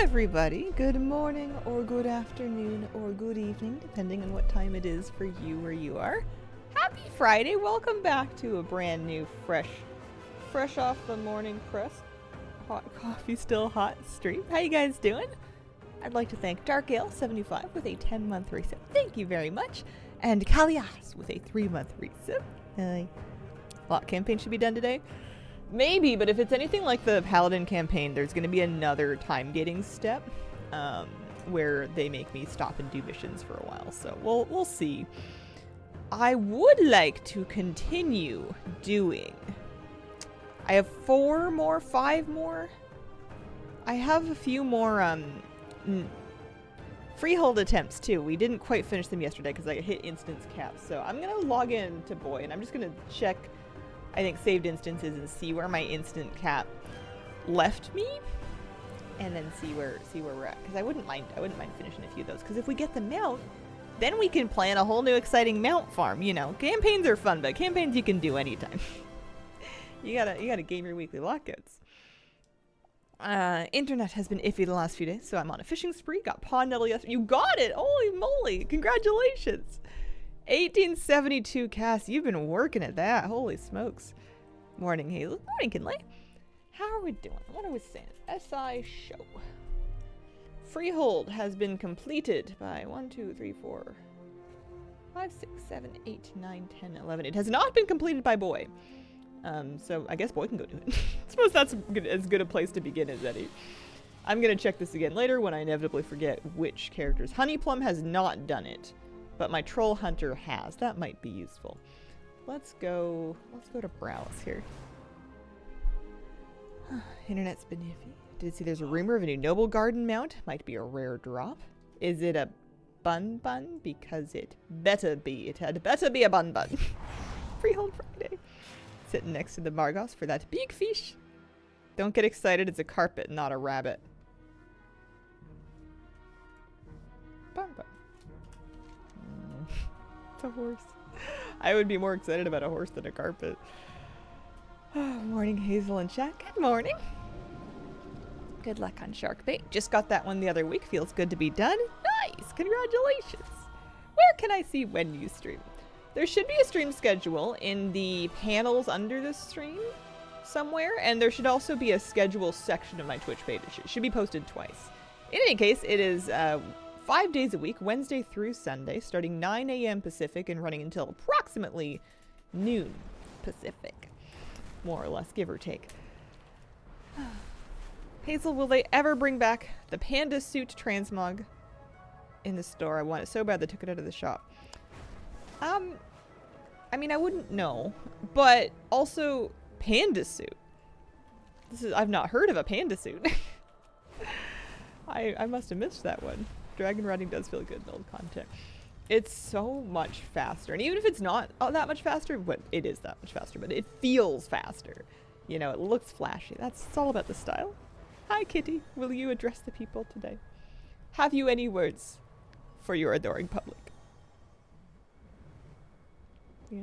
everybody. Good morning or good afternoon or good evening, depending on what time it is for you where you are. Happy Friday. Welcome back to a brand new, fresh off the morning press, hot coffee still hot stream. How you guys doing? I'd like to thank DarkAle75 with a 10-month resub. Thank you very much. And Kalias with a 3-month resub. Lot campaign should be done today. Maybe, but if it's anything like the Paladin campaign, there's going to be another time-gating step where they make me stop and do missions for a while. So we'll see. I would like to continue doing. I have 5 more. I have a few more freehold attempts too. We didn't quite finish them yesterday because I hit instance caps. So I'm gonna log in to Boy and I'm just gonna check, I think, saved instances and see where my instant cap left me, and then see where we're at. Because I wouldn't mind finishing a few of those. Because if we get the mount, then we can plan a whole new exciting mount farm. You know, campaigns are fun, but campaigns you can do anytime. you gotta game your weekly lockouts. Internet has been iffy the last few days, so I'm on a fishing spree. Got pond nettle yesterday. You got it! Holy moly! Congratulations! 1872 cast. You've been working at that. Holy smokes. Morning, Hazel. Morning, Kinley. How are we doing? What are we saying? SI show. Freehold has been completed by 1, 2, 3, 4, 5, 6, 7, 8, 9, 10, 11. It has not been completed by Boy. So I guess Boy can go do it. I suppose that's as good a place to begin as any. I'm going to check this again later when I inevitably forget which characters. Honeyplum has not done it, but my Troll Hunter has. That might be useful. Let's go to browse here. Internet's been iffy. Did see there's a rumor of a new Noble Garden mount. Might be a rare drop. Is it a bun? Because it better be. It had better be a bun. Freehold Friday. Sitting next to the Margos for that big fish. Don't get excited, it's a carpet, not a rabbit. Bun. It's a horse. I would be more excited about a horse than a carpet. Morning, Hazel and Jack. Good morning. Good luck on shark bait. Just got that one the other week. Feels good to be done. Nice. Congratulations. Where can I see when you stream? There should be a stream schedule in the panels under the stream somewhere, and there should also be a schedule section of my Twitch page. It should be posted twice. In any case, it is 5 days a week, Wednesday through Sunday, starting 9 a.m. Pacific and running until approximately noon Pacific. More or less, give or take. Hazel, will they ever bring back the panda suit transmog in the store? I want it so bad they took it out of the shop. I mean, I wouldn't know, but also panda suit. I've not heard of a panda suit. I must have missed that one. Dragon riding does feel good in old content. It's so much faster, and even if it's not that much faster, but it is that much faster, but it feels faster. You know, it looks flashy. It's all about the style. Hi, Kitty. Will you address the people today? Have you any words for your adoring public? Yeah.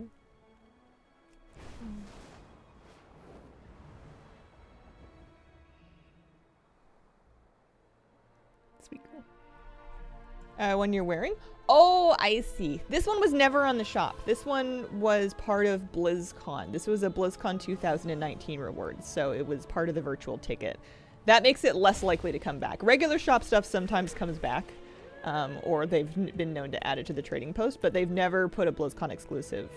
Sweet girl. One you're wearing? Oh, I see. This one was never on the shop. This one was part of BlizzCon. This was a BlizzCon 2019 reward, so it was part of the virtual ticket. That makes it less likely to come back. Regular shop stuff sometimes comes back. Or they've been known to add it to the trading post, but they've never put a BlizzCon exclusive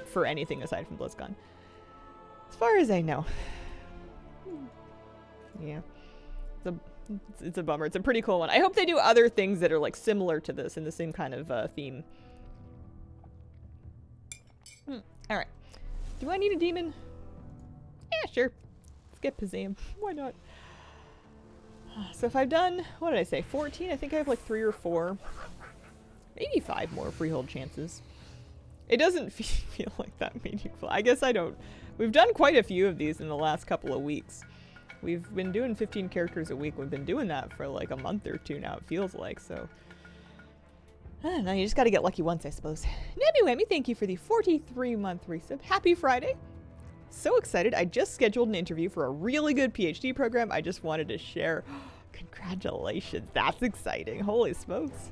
for anything aside from BlizzCon. As far as I know. Yeah. It's a bummer. It's a pretty cool one. I hope they do other things that are like similar to this in the same kind of theme. Alright. Do I need a demon? Yeah, sure. Let's get Pazam. Why not? So if I've done, what did I say, 14? I think I have like 3 or 4, maybe 5 more freehold chances. It doesn't feel like that meaningful. I guess I don't. We've done quite a few of these in the last couple of weeks. We've been doing 15 characters a week. We've been doing that for like a month or 2 now, it feels like, so. I don't know, you just gotta get lucky once, I suppose. Nebby Whammy, thank you for the 43-month resub. Happy Friday. So excited. I just scheduled an interview for a really good PhD program. I just wanted to share. Congratulations. That's exciting. Holy smokes.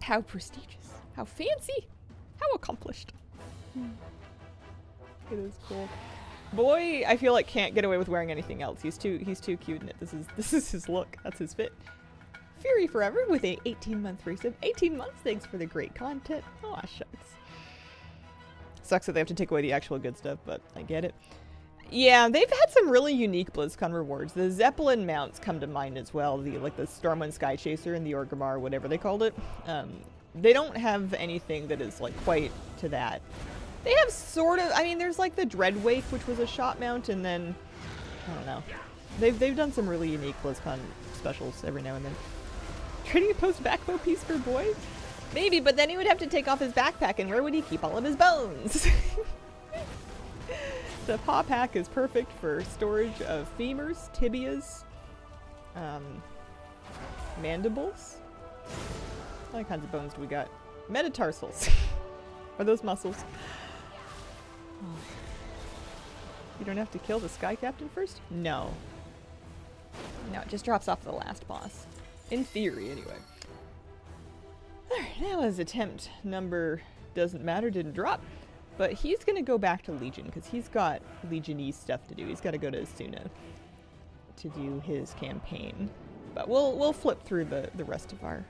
How prestigious. How fancy. How accomplished. It is cool. Boy, I feel like can't get away with wearing anything else. He's too cute in it. This is his look. That's his fit. Fury Forever with a 18-month resub. 18 months. Thanks for the great content. Aw, shucks. Sucks that they have to take away the actual good stuff, but I get it. Yeah, they've had some really unique BlizzCon rewards. The Zeppelin mounts come to mind as well. The Stormwind Sky Chaser and the Orgrimmar, whatever they called it. They don't have anything that is like quite to that. They have sort of, I mean, there's like the Dreadwake, which was a shot mount, and then, I don't know. They've done some really unique BlizzCon specials every now and then. Trading a post backbow piece for boy? Maybe, but then he would have to take off his backpack, and where would he keep all of his bones? The paw pack is perfect for storage of femurs, tibias, mandibles. What other kinds of bones do we got? Metatarsals. Are those muscles? Oh. You don't have to kill the Sky Captain first? No. No, it just drops off the last boss. In theory, anyway. Alright, that was attempt number doesn't matter, didn't drop. But he's gonna go back to Legion because he's got Legion-y stuff to do. He's gotta go to Asuna to do his campaign. But we'll flip through the rest of our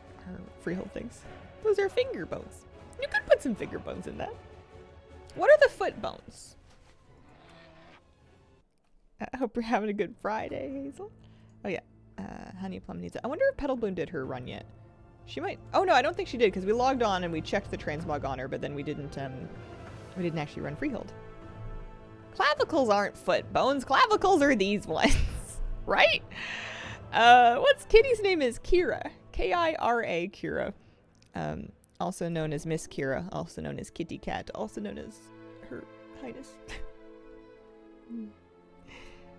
freehold things. Those are finger bones. You could put some finger bones in that. What are the foot bones? I hope you're having a good Friday, Hazel. Oh yeah, Honey Plum needs it. I wonder if Petal Bloom did her run yet. She might. Oh no, I don't think she did because we logged on and we checked the transmog on her, but then we didn't actually run freehold. Clavicles aren't foot bones. Clavicles are these ones, right? What's Kitty's name is Kira. K-I-R-A, Kira. Also known as Miss Kira, also known as Kitty Cat, also known as Her Highness.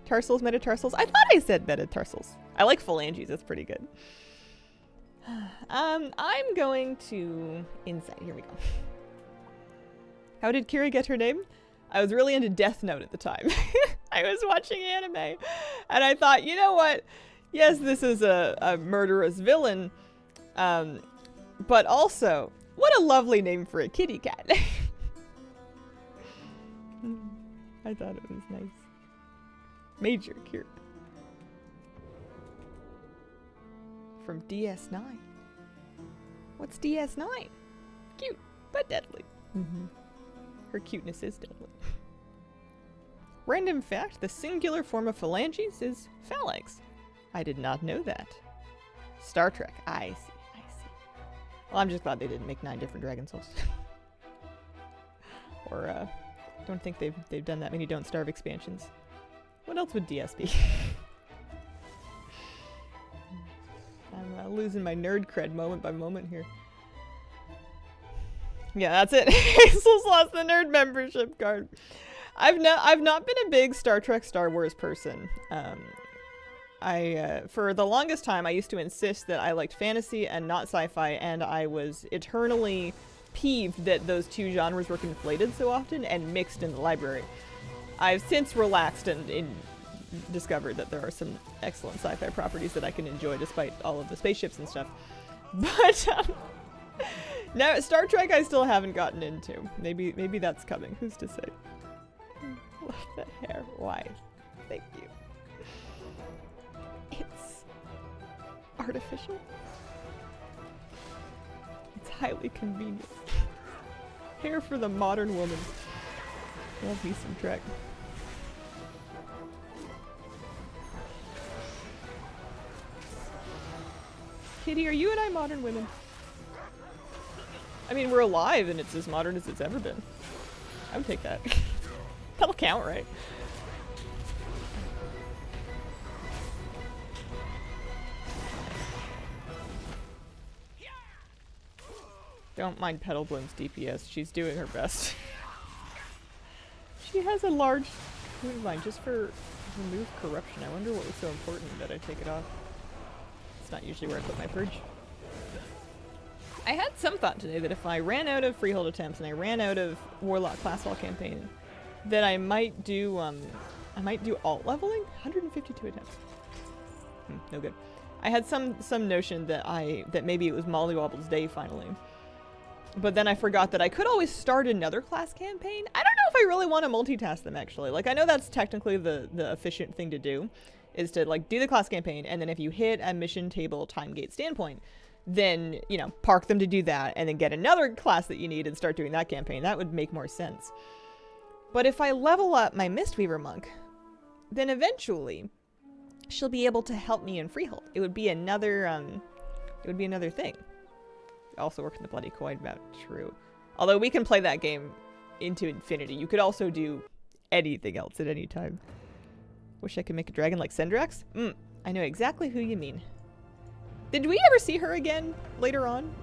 Tarsals, metatarsals. I thought I said metatarsals. I like phalanges, that's pretty good. I'm going to Insight. Here we go. How did Kira get her name? I was really into Death Note at the time. I was watching anime, and I thought, you know what? Yes, this is a murderous villain, but also, what a lovely name for a kitty cat. I thought it was nice. Major Kira. From DS9. What's DS9? Cute, but deadly. Her cuteness is deadly. Random fact, the singular form of phalanges is phalanx. I did not know that. Star Trek. I see. Well, I'm just glad they didn't make 9 different Dragon Souls. Or, don't think they've done that many Don't Starve expansions. What else would DS be? I'm losing my nerd cred moment by moment here. Yeah, that's it. Hazel's lost the nerd membership card. I've not been a big Star Trek, Star Wars person. For the longest time, I used to insist that I liked fantasy and not sci-fi, and I was eternally peeved that those two genres were conflated so often and mixed in the library. I've since relaxed and discovered that there are some excellent sci-fi properties that I can enjoy despite all of the spaceships and stuff. But now Star Trek I still haven't gotten into. Maybe that's coming. Who's to say? Love that hair. Why? Thank you. It's artificial. It's highly convenient. Hair for the modern woman. Love me some Trek. Kitty, are you and I modern women? I mean, we're alive and it's as modern as it's ever been. I would take that. That'll count, right? Don't mind Petal Bloom's DPS. She's doing her best. She has a large wound line just for remove corruption. I wonder what was so important that I take it off. It's not usually where I put my purge. I had some thought today that if I ran out of freehold attempts and I ran out of Warlock class wall campaign then I might do alt leveling. 152 attempts. No good. I had some notion that maybe it was Mollywobble's day finally. But then I forgot that I could always start another class campaign. I don't know if I really want to multitask them, actually. Like, I know that's technically the efficient thing to do, is to, like, do the class campaign, and then if you hit a mission table time gate standpoint, then, you know, park them to do that, and then get another class that you need and start doing that campaign. That would make more sense. But if I level up my Mistweaver monk, then eventually she'll be able to help me in Freehold. It would be another thing. Also working the bloody coin mount, true. Although we can play that game into infinity. You could also do anything else at any time. Wish I could make a dragon like Sendrax. I know exactly who you mean. Did we ever see her again later on?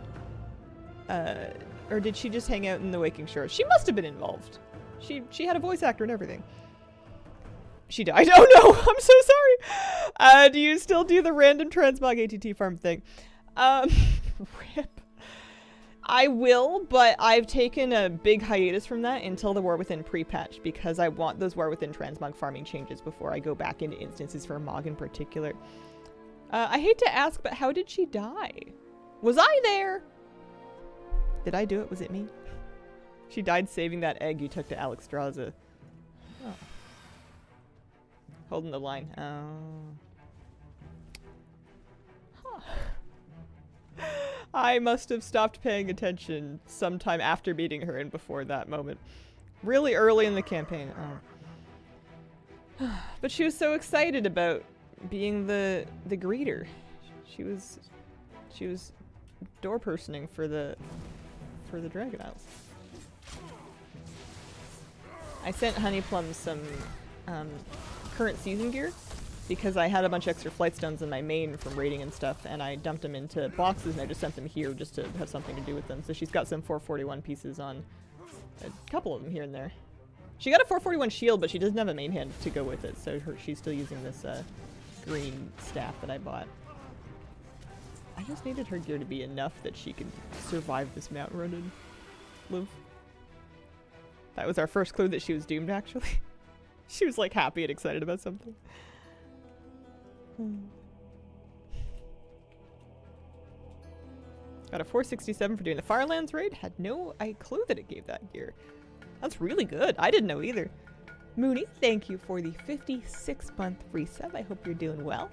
Or did she just hang out in the Waking Shores? She must have been involved. She had a voice actor and everything. She died. Oh no, I'm so sorry. Do you still do the random transmog ATT farm thing? Rip. I will, but I've taken a big hiatus from that until the War Within pre-patch because I want those War Within transmog farming changes before I go back into instances for Mog in particular. I hate to ask, but how did she die? Was I there? Did I do it? Was it me? She died saving that egg you took to Alexstrasza. Oh. Holding the line. Oh. Huh. I must have stopped paying attention sometime after meeting her and before that moment. Really early in the campaign. Oh. But she was so excited about being the greeter. She was door personing for the Dragon Isles. I sent Honeyplum some current season gear because I had a bunch of extra flight stones in my main from raiding and stuff, and I dumped them into boxes and I just sent them here just to have something to do with them. So she's got some 441 pieces on a couple of them here and there. She got a 441 shield, but she doesn't have a main hand to go with it, so she's still using this green staff that I bought. I just needed her gear to be enough that she could survive this mountain run and live. That was our first clue that she was doomed, actually. She was like happy and excited about something. Got a 467 for doing the Firelands raid. Had no clue that it gave that gear. That's really good. I didn't know either. Mooney, thank you for the 56-month resub. I hope you're doing well.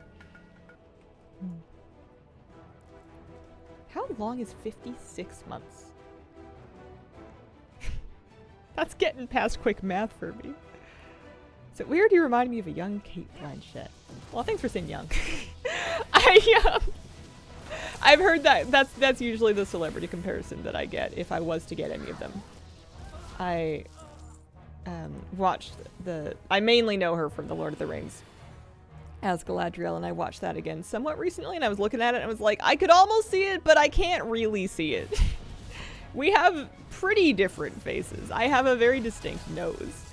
How long is 56 months? That's getting past quick math for me. Is it weird you remind me of a young Kate Blanchett? Well, thanks for saying young. I've heard that's usually the celebrity comparison that I get if I was to get any of them. I watched I mainly know her from The Lord of the Rings as Galadriel, and I watched that again somewhat recently, and I was looking at it and I was like, I could almost see it, but I can't really see it. We have pretty different faces. I have a very distinct nose.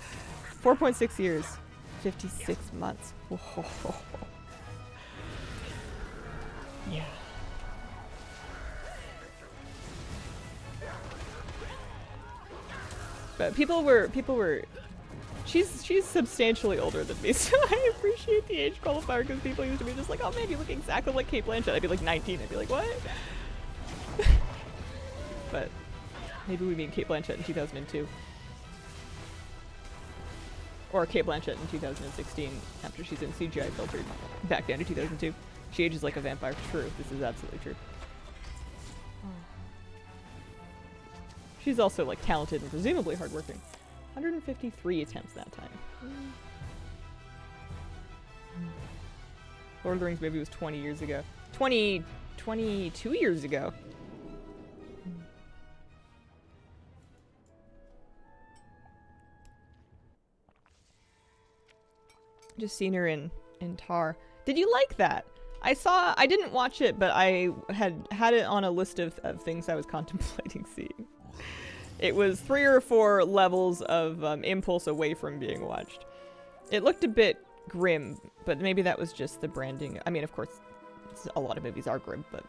4.6 years, 56 months. Whoa. Yeah. But people were she's substantially older than me, so I appreciate the age qualifier because people used to be just like, oh man, you look exactly like Kate Blanchett. I'd be like 19, I'd be like, what? But maybe we mean Kate Blanchett in 2002. Or Kate Blanchett in 2016 after she's in CGI filtered back down to 2002. She ages like a vampire. True. This is absolutely true. She's also like talented and presumably hardworking. 153 attempts that time. Lord of the Rings maybe was 20 years ago. 22 years ago. Just seen her in Tar. Did you like that? I didn't watch it, but I had it on a list of things I was contemplating seeing. It was 3 or 4 levels of impulse away from being watched. It looked a bit grim, but maybe that was just the branding. I mean, of course, a lot of movies are grim, but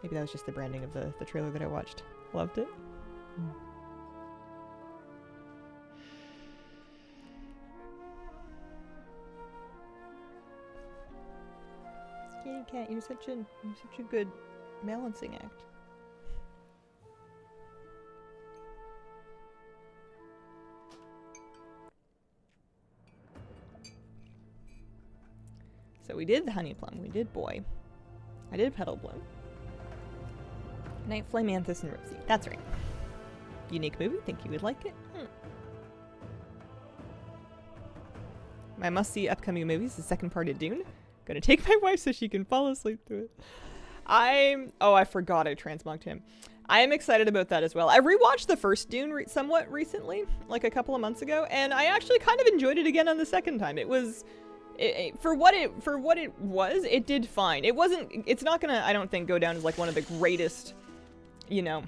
maybe that was just the branding of the trailer that I watched. Loved it. Kitty cat, you're such a good balancing act. So we did the honey plum, we did boy. I did petal bloom. Night flame, Anthus, and Ripsy. That's right. Unique movie, think you would like it? My must-see upcoming movies, the second part of Dune. Gonna take my wife so she can fall asleep through it. Oh, I forgot I transmogged him. I am excited about that as well. I rewatched the first Dune somewhat recently, like a couple of months ago, and I actually kind of enjoyed it again on the second time. It was... for what it was, it did fine. It's not gonna, I don't think, go down as like one of the greatest, you know,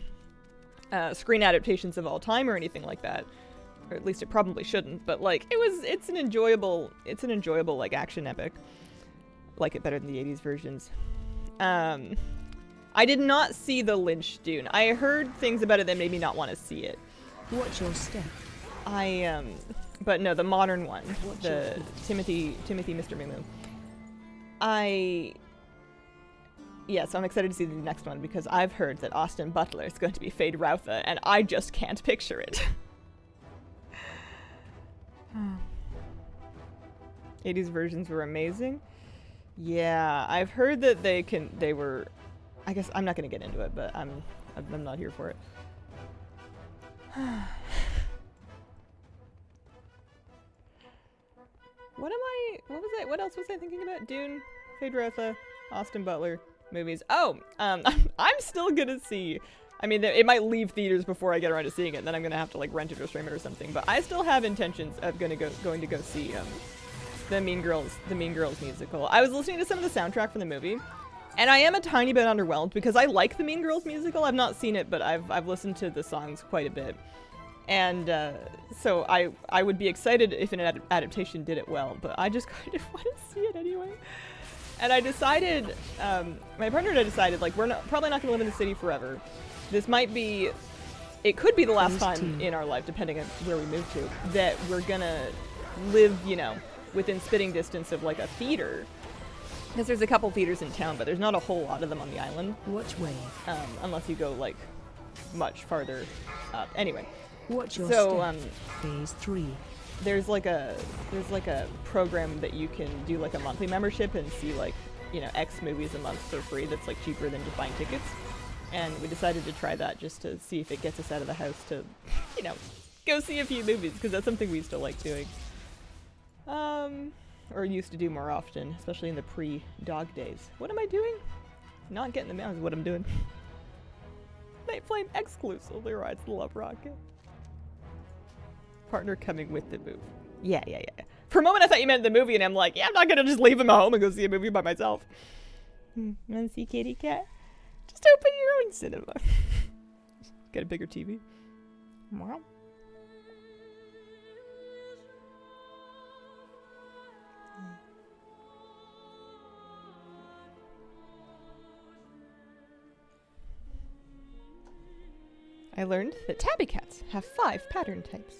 screen adaptations of all time or anything like that. Or at least it probably shouldn't, but like, it's an enjoyable like action epic. Like it better than the 80s versions. I did not see the Lynch Dune. I heard things about it that made me not want to see it. Watch your step. But no, the modern one, the Timothy Mr. Moo Moo. So I'm excited to see the next one because I've heard that Austin Butler is going to be Fade Routha, and I just can't picture it. 80s versions were amazing. Yeah, I've heard that they were. I guess I'm not gonna get into it, but I'm not here for it. What else was I thinking about? Dune, Fade Routha, Austin Butler movies. Oh, I'm still gonna see. I mean, it might leave theaters before I get around to seeing it, and then I'm gonna have to like rent it or stream it or something. But I still have intentions of going to go see the Mean Girls musical. I was listening to some of the soundtrack for the movie, and I am a tiny bit underwhelmed because I like the Mean Girls musical. I've not seen it, but I've listened to the songs quite a bit. And so I would be excited if an adaptation did it well, but I just kind of want to see it anyway. And I decided, my partner and I decided, like, we're probably not going to live in the city forever. This might be, it could be the last time in our life, depending on where we move to, that we're going to live, you know, within spitting distance of, like, a theater. Because there's a couple theaters in town, but there's not a whole lot of them on the island. Which way? Unless you go, like, much farther up. Anyway. Watch your step. Phase 3. There's like a program that you can do like a monthly membership and see like, you know, X movies a month for free that's like cheaper than just buying tickets. And we decided to try that just to see if it gets us out of the house to, you know, go see a few movies because that's something we used to like doing. Or used to do more often, especially in the pre-dog days. What am I doing? Not getting the mail is what I'm doing. Night Flame exclusively rides the Love Rocket. Partner coming with the move. Yeah. For a moment I thought you meant the movie, and I'm like, yeah, I'm not gonna just leave him at home and go see a movie by myself. Wanna see Kitty Cat? Just open your own cinema. Get a bigger TV. Wow. I learned that tabby cats have 5 pattern types.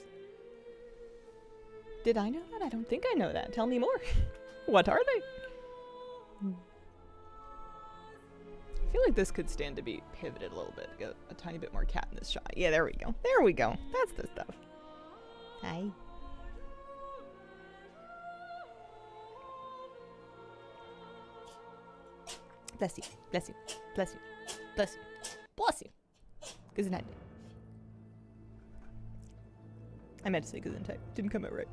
Did I know that? I don't think I know that. Tell me more. What are they? I feel like this could stand to be pivoted a little bit. Get a tiny bit more cat in this shot. Yeah, there we go. There we go. That's the stuff. Hi. Bless you. Bless you. Bless you. Bless you. Bless you. Gesundheit. I meant to say Gesundheit. Didn't come out right.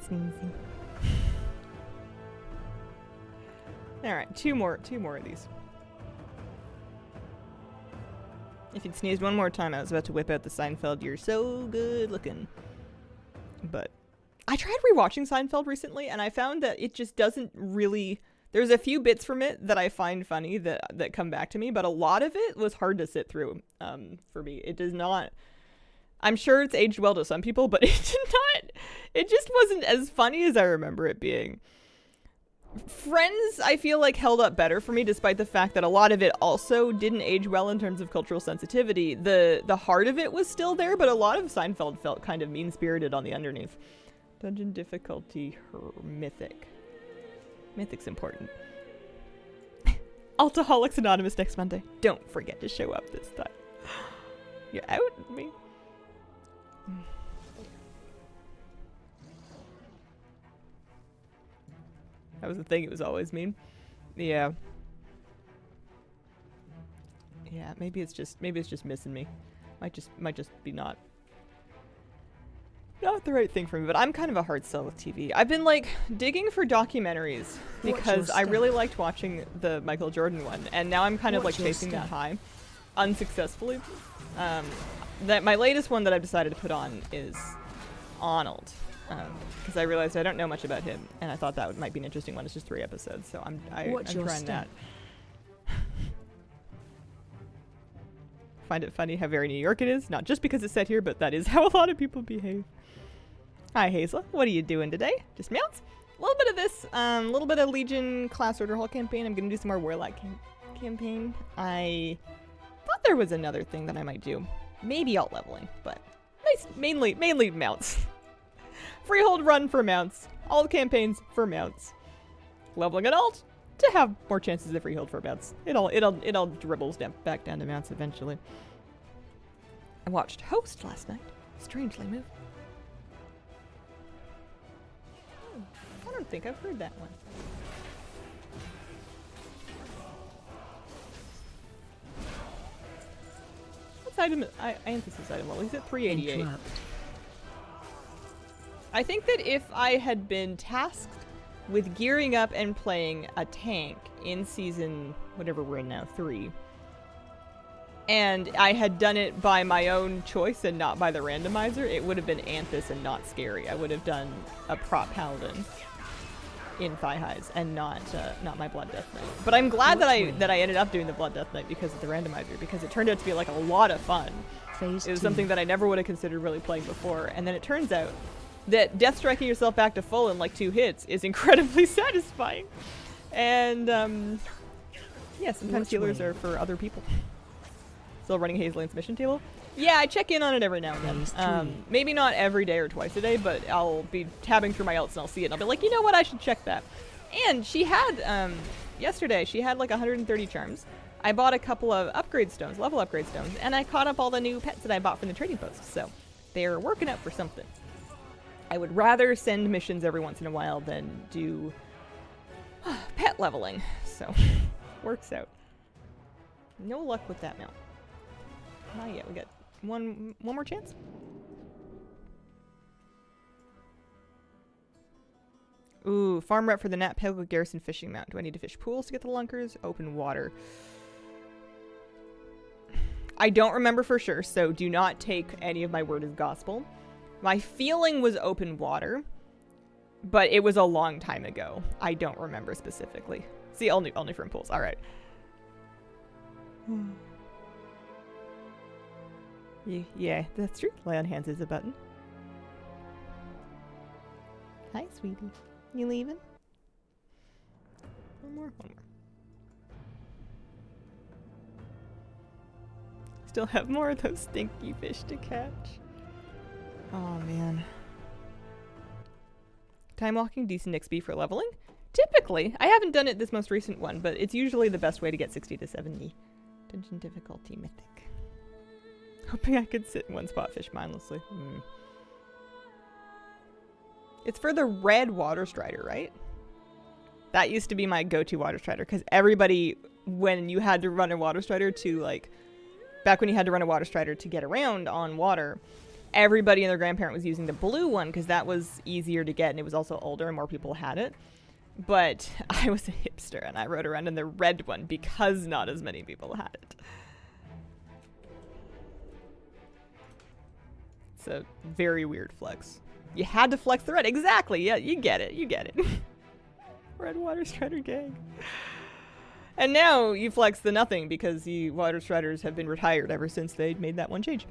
Sneezing. Alright, two more of these. If you'd sneezed one more time, I was about to whip out the Seinfeld, "You're so good looking." But I tried rewatching Seinfeld recently, and I found that it just doesn't really... There's a few bits from it that I find funny that come back to me, but a lot of it was hard to sit through for me. It does not... I'm sure it's aged well to some people, but it just wasn't as funny as I remember it being. Friends, I feel like, held up better for me, despite the fact that a lot of it also didn't age well in terms of cultural sensitivity. The heart of it was still there, but a lot of Seinfeld felt kind of mean-spirited on the underneath. Dungeon difficulty, her mythic. Mythic's important. Alcoholics Anonymous next Monday. Don't forget to show up this time. You're out me. That was the thing, it was always mean. Yeah. Yeah, maybe it's just missing me. Might just be not the right thing for me, but I'm kind of a hard sell with TV. I've been like digging for documentaries because I really liked watching the Michael Jordan one, and now I'm kind of like chasing that high unsuccessfully. That my latest one that I've decided to put on is Arnold, because I realized I don't know much about him, and I thought that might be an interesting one. It's just 3 episodes, so I'm trying that. Find it funny how very New York it is, not just because it's set here, but that is how a lot of people behave. Hi Hazel, what are you doing today? Just mounts? A little bit of this, a little bit of Legion Class Order Hall campaign. I'm gonna do some more Warlock campaign. I thought there was another thing that I might do. Maybe alt leveling, but mainly mounts. Freehold run for mounts. Alt campaigns for mounts. Leveling an alt to have more chances of freehold for mounts. It all dribbles back down to mounts eventually. I watched Host last night. Strangely moving. I don't think I've heard that one. What's item? Anthus' item level. He's at 388. Interrupt. I think that if I had been tasked with gearing up and playing a tank in season, whatever we're in now, 3, and I had done it by my own choice and not by the randomizer, it would have been Anthus and not scary. I would have done a prop paladin in Thigh Highs and not my Blood Death Knight. But I'm glad that I ended up doing the Blood Death Knight because of the randomizer, because it turned out to be like a lot of fun. It was something that I never would have considered really playing before, and then it turns out that death striking yourself back to full in like 2 hits is incredibly satisfying. And yeah, sometimes healers are for other people. Still running Hazeland's mission table? Yeah, I check in on it every now and then. Maybe not every day or twice a day, but I'll be tabbing through my alts and I'll see it and I'll be like, you know what, I should check that. And she had, yesterday, she had like 130 charms. I bought a couple of upgrade stones, level upgrade stones, and I caught up all the new pets that I bought from the trading post. So they're working out for something. I would rather send missions every once in a while than do pet leveling. So works out. No luck with that mount. Not yet. We got one more chance. Ooh, farm rep for the Nat Pego Garrison fishing mount. Do I need to fish pools to get the lunkers? Open water. I don't remember for sure, so do not take any of my word as gospel. My feeling was open water, but it was a long time ago. I don't remember specifically. See, only from pools. All right. Yeah, that's true. Lay on hands is a button. Hi, sweetie. You leaving? One more. Still have more of those stinky fish to catch. Oh, man. Time walking, decent XP for leveling? Typically. I haven't done it this most recent one, but it's usually the best way to get 60 to 70. Dungeon difficulty mythic. Hoping I could sit in one spot, fish mindlessly. It's for the red water strider, right? That used to be my go-to water strider, because everybody, when you had to run a water strider to, like, back when you had to run a water strider to get around on water, everybody and their grandparent was using the blue one because that was easier to get and it was also older and more people had it. But I was a hipster and I rode around in the red one because not as many people had it. It's a very weird flex. You had to flex the red. Exactly. Yeah, you get it. You get it. Red water strider gang. And now you flex the nothing because the water striders have been retired ever since they made that one change.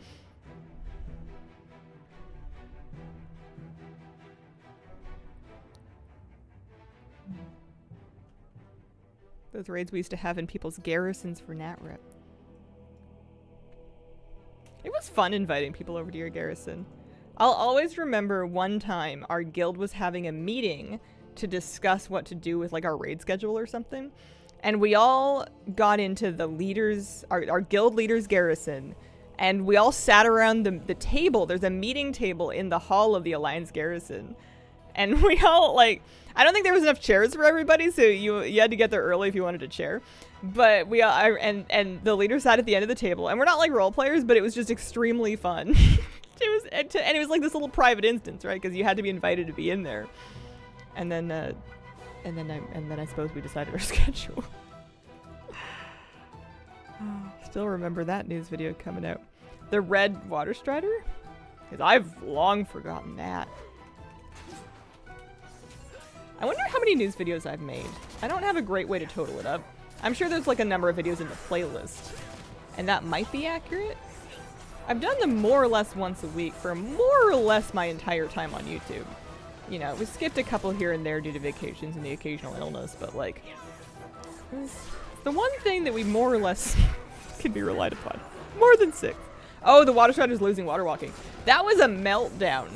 Those raids we used to have in people's garrisons for Nat Rep. It was fun inviting people over to your garrison. I'll always remember one time our guild was having a meeting to discuss what to do with like our raid schedule or something. And we all got into the leaders, our guild leaders garrison, and we all sat around the table. There's a meeting table in the hall of the Alliance garrison. And we all, like, I don't think there was enough chairs for everybody, so you had to get there early if you wanted a chair. But we all, and the leader sat at the end of the table. And we're not like role players, but it was just extremely fun. it was like this little private instance, right? Because you had to be invited to be in there. And then I suppose we decided our schedule. Still remember that news video coming out. The red water strider? Because I've long forgotten that. I wonder how many news videos I've made. I don't have a great way to total it up. I'm sure there's like a number of videos in the playlist. And that might be accurate. I've done them more or less once a week for more or less my entire time on YouTube. You know, we skipped a couple here and there due to vacations and the occasional illness, but like, it's the one thing that we more or less can be relied upon. More than 6. Oh, the water strider's losing water walking. That was a meltdown.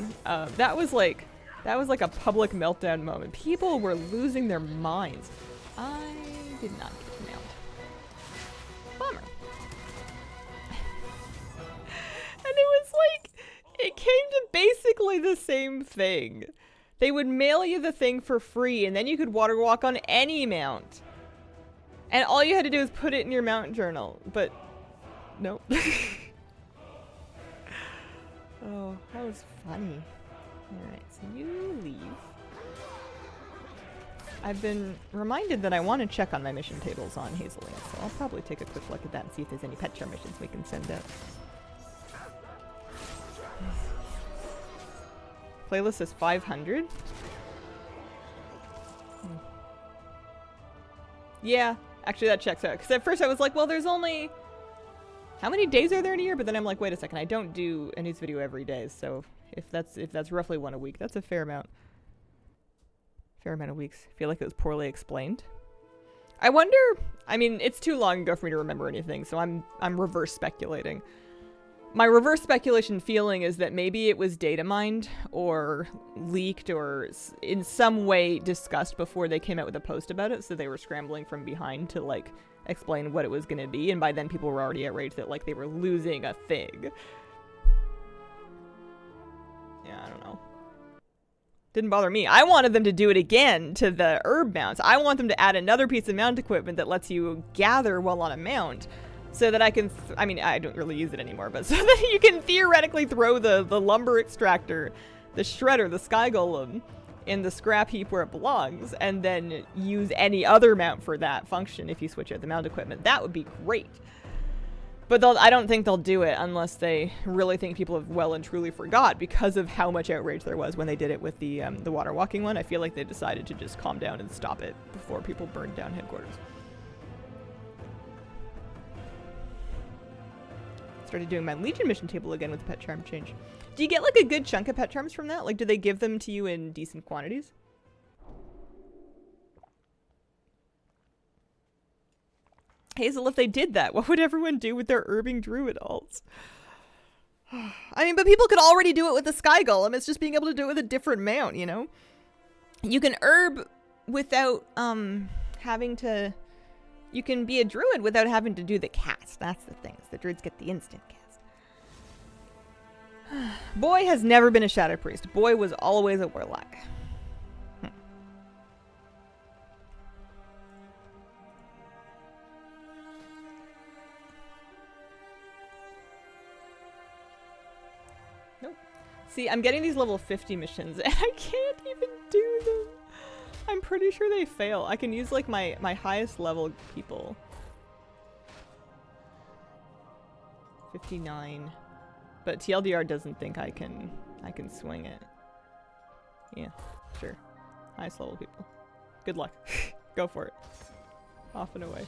That was like a public meltdown moment. People were losing their minds. I did not get nailed. Bummer. And it was like, it came to basically the same thing. They would mail you the thing for free, and then you could water walk on any mount. And all you had to do was put it in your mount journal. But, nope. Oh, that was funny. Alright, so you leave. I've been reminded that I want to check on my mission tables on Hazeling, so I'll probably take a quick look at that and see if there's any pet charm missions we can send out. Playlist is 500. Yeah, actually that checks out. Because at first I was like, well, there's only... How many days are there in a year? But then I'm like, wait a second, I don't do a news video every day, so if that's roughly one a week, that's a fair amount. Fair amount of weeks. I feel like it was poorly explained. I wonder... I mean, it's too long ago for me to remember anything, so I'm reverse speculating. My reverse speculation feeling is that maybe it was data mined or leaked or in some way discussed before they came out with a post about it, so they were scrambling from behind to like explain what it was going to be, and by then people were already outraged that like they were losing a thing. Yeah, I don't know. Didn't bother me. I wanted them to do it again to the herb mounts. I want them to add another piece of mount equipment that lets you gather while on a mount. So that I can, I mean, I don't really use it anymore, but so that you can theoretically throw the lumber extractor, the shredder, the sky golem in the scrap heap where it belongs, and then use any other mount for that function if you switch out the mount equipment. That would be great. But I don't think they'll do it unless they really think people have well and truly forgot because of how much outrage there was when they did it with the water walking one. I feel like they decided to just calm down and stop it before people burned down headquarters. Started doing my Legion mission table again with the pet charm change. Do you get like a good chunk of pet charms from that? Like, do they give them to you in decent quantities? Hazel, if they did that, what would everyone do with their herbing druid alts? I mean, but people could already do it with the sky golem. It's just being able to do it with a different mount, you know? You can herb without having to... You can be a druid without having to do the cast. That's the thing. The druids get the instant cast. Boy has never been a shadow priest. Boy was always a warlock. Nope. See, I'm getting these level 50 missions and I can't even do them. I'm pretty sure they fail. I can use like my highest level people. 59. But TLDR doesn't think I can swing it. Yeah, sure. Highest level people. Good luck. Go for it. Off and away.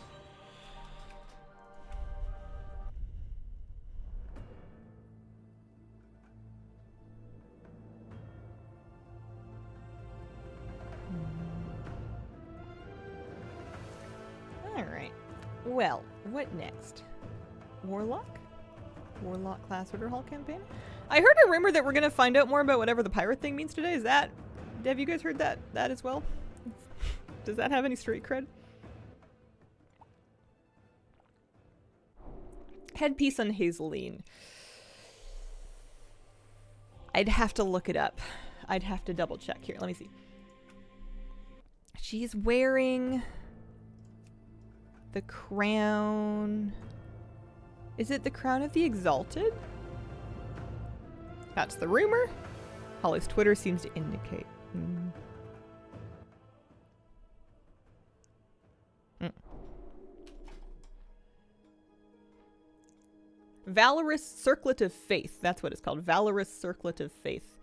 Alright. Well, what next? Warlock? Warlock class order hall campaign? I heard a rumor that we're gonna find out more about whatever the pirate thing means today. Is that Have you guys heard that as well? Does that have any street cred? Headpiece on Hazeline. I'd have to look it up. I'd have to double check here. Let me see. She's wearing the crown. Is it the crown of the Exalted? That's the rumor. Holly's Twitter seems to indicate. Valorous Circlet of Faith. That's what it's called. Valorous Circlet of Faith.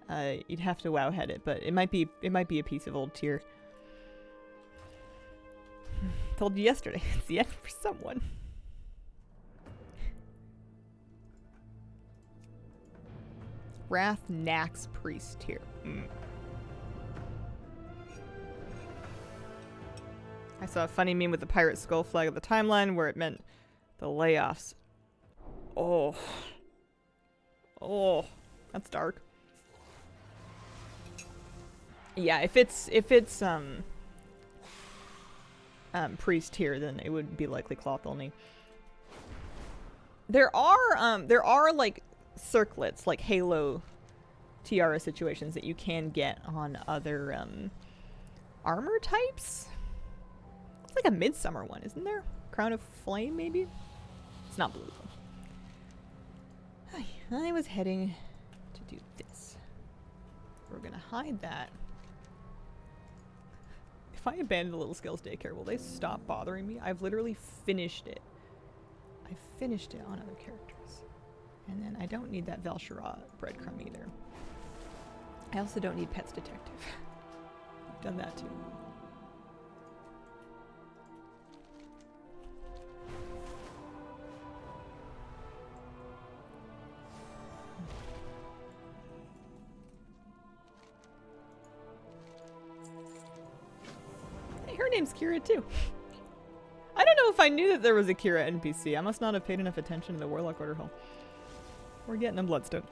You'd have to wowhead it, but it might be a piece of old tier. Told you yesterday, it's the end for someone. Wrath Nax Priest here. I saw a funny meme with the pirate skull flag of the timeline where it meant the layoffs. Oh, that's dark. Yeah, if it's priest here, then it would be likely cloth only. There are like circlets, like halo tiara situations that you can get on other armor types. It's like a midsummer one, isn't there? Crown of Flame, maybe? It's not blue. I was heading to do this. We're gonna hide that. If I abandon the Little Skills Daycare, will they stop bothering me? I've literally finished it. I finished it on other characters. And then I don't need that Velshara breadcrumb either. I also don't need Pets Detective. I've done that too. Her name's Kira too. I don't know if I knew that there was a Kira NPC. I must not have paid enough attention to the Warlock Order Hall. We're getting a Bloodstone.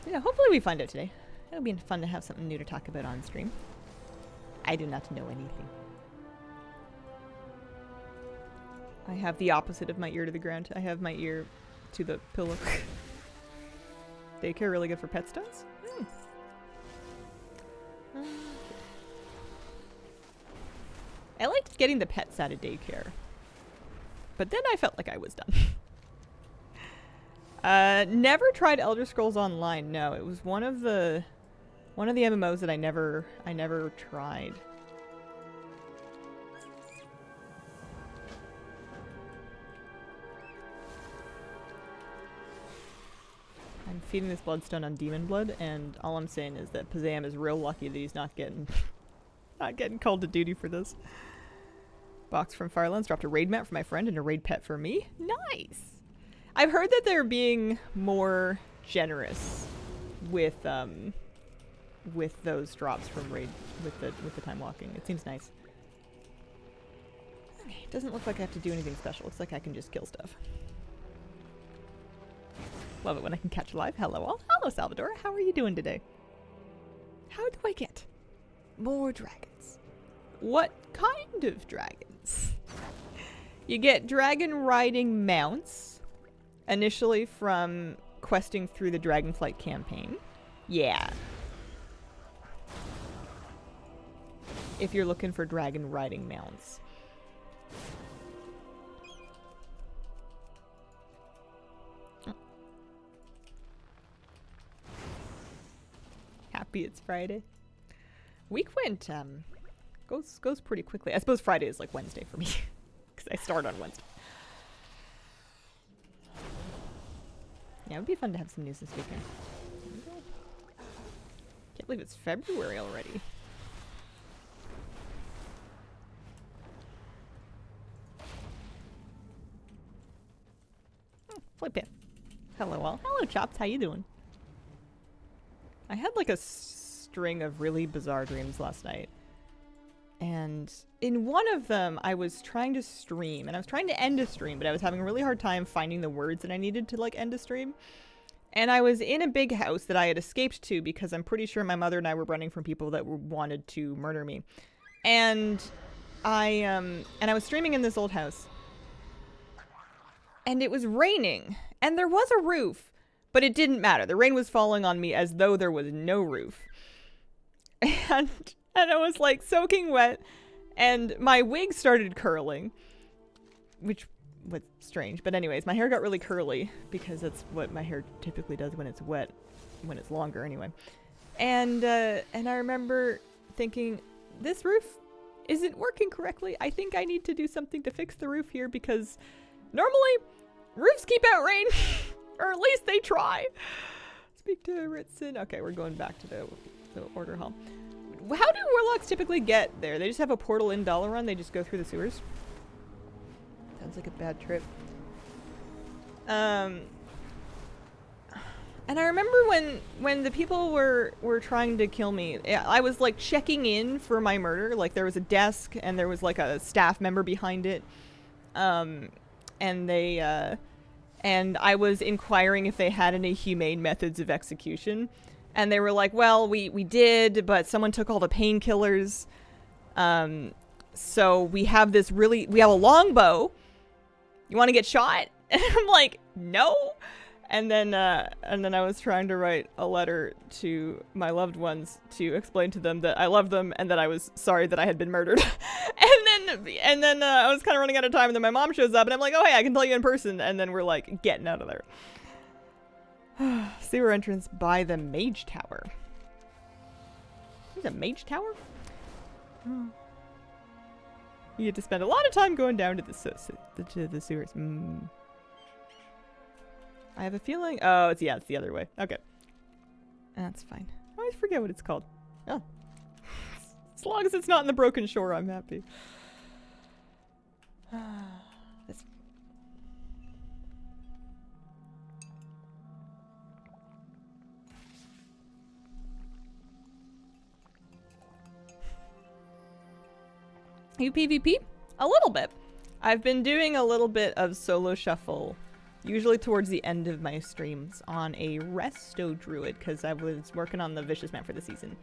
Yeah, hopefully we find out today. It'll be fun to have something new to talk about on stream. I do not know anything. I have the opposite of my ear to the ground. I have my ear to the pillow. Daycare really good for pet stones? I liked getting the pets out of daycare, but then I felt like I was done. Never tried Elder Scrolls Online. No, it was one of the MMOs that I never tried. I'm feeding this bloodstone on demon blood, and all I'm saying is that Pazam is real lucky that he's not getting called to duty for this. Box from Firelands dropped a raid map for my friend and a raid pet for me. Nice. I've heard that they're being more generous with those drops from raid with the time walking. It seems nice. Okay, it doesn't look like I have to do anything special. Looks like I can just kill stuff. Love it when I can catch live. Hello all. Hello Salvador. How are you doing today? How do I get more dragons? What kind of dragons? You get dragon riding mounts initially from questing through the Dragonflight campaign. Yeah. If you're looking for dragon riding mounts. Happy it's Friday. Week went goes pretty quickly. I suppose Friday is like Wednesday for me because I start on Wednesday. Yeah, it would be fun to have some news this weekend. Can't believe it's February already. Flip it. Hello all. Hello Chops, how you doing? I had like a string of really bizarre dreams last night. And in one of them, I was trying to stream, and I was trying to end a stream, but I was having a really hard time finding the words that I needed to like end a stream. And I was in a big house that I had escaped to because I'm pretty sure my mother and I were running from people that wanted to murder me. And I was streaming in this old house. And it was raining. And there was a roof. But it didn't matter. The rain was falling on me as though there was no roof. And I was like soaking wet. And my wig started curling. Which was strange. But anyways, my hair got really curly. Because that's what my hair typically does when it's wet. When it's longer anyway. And I remember thinking, this roof isn't working correctly. I think I need to do something to fix the roof here. Because normally, roofs keep out rain. Or at least they try. Speak to Ritson. Okay, we're going back to the order hall. How do warlocks typically get there? They just have a portal in Dalaran? They just go through the sewers? Sounds like a bad trip. And I remember when the people were trying to kill me, I was like checking in for my murder. Like there was a desk and there was like a staff member behind it. And they... And I was inquiring if they had any humane methods of execution. And they were like, well, we did, but someone took all the painkillers. So we have we have a longbow. You want to get shot? And I'm like, no. And then I was trying to write a letter to my loved ones to explain to them that I loved them and that I was sorry that I had been murdered. and then I was kind of running out of time, and then my mom shows up, and I'm like, oh, hey, I can tell you in person. And then we're like getting out of there. Sewer entrance by the Mage Tower. There's a Mage Tower? Oh. You get to spend a lot of time going down to the sewers. I have a feeling... Oh, it's the other way. Okay. That's fine. I always forget what it's called. Oh. As long as it's not in the Broken Shore, I'm happy. This... You PvP? A little bit. I've been doing a little bit of solo shuffle, usually towards the end of my streams, on a resto druid, because I was working on the vicious map for the season.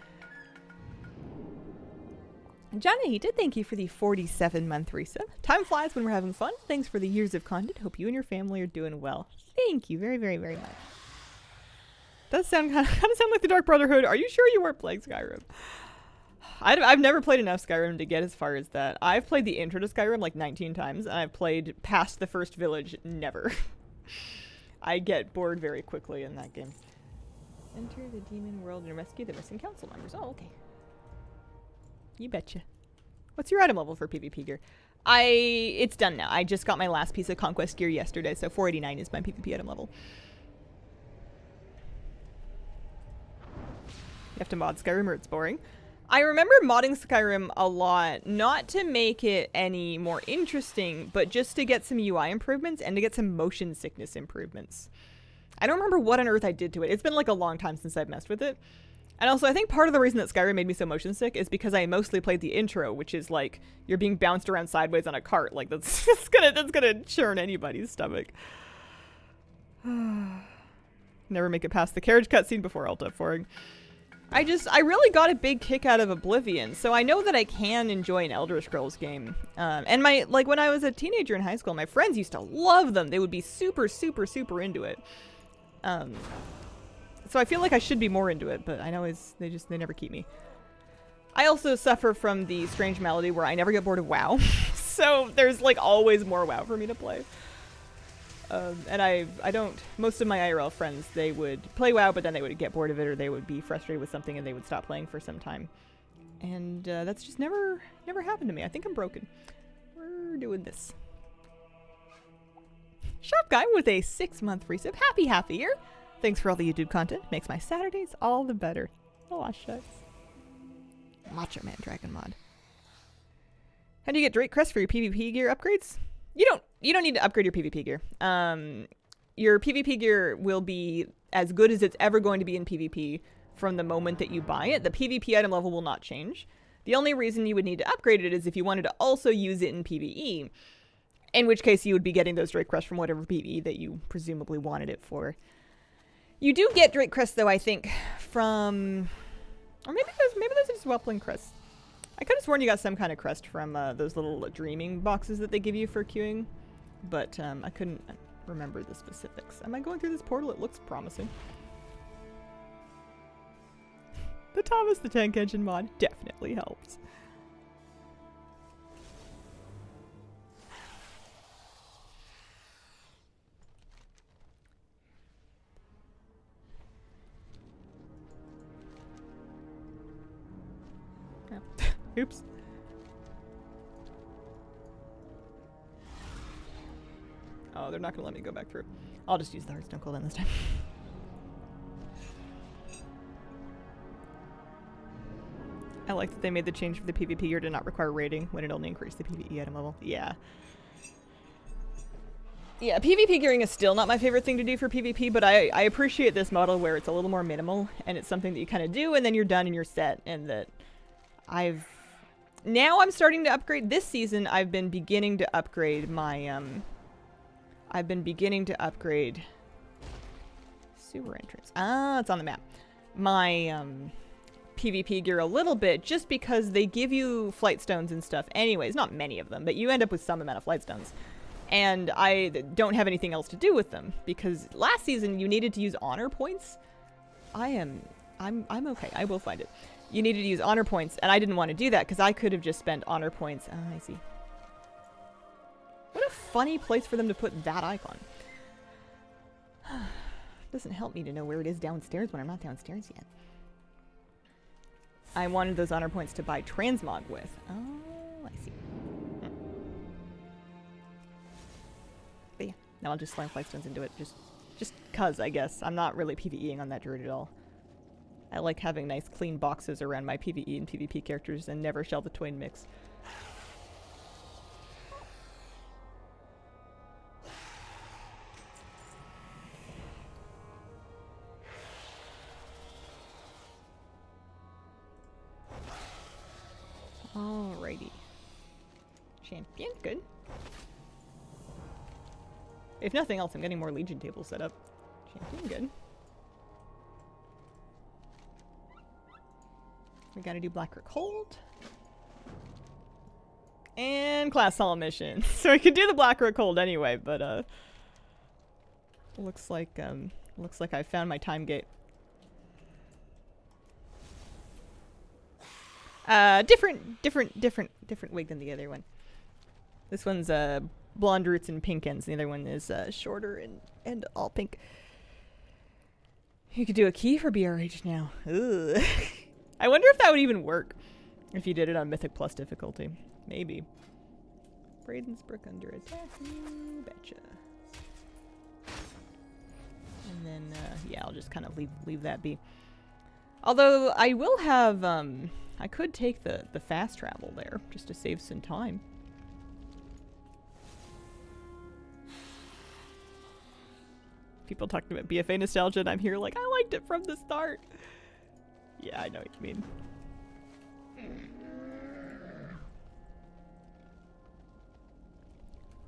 Johnny, he did thank you for the 47-month resub. Time flies when we're having fun. Thanks for the years of content. Hope you and your family are doing well. Thank you very, very, very much. Does sound kind of sound like the Dark Brotherhood. Are you sure you weren't playing Skyrim? I've never played enough Skyrim to get as far as that. I've played the intro to Skyrim like 19 times, and I've played past the first village never. I get bored very quickly in that game. Enter the demon world and rescue the missing council members. Oh, okay. You betcha. What's your item level for PvP gear? It's done now. I just got my last piece of Conquest gear yesterday, so 489 is my PvP item level. You have to mod Skyrim or it's boring. I remember modding Skyrim a lot, not to make it any more interesting, but just to get some UI improvements and to get some motion sickness improvements. I don't remember what on earth I did to it. It's been like a long time since I've messed with it. And also, I think part of the reason that Skyrim made me so motion sick is because I mostly played the intro, which is like you're being bounced around sideways on a cart. Like that's gonna churn anybody's stomach. Never make it past the carriage cutscene before alt F4ing. I really got a big kick out of Oblivion, so I know that I can enjoy an Elder Scrolls game. And when I was a teenager in high school, my friends used to love them. They would be super, super, super into it. So I feel like I should be more into it, but I know they never keep me. I also suffer from the strange malady where I never get bored of WoW. So there's like always more WoW for me to play. And I don't, most of my IRL friends, they would play WoW, but then they would get bored of it or they would be frustrated with something and they would stop playing for some time. And that's just never happened to me. I think I'm broken. We're doing this. Shop Guy with a 6-month resub. Happy year. Thanks for all the YouTube content. Makes my Saturdays all the better. Oh, shucks. Macho Man Dragon mod. How do you get Drake Crest for your PvP gear upgrades? You don't need to upgrade your PvP gear. Your PvP gear will be as good as it's ever going to be in PvP from the moment that you buy it. The PvP item level will not change. The only reason you would need to upgrade it is if you wanted to also use it in PvE, in which case you would be getting those Drake Crush from whatever PvE that you presumably wanted it for. You do get Drake Crest though, I think, from, or maybe those are just Whelpling Crests. I could have sworn you got some kind of crest from those little dreaming boxes that they give you for queuing, but I couldn't remember the specifics. Am I going through this portal? It looks promising. The Thomas the Tank Engine mod definitely helps. Oh. Oops. Oh, they're not gonna let me go back through. I'll just use the Hearthstone cooldown this time. I like that they made the change for the PvP gear to not require rating when it only increased the PvE item level. Yeah. Yeah, PvP gearing is still not my favorite thing to do for PvP, but I appreciate this model where it's a little more minimal and it's something that you kind of do and then you're done and you're set, and that now I'm starting to upgrade. This season I've been beginning to upgrade my sewer entrance. Ah, it's on the map. My PvP gear a little bit, just because they give you flight stones and stuff anyways. Not many of them, but you end up with some amount of flight stones. And I don't have anything else to do with them, because last season you needed to use honor points. I'm okay. I will find it. You needed to use honor points, and I didn't want to do that because I could have just spent honor points. I see. What a funny place for them to put that icon. Doesn't help me to know where it is downstairs when I'm not downstairs yet. I wanted those honor points to buy Transmog with. Oh, I see. But yeah, now I'll just slam flagstones into it, just cuz, I guess. I'm not really PvEing on that druid at all. I like having nice clean boxes around my PvE and PvP characters and never shall the twain mix. Alrighty. Champion, good. If nothing else, I'm getting more Legion tables set up. Champion, good. We gotta do Black Rook Hold. And Class Hall mission. So I could do the Black Rook Hold anyway, but looks like I found my time gate. Different wig than the other one. This one's blonde roots and pink ends. The other one is shorter and all pink. You could do a key for BRH now. Ugh. I wonder if that would even work if you did it on Mythic Plus difficulty. Maybe. Brayden's Brook under attack. You betcha. And then, yeah, I'll just kind of leave that be. Although I will have, I could take the fast travel there just to save some time. People talking about BFA nostalgia, and I'm here like, I liked it from the start. Yeah, I know what you mean.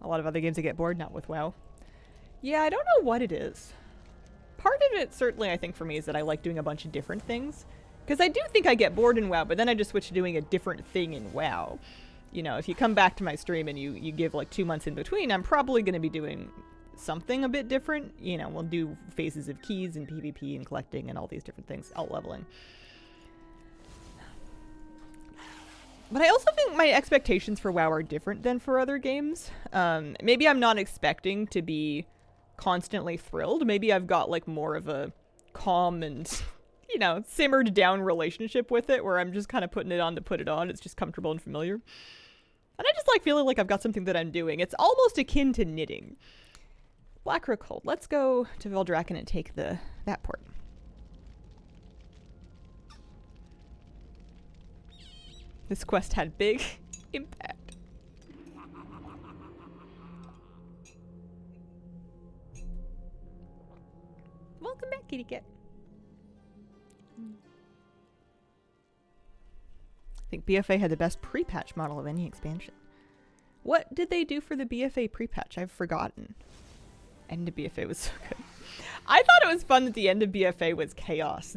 A lot of other games I get bored, not with WoW. Yeah, I don't know what it is. Part of it, certainly, I think for me, is that I like doing a bunch of different things. Because I do think I get bored in WoW, but then I just switch to doing a different thing in WoW. You know, if you come back to my stream and you give like 2 months in between, I'm probably going to be doing something a bit different. You know, we'll do phases of keys and PvP and collecting and all these different things, out-leveling. But I also think my expectations for WoW are different than for other games. Maybe I'm not expecting to be constantly thrilled. Maybe I've got like more of a calm and, you know, simmered down relationship with it, where I'm just kind of putting it on to put it on. It's just comfortable and familiar. And I just like feeling like I've got something that I'm doing. It's almost akin to knitting. Black Rook Hold. Let's go to Veldraken and take that port. This quest had big impact. Welcome back, kitty cat. I think BFA had the best pre-patch model of any expansion. What did they do for the BFA pre-patch? I've forgotten. And the BFA was so good. I thought it was fun that the end of BFA was chaos.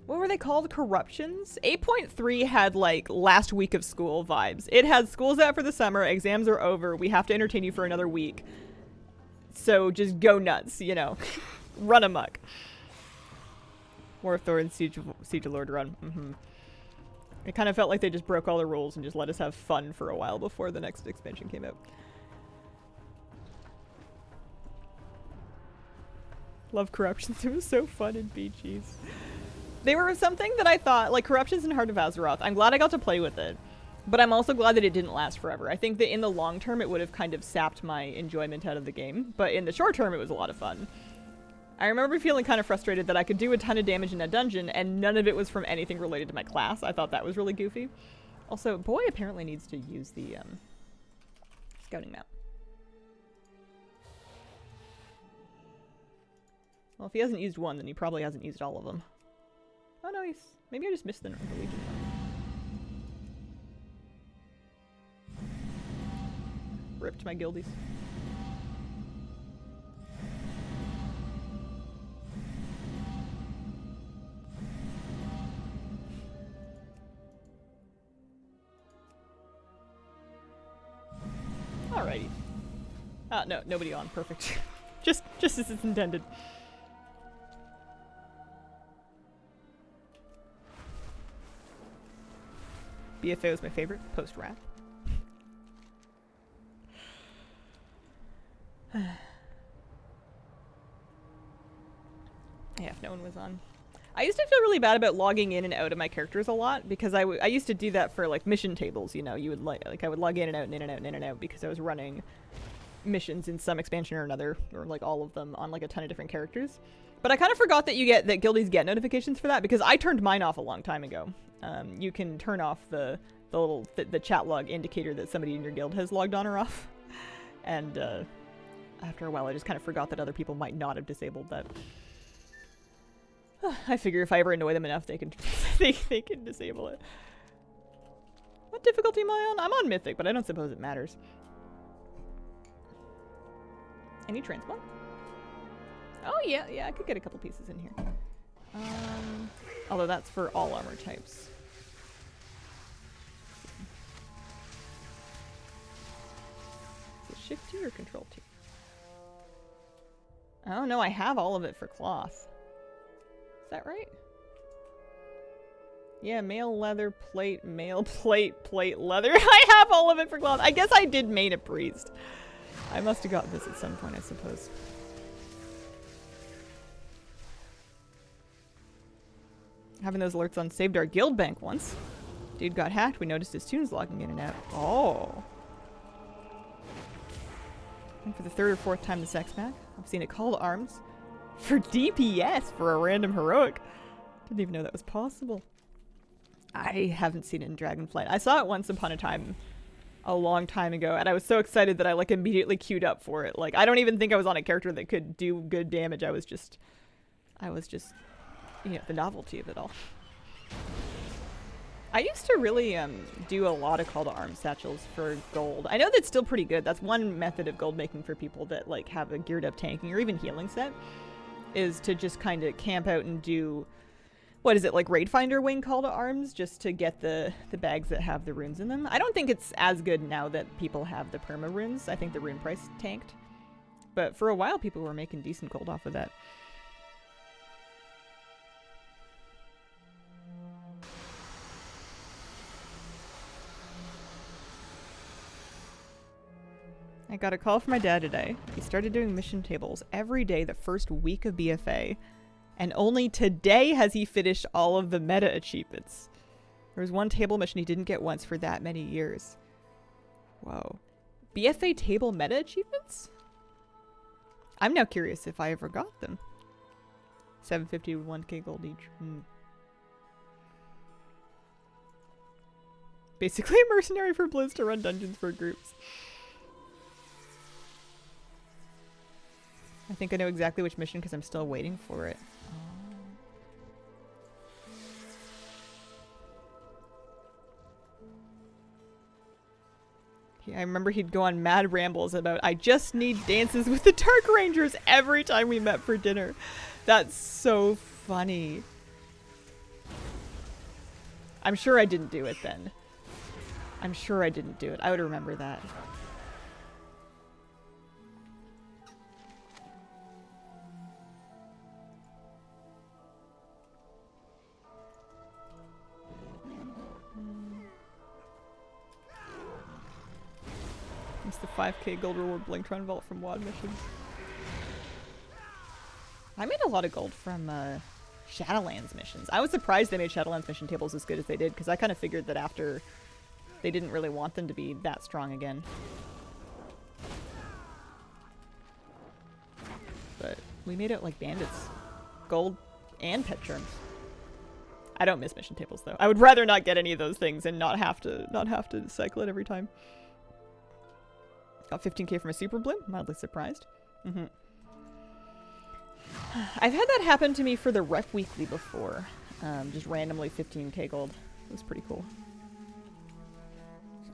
What were they called? Corruptions? 8.3 had like last week of school vibes. It had school's out for the summer, exams are over, we have to entertain you for another week. So just go nuts, you know. Run amok. War of Thor and Siege of Lord Run. It kind of felt like they just broke all the rules and just let us have fun for a while before the next expansion came out. Love Corruptions. It was so fun in BGs. They were something that I thought, like Corruptions and Heart of Azeroth, I'm glad I got to play with it. But I'm also glad that it didn't last forever. I think that in the long term it would have kind of sapped my enjoyment out of the game. But in the short term it was a lot of fun. I remember feeling kind of frustrated that I could do a ton of damage in a dungeon and none of it was from anything related to my class. I thought that was really goofy. Also, Boy apparently needs to use the scouting map. Well, if he hasn't used one, then he probably hasn't used all of them. Oh no, maybe I just missed the Norwegian one. Ripped my guildies. Alrighty. No, nobody on. Perfect. just as it's intended. BFA was my favorite, post-wrath. Yeah, if no one was on. I used to feel really bad about logging in and out of my characters a lot because I used to do that for like mission tables, you know, you would like I would log in and out and in and out and in and out because I was running missions in some expansion or another, or like all of them on like a ton of different characters. But I kind of forgot that that guildies get notifications for that because I turned mine off a long time ago. You can turn off the little chat log indicator that somebody in your guild has logged on or off. And after a while, I just kind of forgot that other people might not have disabled that. I figure if I ever annoy them enough, they can they can disable it. What difficulty am I on? I'm on Mythic, but I don't suppose it matters. Any Transmog? Oh yeah, I could get a couple pieces in here. Although that's for all armor types. Is it Shift 2 or Control 2? Oh no, I have all of it for cloth. Is that right? Yeah, male leather, plate, male plate, plate, leather. I have all of it for cloth. I guess I did main a priest. I must have got this at some point, I suppose. Having those alerts on saved our guild bank once. Dude got hacked. We noticed his tunes logging in and out. Oh. And for the third or fourth time this X-Mac, I've seen a call to arms for DPS for a random heroic. Didn't even know that was possible. I haven't seen it in Dragonflight. I saw it once upon a time a long time ago, and I was so excited that I like immediately queued up for it. Like, I don't even think I was on a character that could do good damage. I was just, you know, the novelty of it all. I used to really do a lot of call to arms satchels for gold. I know that's still pretty good. That's one method of gold making for people that like have a geared up tanking or even healing set, is to just kind of camp out and do, what is it, like Raid Finder wing call to arms, just to get the bags that have the runes in them. I don't think it's as good now that people have the perma runes. I think the rune price tanked. But for a while people were making decent gold off of that. I got a call from my dad today. He started doing mission tables every day the first week of BFA. And only today has he finished all of the meta achievements. There was one table mission he didn't get once for that many years. Whoa. BFA table meta achievements? I'm now curious if I ever got them. 750 with 1k gold each. Basically a mercenary for Blizz to run dungeons for groups. I think I know exactly which mission because I'm still waiting for it. I remember he'd go on mad rambles about, I just need dances with the Dark Rangers every time we met for dinner. That's so funny. I'm sure I didn't do it then. I'm sure I didn't do it. I would remember that. It's the 5k gold reward Blingtron vault from WAD missions. I made a lot of gold from Shadowlands missions. I was surprised they made Shadowlands mission tables as good as they did, because I kind of figured that after they didn't really want them to be that strong again. But we made it like bandits. Gold and pet charms. I don't miss mission tables though. I would rather not get any of those things and not have to cycle it every time. Got 15k from a super blim. Mildly surprised. I've had that happen to me for the rep weekly before. Just randomly 15k gold. It was pretty cool.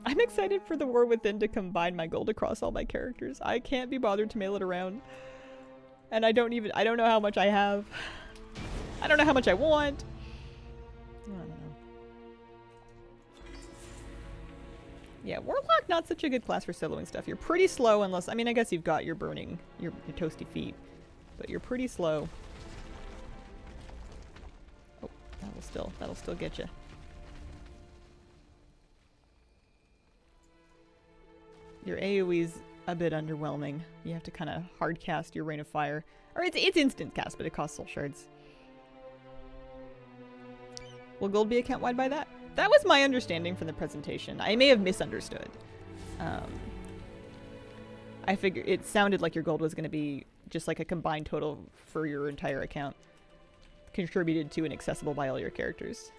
I'm excited for the War Within to combine my gold across all my characters. I can't be bothered to mail it around. And I don't know how much I have. I don't know how much I want. I don't know. Yeah, Warlock, not such a good class for soloing stuff. You're pretty slow unless, I mean, I guess you've got your burning, your toasty feet. But you're pretty slow. Oh, that'll still get you. Your AoE's a bit underwhelming. You have to kind of hard cast your Rain of Fire. Or it's instant cast, but it costs soul shards. Will gold be account wide by that? That was my understanding from the presentation. I may have misunderstood. I figured it sounded like your gold was going to be just like a combined total for your entire account, contributed to and accessible by all your characters.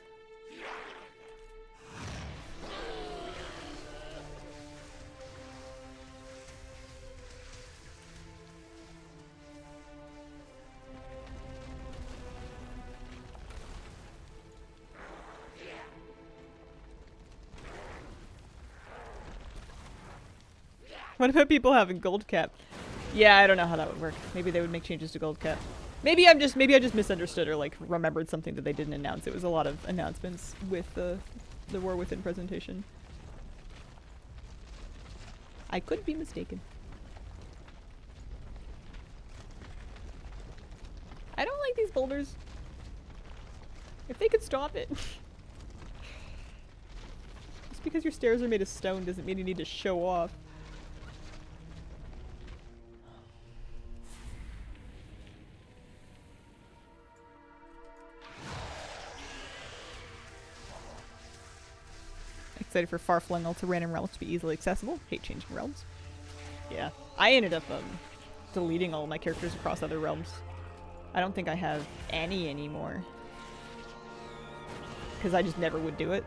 What about people having gold cap? Yeah, I don't know how that would work. Maybe they would make changes to gold cap. Maybe I just misunderstood or like remembered something that they didn't announce. It was a lot of announcements with the War Within presentation. I could be mistaken. I don't like these boulders. If they could stop it. Just because your stairs are made of stone doesn't mean you need to show off. Excited for far-flung ultra random realms to be easily accessible. Hate changing realms. Yeah. I ended up deleting all my characters across other realms. I don't think I have any anymore. Because I just never would do it.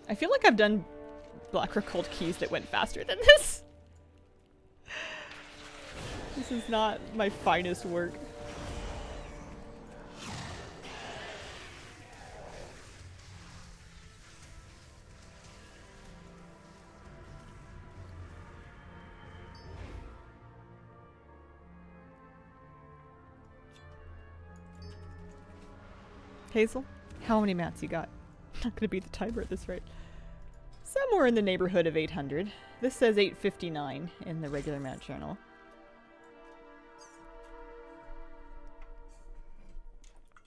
I feel like I've done Black Occult keys that went faster than this. This is not my finest work. Hazel, how many mats you got? Not gonna beat the timer at this rate. Somewhere in the neighborhood of 800. This says 859 in the regular mat journal.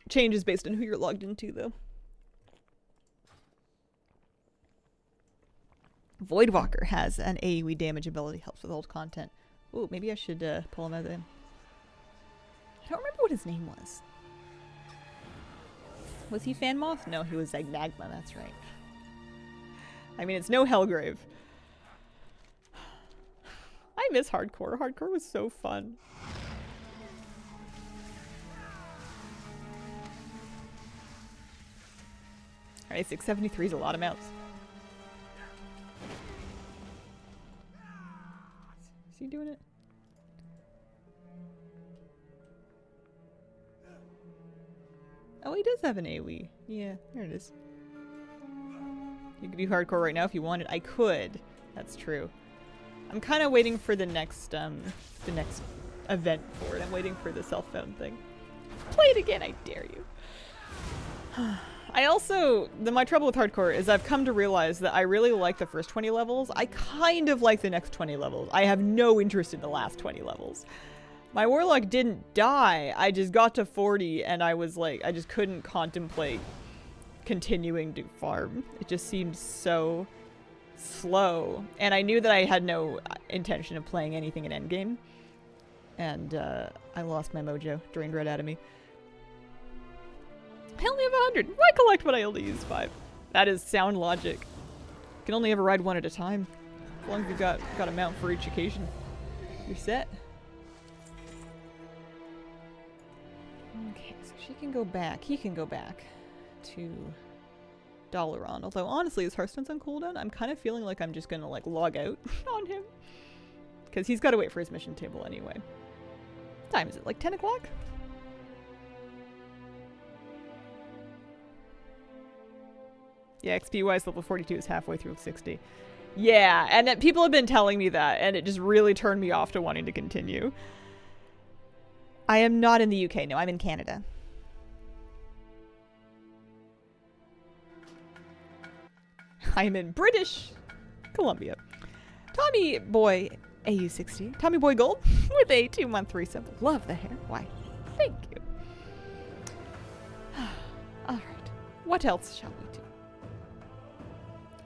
Changes based on who you're logged into, though. Voidwalker has an AoE damage ability, helps with old content. Ooh, maybe I should pull him out of him. I don't remember what his name was. Was he Fanmoth? No, he was Zagnagma, that's right. I mean, it's no Hellgrave. I miss Hardcore. Hardcore was so fun. Alright, 673 is a lot of mounts. Is he doing it? Oh, he does have an AoE. Yeah, there it is. You could do hardcore right now if you wanted. I could. That's true. I'm kind of waiting for the next event for it. I'm waiting for the self-found thing. Play it again, I dare you. I also, my trouble with hardcore is I've come to realize that I really like the first 20 levels. I kind of like the next 20 levels. I have no interest in the last 20 levels. My Warlock didn't die. I just got to 40 and I was like, I just couldn't contemplate continuing to farm. It just seemed so slow. And I knew that I had no intention of playing anything in endgame. And I lost my mojo, drained right out of me. I only have 100. Why collect when I only use 5? That is sound logic. You can only ever ride one at a time. As long as you've got a mount for each occasion, you're set. Okay, so she can go back. He can go back to Dalaran. Although honestly, his Hearthstone's on cooldown. I'm kind of feeling like I'm just gonna like log out on him because he's got to wait for his mission table anyway. What time is it? Like 10 o'clock? Yeah, XP-wise, level 42 is halfway through 60. Yeah, and people have been telling me that, and it just really turned me off to wanting to continue. I am not in the UK. No, I'm in Canada. I'm in British Columbia. Tommy Boy AU60. Tommy Boy Gold with a 2-month resub. Love the hair. Why? Thank you. Alright. What else shall we do?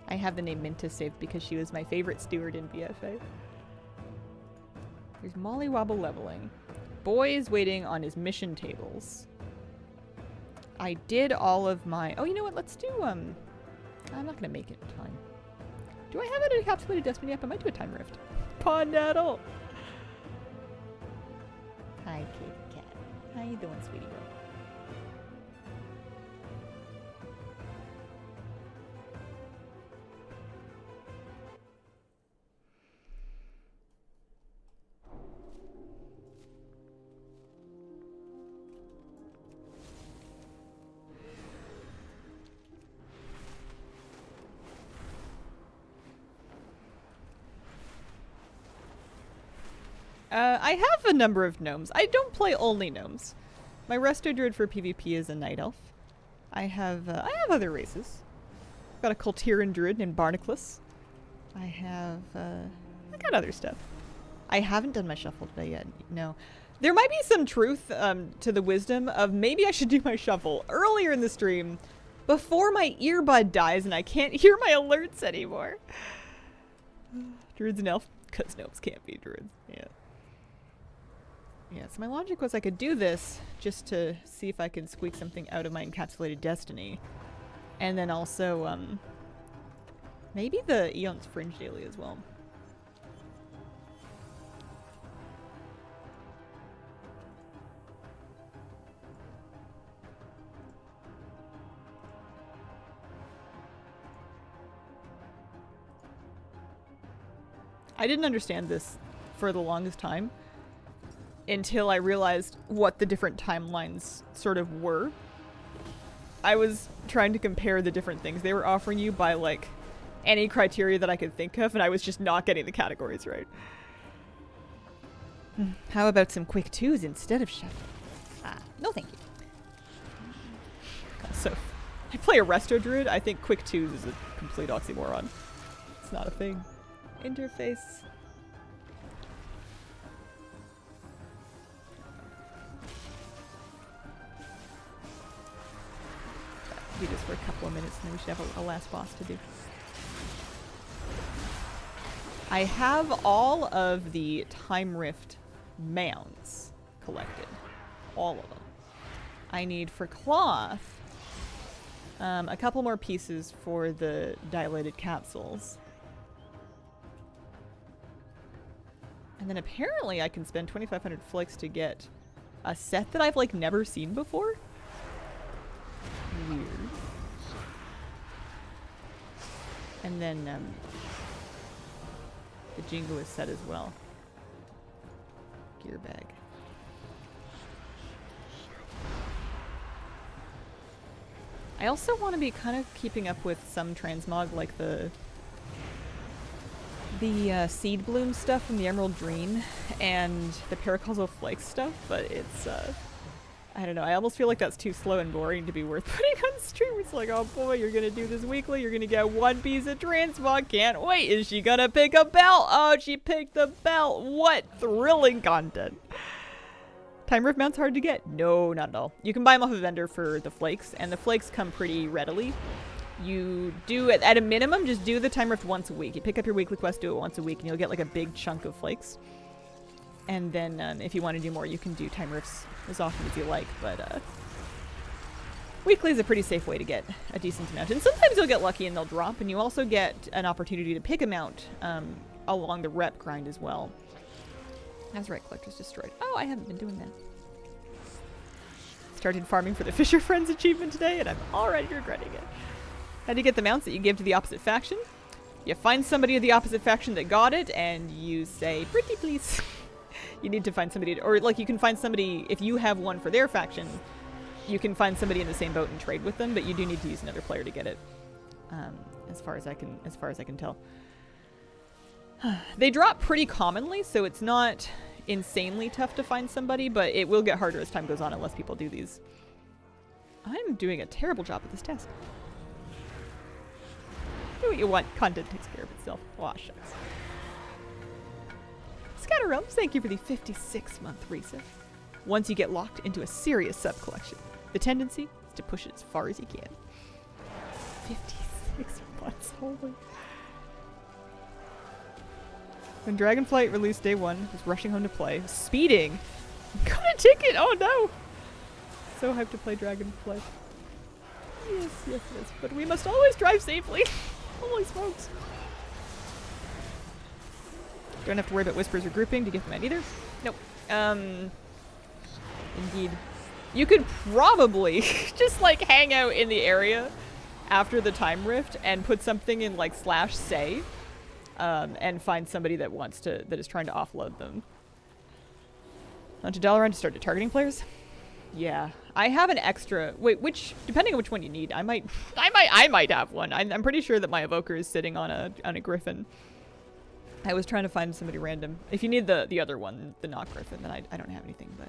I have the name Minta saved because she was my favorite steward in BFA. There's Molly Wobble leveling. Boy is waiting on his mission tables. I did all of my... Oh, you know what? Let's do... I'm not going to make it in time. Do I have an encapsulated destiny app? I might do a time rift. Pawn Nettle! Hi, kitty cat. How you doing, sweetie girl? I have a number of gnomes. I don't play only gnomes. My resto druid for PvP is a night elf. I have other races. I've got a Kultiran druid named Barnacles. I got other stuff. I haven't done my shuffle today yet. No. There might be some truth to the wisdom of maybe I should do my shuffle earlier in the stream before my earbud dies and I can't hear my alerts anymore. Druids and elf, because gnomes can't be druids. Yeah. Yeah, so my logic was I could do this just to see if I can squeak something out of my encapsulated destiny. And then also, maybe the Eon's Fringe daily as well. I didn't understand this for the longest time until I realized what the different timelines sort of were. I was trying to compare the different things they were offering you by like any criteria that I could think of, and I was just not getting the categories right. How about some quick twos instead of shuffle? No thank you. So, I play a resto druid. I think quick twos is a complete oxymoron. It's not a thing. Interface. Do this for a couple of minutes and then we should have a last boss to do. I have all of the Time Rift mounts collected. All of them. I need for cloth a couple more pieces for the dilated capsules. And then apparently I can spend 2,500 flakes to get a set that I've like never seen before. Weird. And then the Jingoist set as well. Gear bag. I also want to be kind of keeping up with some transmog, like the seed bloom stuff from the Emerald Dream and the Paracausal Flakes stuff, but it's I don't know, I almost feel like that's too slow and boring to be worth putting on stream. It's like, oh boy, you're gonna do this weekly, you're gonna get one piece of transmog, can't wait. Is she gonna pick a belt? Oh, she picked the belt. What thrilling content. Time Rift mounts hard to get? No, not at all. You can buy them off a vendor for the flakes, and the flakes come pretty readily. You do, at a minimum, just do the Time Rift once a week. You pick up your weekly quest, do it once a week, and you'll get like a big chunk of flakes. And then if you want to do more, you can do Time Rifts as often as you like, but weekly is a pretty safe way to get a decent amount. And sometimes you'll get lucky and they'll drop, and you also get an opportunity to pick a mount along the rep grind as well. Azurite Collector's destroyed. Oh, I haven't been doing that. Started farming for the Fisher Friends achievement today, and I'm already regretting it. How do you get the mounts that you give to the opposite faction? You find somebody of the opposite faction that got it, and you say, pretty please. You need to find somebody, or like you can find somebody, if you have one for their faction, you can find somebody in the same boat and trade with them, but you do need to use another player to get it. As far as I can tell. They drop pretty commonly, so it's not insanely tough to find somebody, but it will get harder as time goes on unless people do these. I'm doing a terrible job at this task. Do what you want. Content takes care of itself. Aw, shucks. Scatterrealms, thank you for the 56-month reset. Once you get locked into a serious sub-collection, the tendency is to push it as far as you can. 56 months, holy. When Dragonflight released day 1, I was rushing home to play. Speeding! Got a ticket! Oh no! So hyped to play Dragonflight. Yes, yes, yes. But we must always drive safely! Holy smokes. Don't have to worry about whispers or grouping to get them out either. Nope. Indeed. You could probably just like hang out in the area after the Time Rift and put something in like /say. And find somebody that is trying to offload them. Onto Dalaran to start targeting players? Yeah. I have an extra, wait, depending on which one you need, I might have one. I'm pretty sure that my evoker is sitting on a griffin. I was trying to find somebody random. If you need the other one, the not griffin, then I don't have anything, but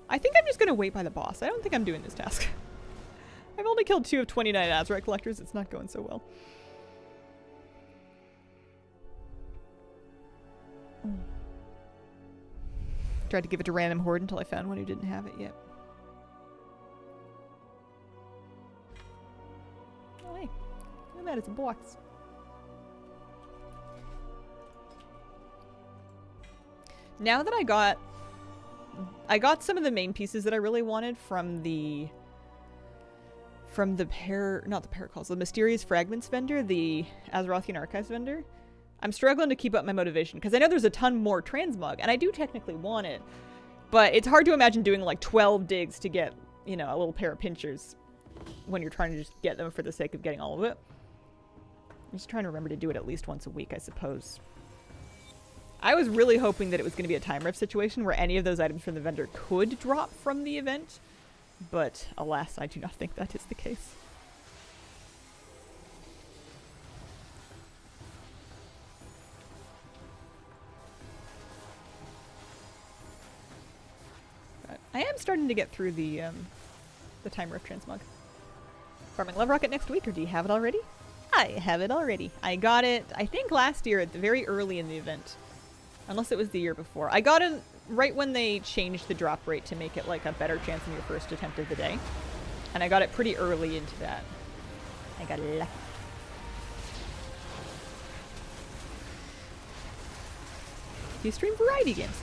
I think I'm just gonna wait by the boss. I don't think I'm doing this task. I've only killed 2 of 29 Azurite collectors. It's not going so well. Tried to give it to random horde until I found one who didn't have it yet. Oh hey, look at that, it's a box. Now that I got some of the main pieces that I really wanted from the the Mysterious Fragments vendor, the Azerothian Archives vendor. I'm struggling to keep up my motivation, because I know there's a ton more transmog, and I do technically want it, but it's hard to imagine doing like 12 digs to get, you know, a little pair of pinchers when you're trying to just get them for the sake of getting all of it. I'm just trying to remember to do it at least once a week, I suppose. I was really hoping that it was going to be a Time Rift situation where any of those items from the vendor could drop from the event, but alas, I do not think that is the case. I am starting to get through the Time Rift transmog. Farming Love Rocket next week, or do you have it already? I have it already. I got it, I think last year at the very early in the event. Unless it was the year before. I got it right when they changed the drop rate to make it like a better chance in your first attempt of the day. And I got it pretty early into that. I got lucky. Do you stream variety games?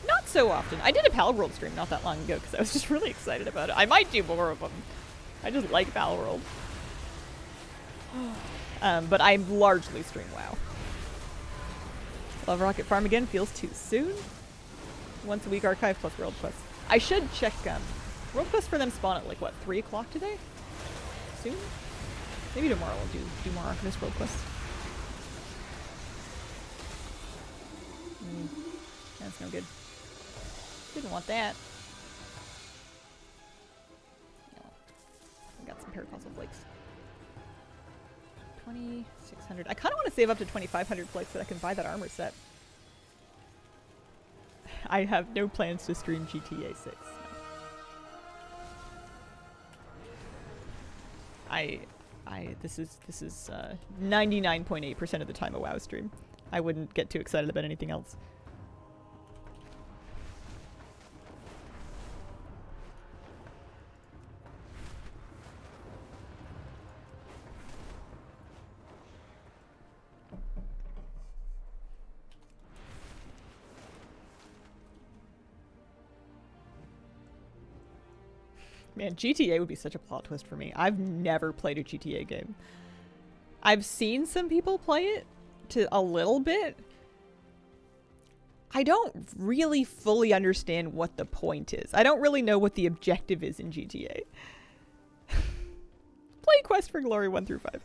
Not so often. I did a Pal World stream not that long ago because I was just really excited about it. I might do more of them. I just like Pal World. But I largely stream WoW. Love Rocket Farm again feels too soon. Once a week archive plus World Quest. I should check World Quest for them spawn at like what, 3 o'clock today? Soon? Maybe tomorrow we'll do more Archivist World Quest. That's no good. Didn't want that. No. Paracosal Flakes. 2,600. I kind of want to save up to 2,500 flakes so that I can buy that armor set. I have no plans to stream GTA 6. This is 99.8% of the time a WoW stream. I wouldn't get too excited about anything else. Man, GTA would be such a plot twist for me. I've never played a GTA game. I've seen some people play it to a little bit. I don't really fully understand what the point is. I don't really know what the objective is in GTA. Play Quest for Glory 1 through 5.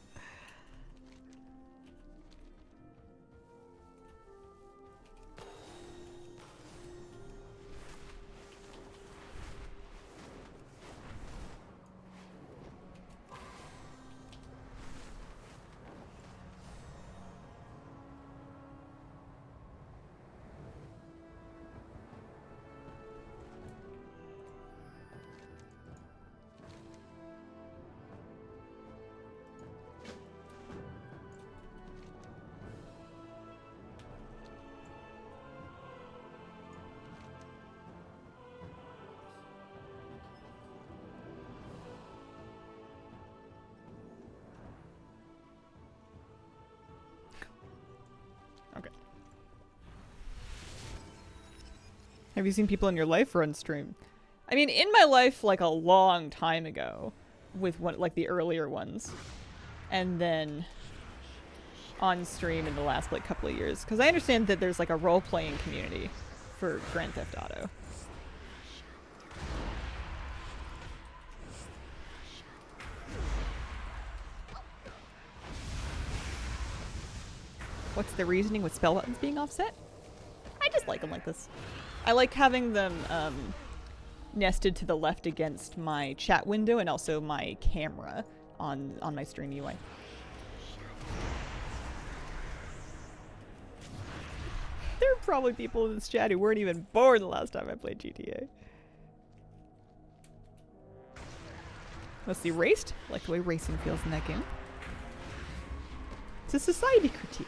Have you seen people in your life run stream? I mean, in my life, like a long time ago, with one, like the earlier ones, and then on stream in the last like couple of years, because I understand that there's like a role-playing community for Grand Theft Auto. What's the reasoning with spell buttons being offset? I just like them like this. I like having them nested to the left against my chat window and also my camera on my stream UI. There are probably people in this chat who weren't even born the last time I played GTA. Let's see, raced? I like the way racing feels in that game. It's a society critique.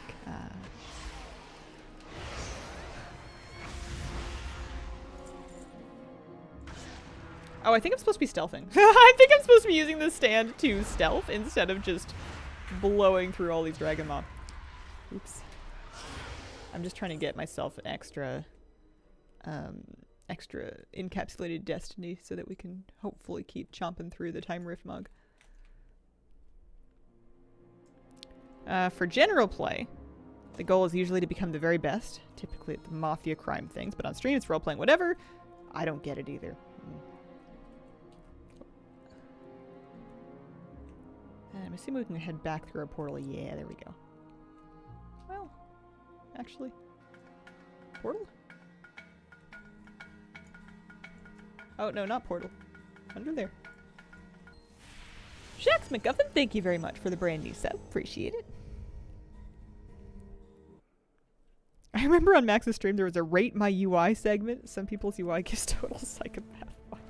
Oh, I think I'm supposed to be stealthing. I think I'm supposed to be using this stand to stealth instead of just blowing through all these dragon mob. Oops. I'm just trying to get myself an extra encapsulated destiny so that we can hopefully keep chomping through the Time Rift mug. For general play, the goal is usually to become the very best, typically at the mafia crime things, but on stream it's role-playing whatever. I don't get it either. I'm assuming we can head back through our portal. Yeah, there we go. Well, actually, portal? Oh, no, not portal. Under there. Shax McGuffin, thank you very much for the brand new sub. Appreciate it. I remember on Max's stream there was a rate my UI segment. Some people's UI gives total psychopath vibes.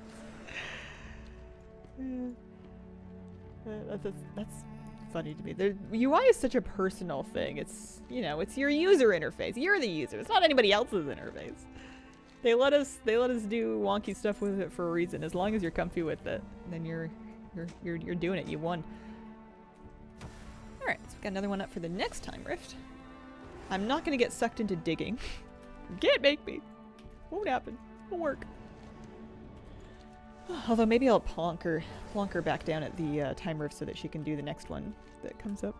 That's funny to me. The UI is such a personal thing. It's, you know, it's your user interface. You're the user. It's not anybody else's interface. They let us do wonky stuff with it for a reason. As long as you're comfy with it, then you're doing it. You won. All right, so we've got another one up for the next Time Rift. I'm not gonna get sucked into digging. Can't make me. Won't happen. Won't work. Although maybe I'll plonk her back down at the Time Rift so that she can do the next one that comes up.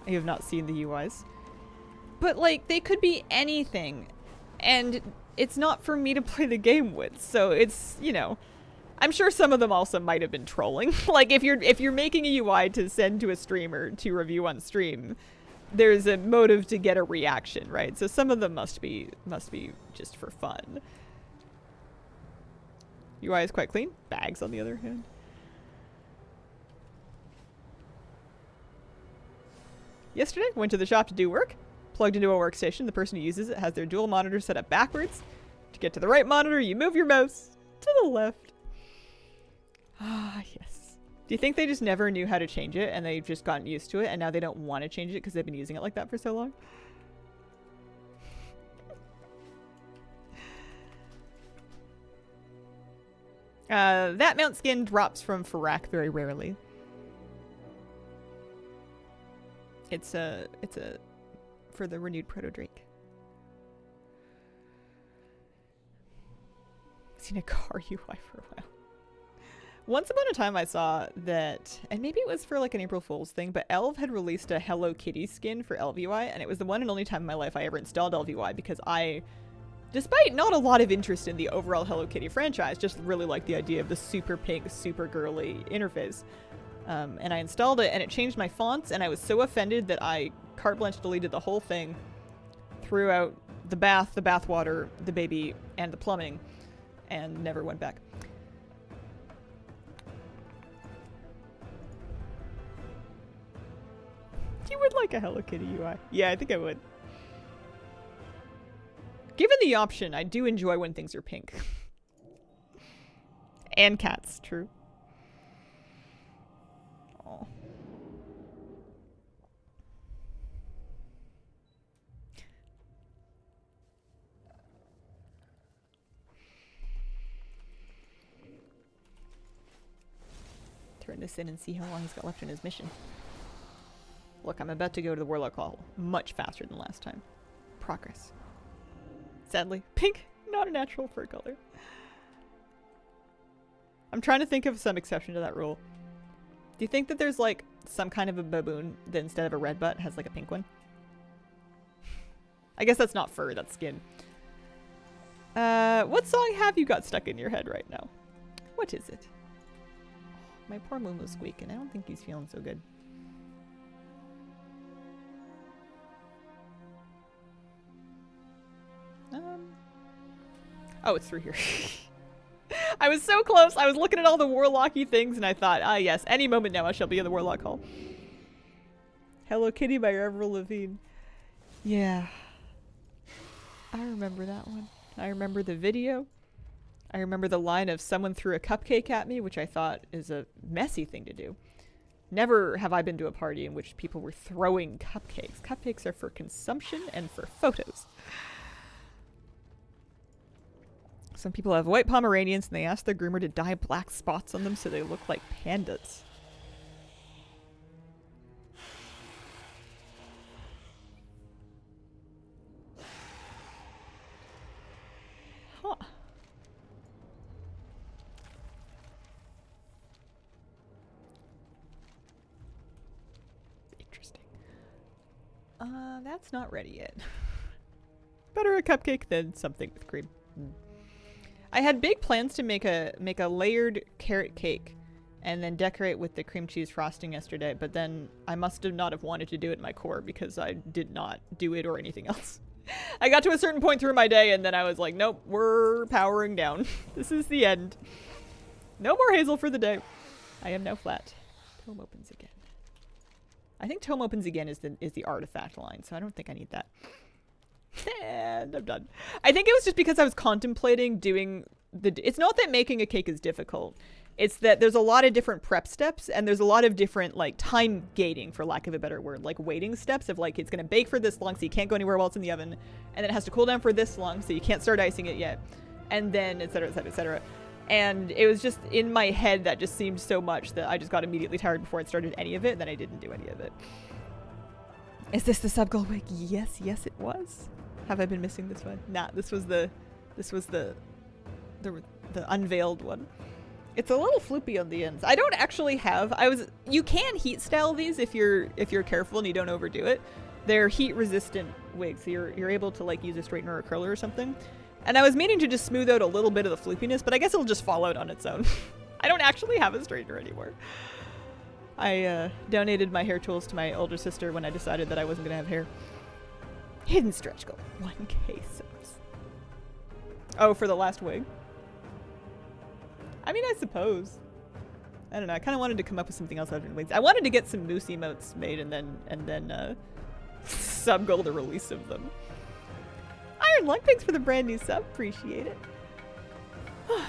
I have not seen the UIs. But, like, they could be anything. And it's not for me to play the game with. So it's, you know, I'm sure some of them also might have been trolling. Like, if you're making a UI to send to a streamer to review on stream, there's a motive to get a reaction, right? So some of them must be just for fun. UI is quite clean. Bags, on the other hand. Yesterday, went to the shop to do work. Plugged into a workstation. The person who uses it has their dual monitor set up backwards. To get to the right monitor, you move your mouse to the left. Ah, yes. Do you think they just never knew how to change it and they've just gotten used to it and now they don't want to change it because they've been using it like that for so long? That mount skin drops from Farak very rarely. It's for the renewed Proto Drake. Seen a car UI for a while. Once upon a time I saw that, and maybe it was for like an April Fool's thing, but Elv had released a Hello Kitty skin for ElvUI, and it was the one and only time in my life I ever installed ElvUI because I, despite not a lot of interest in the overall Hello Kitty franchise, just really liked the idea of the super pink, super girly interface. And I installed it and it changed my fonts, and I was so offended that I carte blanche deleted the whole thing, threw out the bath, the bathwater, the baby, and the plumbing, and never went back. You would like a Hello Kitty UI. Yeah, I think I would. Given the option, I do enjoy when things are pink. And cats, true. Oh. Turn this in and see how long he's got left in his mission. Look, I'm about to go to the Warlock Hall much faster than last time. Progress. Sadly, pink, not a natural fur color. I'm trying to think of some exception to that rule. Do you think that there's like some kind of a baboon that instead of a red butt has like a pink one? I guess that's not fur, that's skin. What song have you got stuck in your head right now? What is it? Oh, my poor Moon was squeaking. I don't think he's feeling so good. Oh, it's through here. I was so close. I was looking at all the Warlocky things and I thought, ah yes, any moment now I shall be in the Warlock Hall. Hello Kitty by Avril Lavigne. Yeah. I remember that one. I remember the video. I remember the line of someone threw a cupcake at me, which I thought is a messy thing to do. Never have I been to a party in which people were throwing cupcakes. Cupcakes are for consumption and for photos. Some people have white Pomeranians and they ask their groomer to dye black spots on them so they look like pandas. Huh. Interesting. That's not ready yet. Better a cupcake than something with cream. I had big plans to make a layered carrot cake and then decorate with the cream cheese frosting yesterday, but then I must have not have wanted to do it in my core because I did not do it or anything else. I got to a certain point through my day and then I was like, nope, we're powering down. This is the end. No more hazel for the day. I am now flat. Tome opens again. I think Tome opens again is the artifact line, so I don't think I need that. And I'm done. I think it was just because I was contemplating doing it's not that making a cake is difficult. It's that there's a lot of different prep steps and there's a lot of different like time gating, for lack of a better word, like waiting steps of like it's going to bake for this long so you can't go anywhere while it's in the oven, and then it has to cool down for this long so you can't start icing it yet, and then etc etc etc. And it was just in my head that just seemed so much that I just got immediately tired before I started any of it, then I didn't do any of it. Is this the sub goal wig? Yes, yes it was. Have I been missing this one? Nah, this was the unveiled one. It's a little floopy on the ends. I don't actually have, you can heat style these if you're careful and you don't overdo it. They're heat resistant wigs. So you're able to like use a straightener or a curler or something. And I was meaning to just smooth out a little bit of the floopiness, but I guess it'll just fall out on its own. I don't actually have a straightener anymore. I donated my hair tools to my older sister when I decided that I wasn't gonna have hair. Hidden stretch goal. 1K subs. Oh, for the last wig? I mean, I suppose. I don't know. I kind of wanted to come up with something else other than wings. I wanted to get some moose emotes made and then sub-goal the release of them. Iron Lung, thanks for the brand new sub. Appreciate it.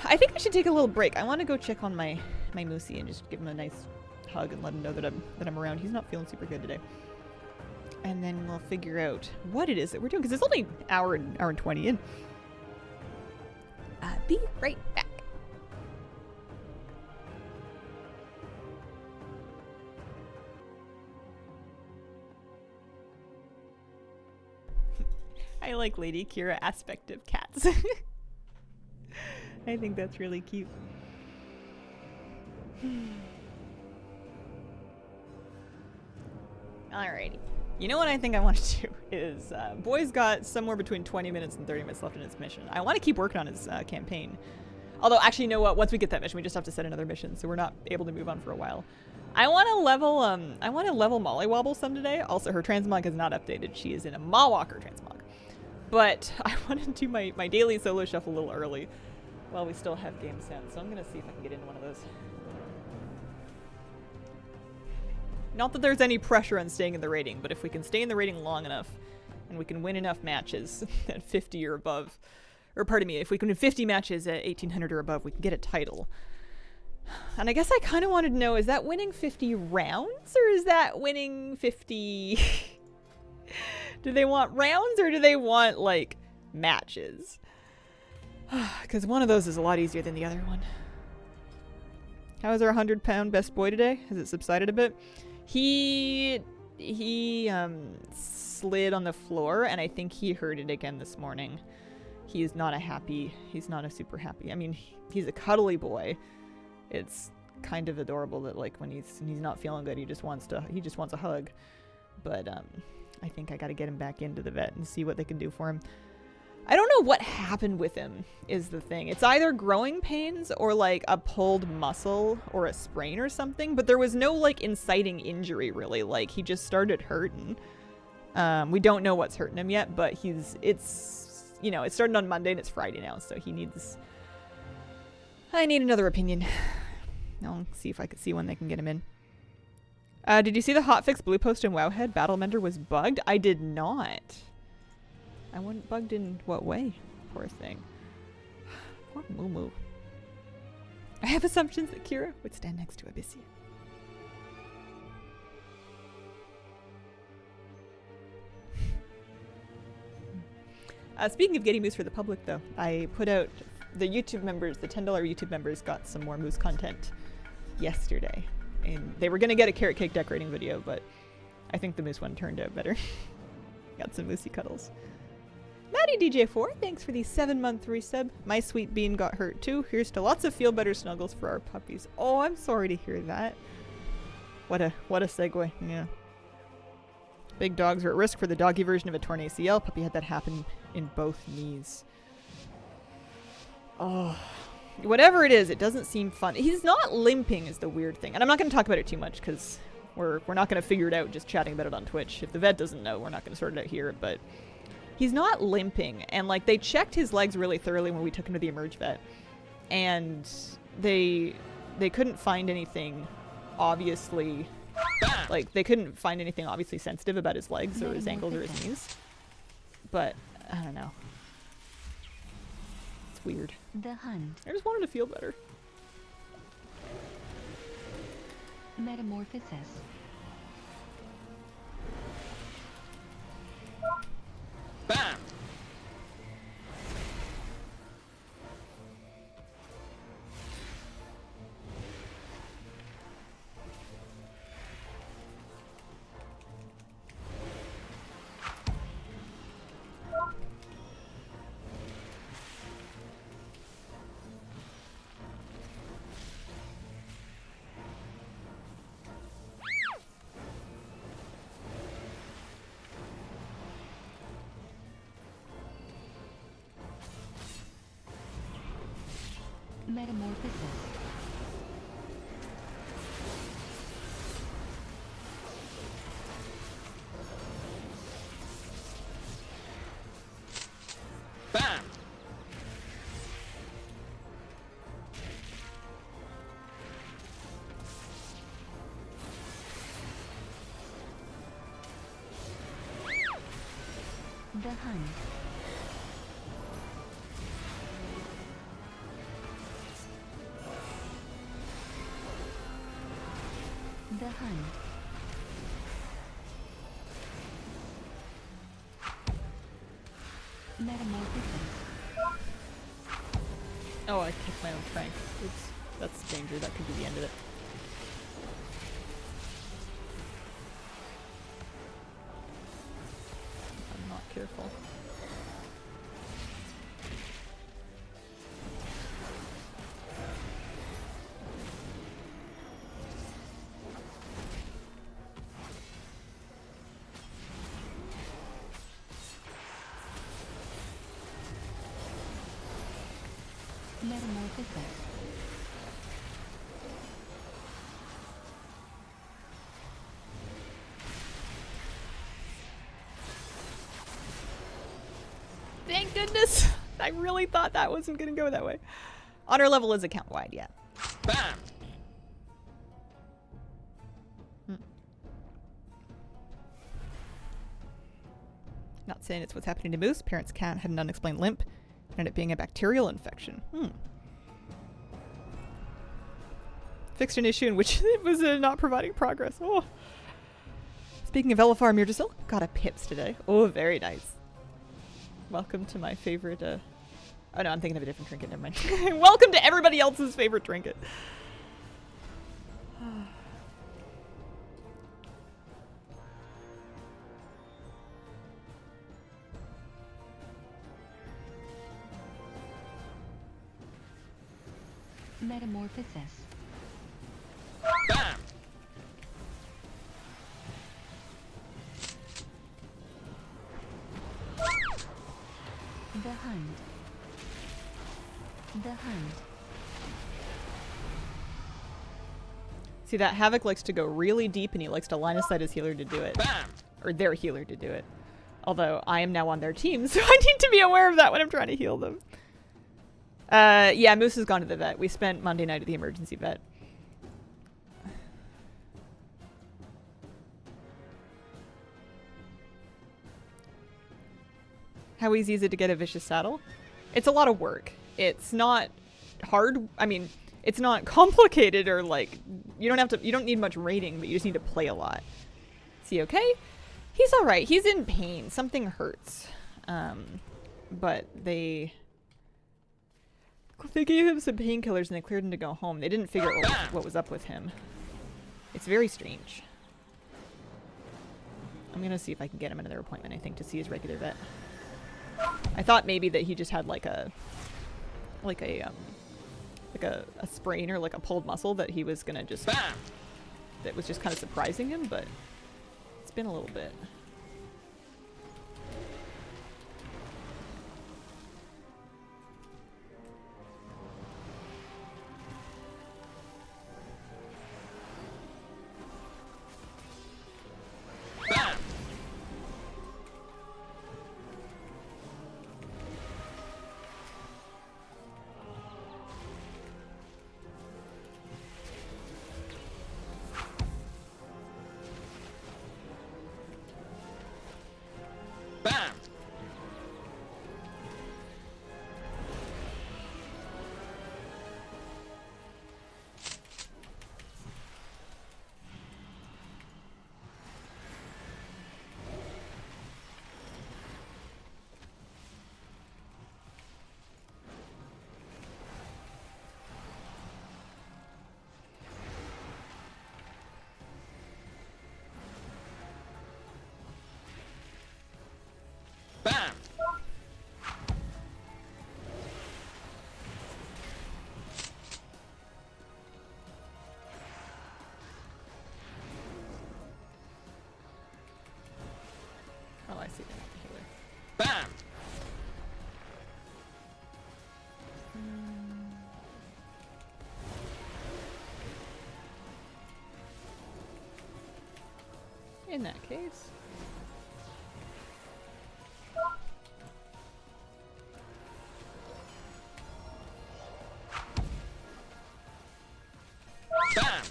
I think I should take a little break. I want to go check on my Moosey and just give him a nice hug and let him know that I'm around. He's not feeling super good today. And then we'll figure out what it is that we're doing, because it's only an hour and 20 in. Be right back. I like Lady Kira aspect of cats. I think that's really cute. Alrighty. You know what I think I want to do is, Boy's got somewhere between 20 minutes and 30 minutes left in his mission. I want to keep working on his campaign. Although, actually, you know what? Once we get that mission, we just have to set another mission, so we're not able to move on for a while. I want to level Mollywobble some today. Also, her Transmog is not updated. She is in a Mawwalker Transmog. But I want to do my daily solo shuffle a little early while we still have game sound, so I'm going to see if I can get into one of those. Not that there's any pressure on staying in the rating, but if we can stay in the rating long enough and we can win enough matches at 50 or above, or pardon me, if we can win 50 matches at 1800 or above, we can get a title. And I guess I kind of wanted to know, is that winning 50 rounds or is that winning 50... Do they want rounds or do they want, like, matches? Because one of those is a lot easier than the other one. How is our 100-pound best boy today? Has it subsided a bit? He slid on the floor, and I think he hurt it again this morning. He is not he's not a super happy. I mean, he's a cuddly boy. It's kind of adorable that, like, when he's not feeling good, he just wants a hug. But I think I got to get him back into the vet and see what they can do for him. I don't know what happened with him is the thing. It's either growing pains or like a pulled muscle or a sprain or something, but there was no like inciting injury really. Like he just started hurting. We don't know what's hurting him yet, but it's you know, it started on Monday and it's Friday now, so I need another opinion. I'll see if I can see when they can get him in. Did you see the hotfix blue post in Wowhead? Battle Mender was bugged? I did not. I wasn't bugged in what way? Poor thing. Poor Moo. I have assumptions that Kira would stand next to Abyssia. Speaking of getting moose for the public, though, I put out the YouTube members, the $10 YouTube members got some more moose content yesterday. And they were going to get a carrot cake decorating video, but I think the moose one turned out better. Got some moosey cuddles. Maddie DJ4, thanks for the 7-month resub. My sweet bean got hurt too. Here's to lots of feel better snuggles for our puppies. Oh, I'm sorry to hear that. What a segue. Yeah. Big dogs are at risk for the doggy version of a torn ACL. Puppy had that happen in both knees. Oh, whatever it is, it doesn't seem fun. He's not limping is the weird thing. And I'm not going to talk about it too much because we're not going to figure it out just chatting about it on Twitch. If the vet doesn't know, we're not going to sort it out here, but he's not limping. And like they checked his legs really thoroughly when we took him to the Emerge vet. And they couldn't find anything obviously, like they couldn't find anything obviously sensitive about his legs or his ankles or his knees. But I don't know. It's weird. The Hunt. I just wanted to feel better. Metamorphosis. Bam! Metamorphosis. Bam! The hunt. The hunt. Metamorphosis. Oh, I kicked my own crank. Oops. That's danger. That could be the end of it. I'm not careful. Metamorphosis. Thank goodness! I really thought that wasn't gonna go that way. Honor level is account wide, yeah. Bam! Not saying it's what's happening to Moose. Parents' cat had an unexplained limp. Ended up being a bacterial infection. Fixed an issue in which it was not providing progress. Oh. Speaking of Elefar Myrtasil, got a pips today. Oh, very nice. Welcome to my favorite, oh no, I'm thinking of a different trinket, never mind. Welcome to everybody else's favorite trinket. Metamorphosis. Bam! The hunt. The hunt. See, that Havoc likes to go really deep and he likes to line of sight his healer to do it. Bam! Or their healer to do it. Although I am now on their team, so I need to be aware of that when I'm trying to heal them. Yeah, Moose has gone to the vet. We spent Monday night at the emergency vet. How easy is it to get a vicious saddle? It's a lot of work. It's not hard. I mean, it's not complicated or like you don't need much rating, but you just need to play a lot. Is he okay? He's all right. He's in pain. Something hurts. But they gave him some painkillers and they cleared him to go home. They didn't figure out what was up with him. It's very strange. I'm gonna see if I can get him another appointment, I think, to see his regular vet. I thought maybe that he just had like a sprain or like a pulled muscle that he was gonna just Bam! that was just kind of surprising him, but it's been a little bit. Bam! Bam! Bam! Oh, I see. They're not the healer. Bam! In that case. Bam!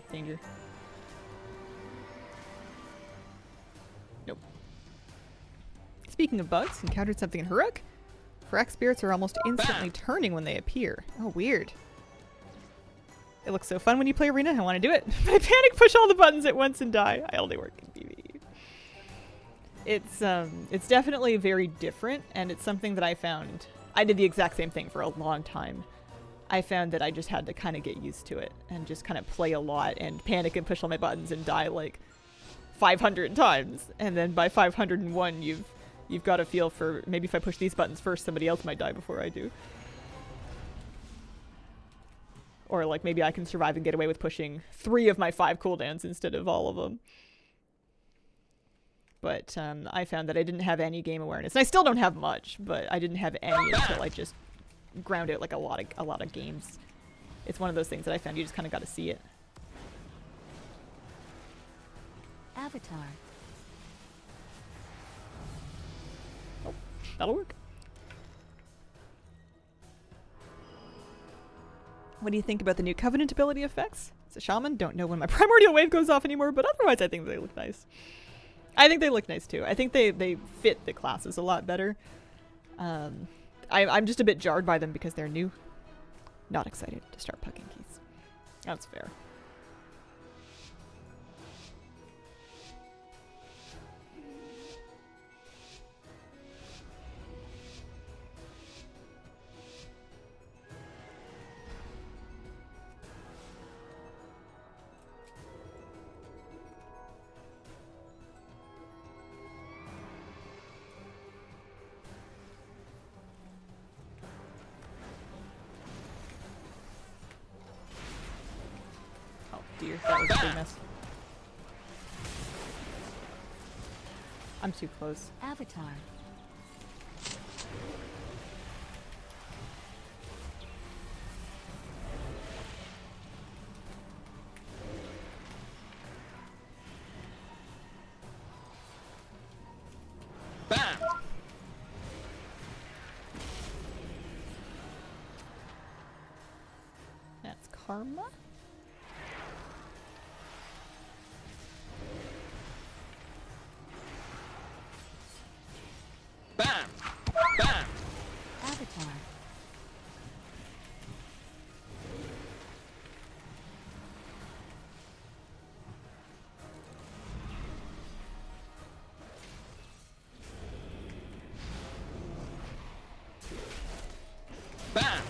danger. Nope. Speaking of bugs, encountered something in Huruk. Frag spirits are almost instantly turning when they appear. Oh, weird. It looks so fun when you play Arena. I want to do it. But I panic, push all the buttons at once, and die. I only work in PvE. It's definitely very different, and it's something that I found. I did the exact same thing for a long time. I found that I just had to kind of get used to it and just kind of play a lot and panic and push all my buttons and die like 500 times. And then by 501, you've got a feel for maybe if I push these buttons first, somebody else might die before I do. Or like maybe I can survive and get away with pushing 3 of my 5 cooldowns instead of all of them. But I found that I didn't have any game awareness. And I still don't have much, but I didn't have any until I just ground out like a lot of games. It's one of those things that I found you just kind of got to see it. Avatar. Oh, that'll work. What do you think about the new Covenant ability effects? As a shaman, don't know when my primordial wave goes off anymore, but otherwise I think they look nice. I think they look nice too. I think they fit the classes a lot better. I'm just a bit jarred by them because they're new. Not excited to start pugging keys. That's fair. Dear, that was a big mess. I'm too close. Avatar. Bam! That's karma. Bam! Bam! Avatar. Bam!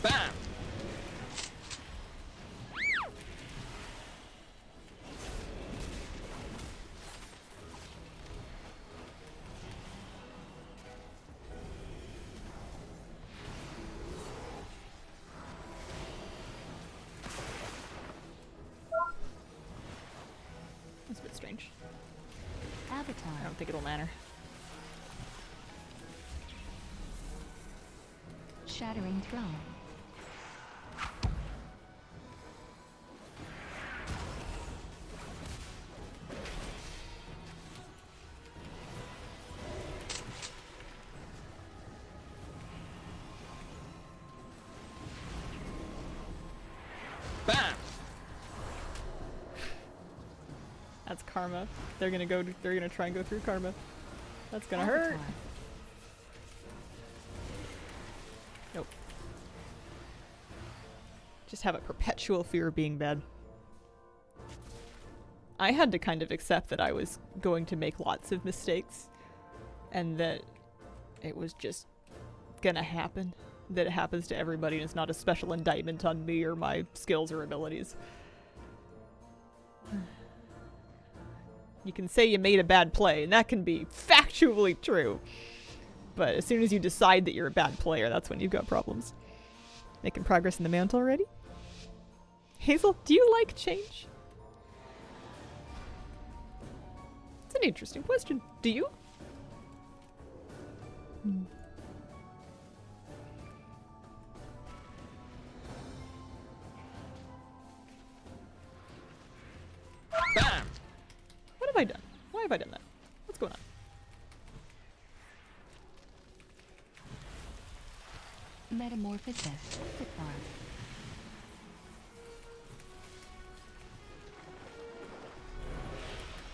Bam! That's a bit strange. Avatar. I don't think it'll matter. Shattering throne. Bam! That's karma. They're gonna try and go through karma. That's gonna hurt. Avatar. Nope. Just have a perpetual fear of being bad. I had to kind of accept that I was going to make lots of mistakes and that it was just gonna happen. That it happens to everybody and it's not a special indictment on me or my skills or abilities. You can say you made a bad play, and that can be factually true. But as soon as you decide that you're a bad player, that's when you've got problems. Making progress in the mount already? Hazel, do you like change? It's an interesting question. Do you? have I done that? What's going on? Metamorphosis. Avatar.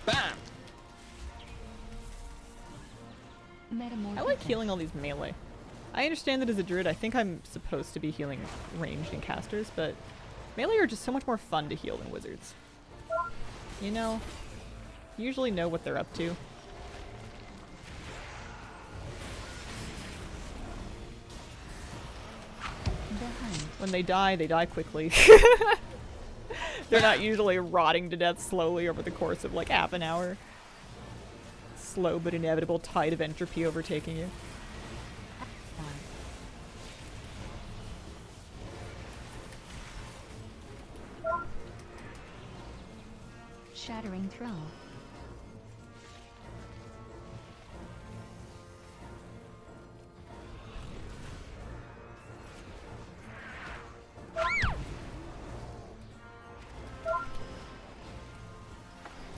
Bam! Metamorphosis. I like healing all these melee. I understand that as a druid, I think I'm supposed to be healing ranged and casters, but melee are just so much more fun to heal than wizards. You know? You usually know what they're up to. Behind. When they die quickly. They're not usually rotting to death slowly over the course of like half an hour. Slow but inevitable tide of entropy overtaking you. Avatar. Shattering throw.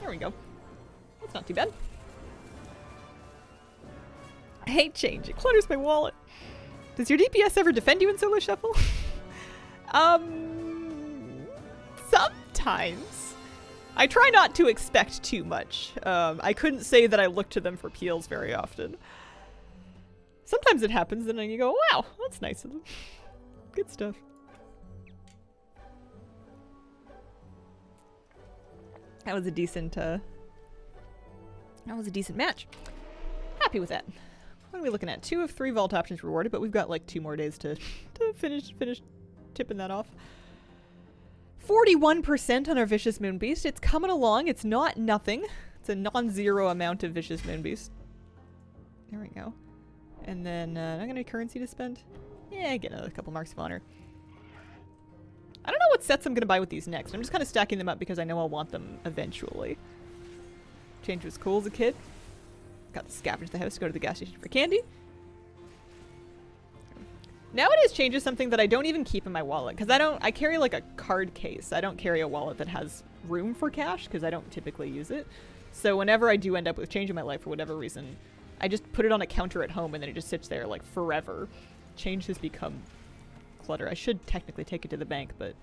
There we go. That's not too bad. I hate change. It clutters my wallet. Does your DPS ever defend you in solo shuffle? Sometimes. I try not to expect too much. I couldn't say that I look to them for peels very often. Sometimes it happens and then you go, wow, that's nice of them. Good stuff. That was a decent match. Happy with that. What are we looking at? 2 of 3 vault options rewarded, but we've got like 2 more days to finish tipping that off. 41% on our Vicious Moonbeast. It's coming along. It's not nothing. It's a non-zero amount of Vicious Moonbeast. There we go. And then, not gonna any currency to spend? Yeah, get another couple marks of honor. I don't know what sets I'm gonna buy with these next. I'm just kind of stacking them up because I know I'll want them eventually. Change was cool as a kid. Got to scavenge the house to go to the gas station for candy. Nowadays, change is something that I don't even keep in my wallet because I carry like a card case. I don't carry a wallet that has room for cash because I don't typically use it. So whenever I do end up with change in my life for whatever reason, I just put it on a counter at home and then it just sits there like forever. Change has become clutter. I should technically take it to the bank, but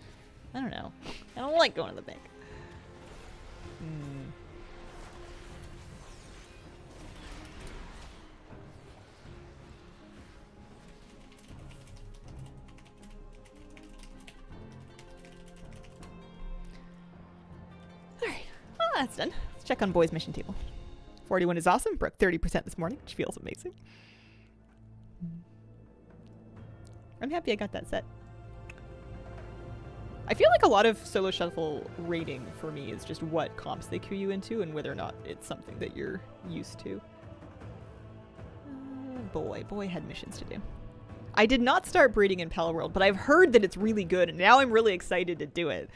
I don't know. I don't like going to the bank. Alright. Well, that's done. Let's check on boys' mission table. 41 is awesome. Broke 30% this morning, which feels amazing. I'm happy I got that set. I feel like a lot of solo shuffle rating for me is just what comps they queue you into and whether or not it's something that you're used to. Boy had missions to do. I did not start breeding in Pal World, but I've heard that it's really good and now I'm really excited to do it.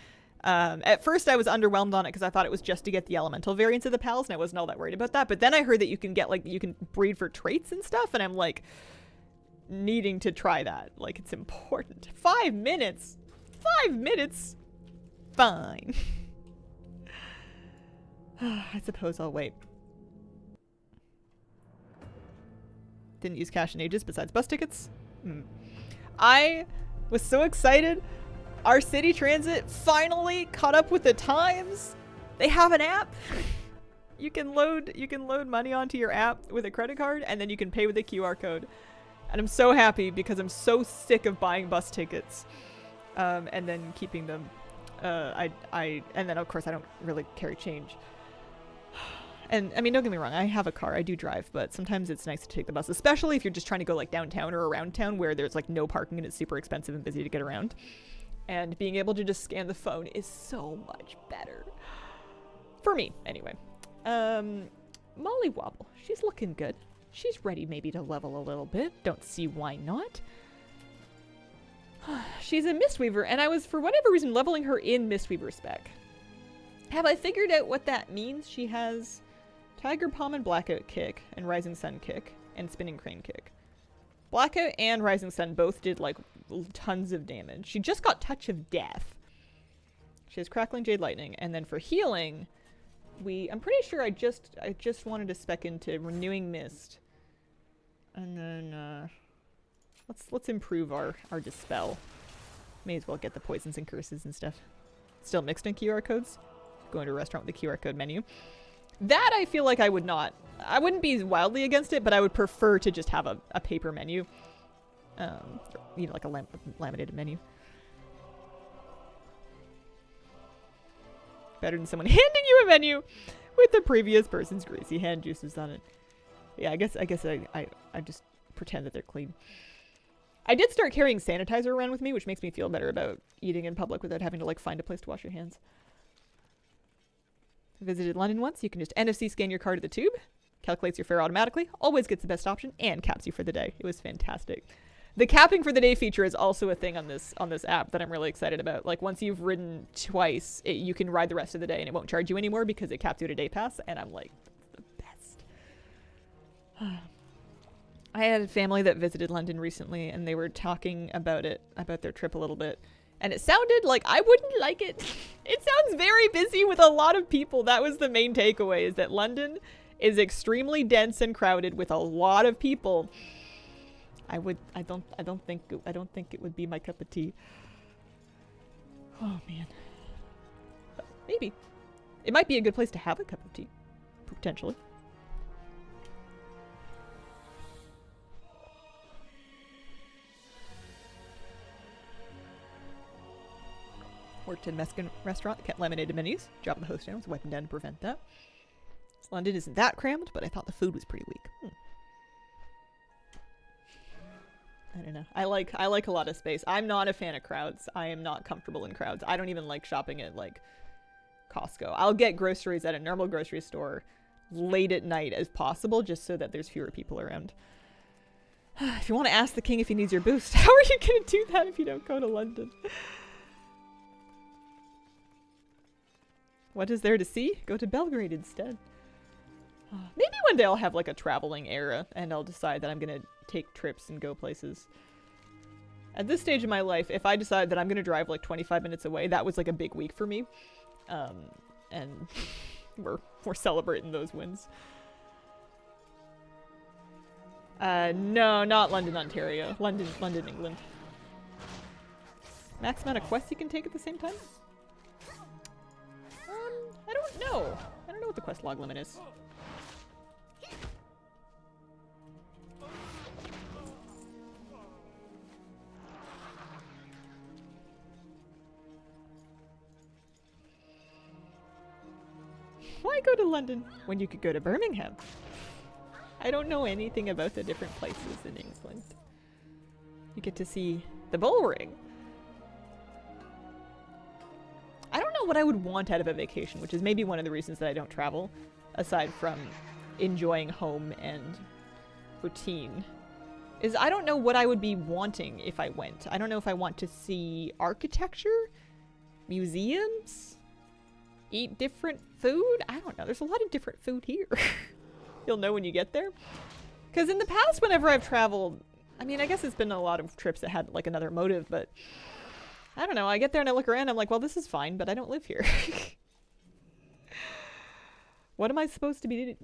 At first I was underwhelmed on it because I thought it was just to get the elemental variants of the pals and I wasn't all that worried about that. But then I heard that you can get like, you can breed for traits and stuff and I'm like, needing to try that. Like, it's important. 5 minutes? 5 minutes? Fine. I suppose I'll wait. Didn't use cash in ages besides bus tickets. I was so excited. Our city transit finally caught up with the times. They have an app. You can load money onto your app with a credit card and then you can pay with a QR code. And I'm so happy because I'm so sick of buying bus tickets and then keeping them. And then of course I don't really carry change. And I mean, don't get me wrong, I have a car, I do drive, but sometimes it's nice to take the bus, especially if you're just trying to go like downtown or around town where there's like no parking and it's super expensive and busy to get around. And being able to just scan the phone is so much better. For me, anyway. Molly Wobble, she's looking good. She's ready maybe to level a little bit. Don't see why not. She's a Mistweaver, and I was, for whatever reason, leveling her in Mistweaver spec. Have I figured out what that means? She has Tiger Palm and Blackout kick, and Rising Sun kick, and Spinning Crane kick. Blackout and Rising Sun both did, like, tons of damage. She just got Touch of Death. She has Crackling Jade Lightning, and then for healing, I'm pretty sure I just wanted to spec into Renewing Mist. And then let's improve our Dispel. May as well get the poisons and curses and stuff. Still mixed in QR codes. Going to a restaurant with the QR code menu. That I feel like I wouldn't be wildly against it, but I would prefer to just have a paper menu. You know, like a laminated menu. Better than someone handing you a menu with the previous person's greasy hand juices on it. Yeah, I guess I just pretend that they're clean. I did start carrying sanitizer around with me, which makes me feel better about eating in public without having to like find a place to wash your hands. Visited London once. You can just NFC scan your card at the tube, calculates your fare automatically, always gets the best option, and caps you for the day. It was fantastic. The capping for the day feature is also a thing on this app that I'm really excited about. Like once you've ridden twice, you can ride the rest of the day and it won't charge you anymore because it caps you at a day pass. And I'm like, the best. I had a family that visited London recently and they were talking about their trip a little bit. And it sounded like I wouldn't like it. It sounds very busy with a lot of people. That was the main takeaway, is that London is extremely dense and crowded with a lot of people. I don't think it would be my cup of tea. Oh man. But maybe. It might be a good place to have a cup of tea. Potentially. Worked in a Mexican restaurant that kept laminated menus. Job of the host down was wiping down to prevent that. London isn't that crammed, but I thought the food was pretty weak. I don't know. I like a lot of space. I'm not a fan of crowds. I am not comfortable in crowds. I don't even like shopping at like Costco. I'll get groceries at a normal grocery store late at night as possible, just so that there's fewer people around. If you want to ask the king if he needs your boost, how are you going to do that if you don't go to London? What is there to see? Go to Belgrade instead. Maybe one day I'll have like a traveling era and I'll decide that I'm gonna take trips and go places. At this stage of my life, if I decide that I'm gonna drive like 25 minutes away, that was like a big week for me. And we're celebrating those wins. No, not London, Ontario. London, England. Max amount of quests you can take at the same time? I don't know. I don't know what the quest log limit is. Why go to London when you could go to Birmingham? I don't know anything about the different places in England. You get to see the bull ring. I don't know what I would want out of a vacation, which is maybe one of the reasons that I don't travel, aside from enjoying home and routine, is I don't know what I would be wanting if I went. I don't know if I want to see architecture, museums, eat different food. I don't know. There's a lot of different food here. You'll know when you get there. Because in the past, whenever I've traveled, I mean, I guess it's been a lot of trips that had like another motive, but I don't know. I get there and I look around. I'm like, well, this is fine, but I don't live here. What am I supposed to be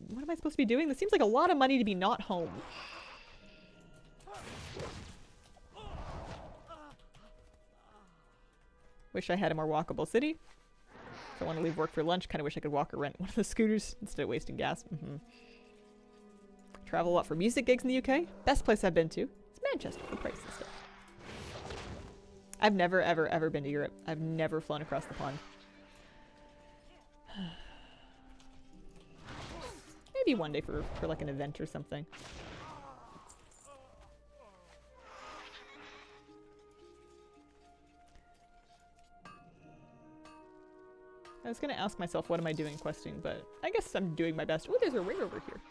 doing? This seems like a lot of money to be not home. Wish I had a more walkable city. If I want to leave work for lunch, kind of wish I could walk or rent one of the scooters instead of wasting gas. Travel a lot for music gigs in the UK. Best place I've been to is Manchester for price and stuff. I've never, ever been to Europe. I've never flown across the pond. Maybe one day for like an event or something. I was gonna ask myself, what am I doing questing, but I guess I'm doing my best. Oh, there's a ring over here.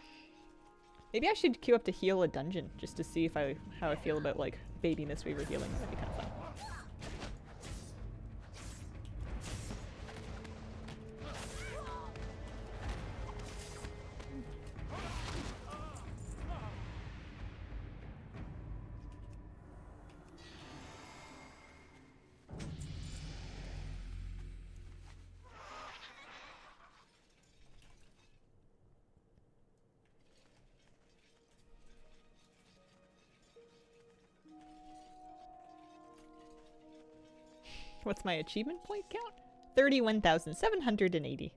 Maybe I should queue up to heal a dungeon just to see how I feel about like baby Mistweaver healing. That'd be kind of fun. What's my achievement point count? 31,780.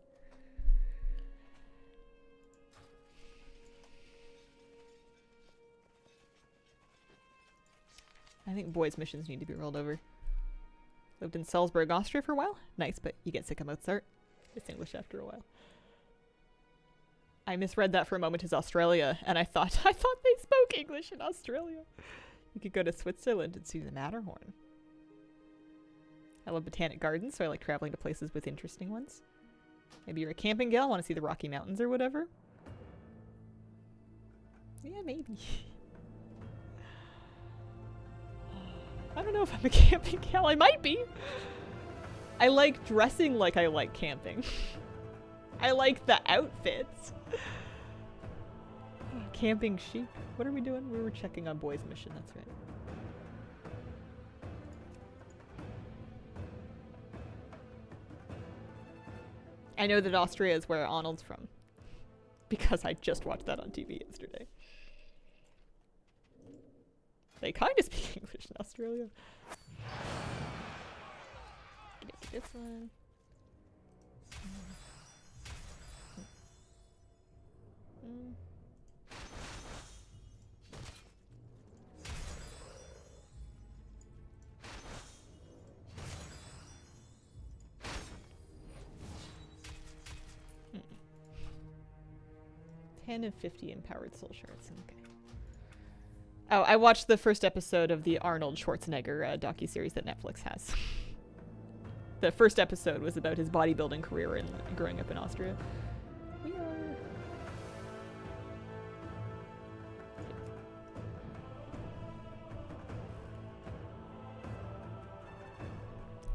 I think boys' missions need to be rolled over. Lived in Salzburg, Austria for a while. Nice, but you get sick of Mozart. It's English after a while. I misread that for a moment as Australia, and I thought they spoke English in Australia. You could go to Switzerland and see the Matterhorn. I love botanic gardens, so I like traveling to places with interesting ones. Maybe you're a camping gal, want to see the Rocky Mountains or whatever. Yeah, maybe. I don't know if I'm a camping gal. I might be. I like dressing like I like camping. I like the outfits. Camping chic. What are we doing? We were checking on boys' mission, that's right. I know that Austria is where Arnold's from. Because I just watched that on TV yesterday. They kind of speak English in Australia. Get this one. 10 and 50 empowered soul shards. Okay. Oh, I watched the first episode of the Arnold Schwarzenegger docuseries that Netflix has. The first episode was about his bodybuilding career and growing up in Austria. We are...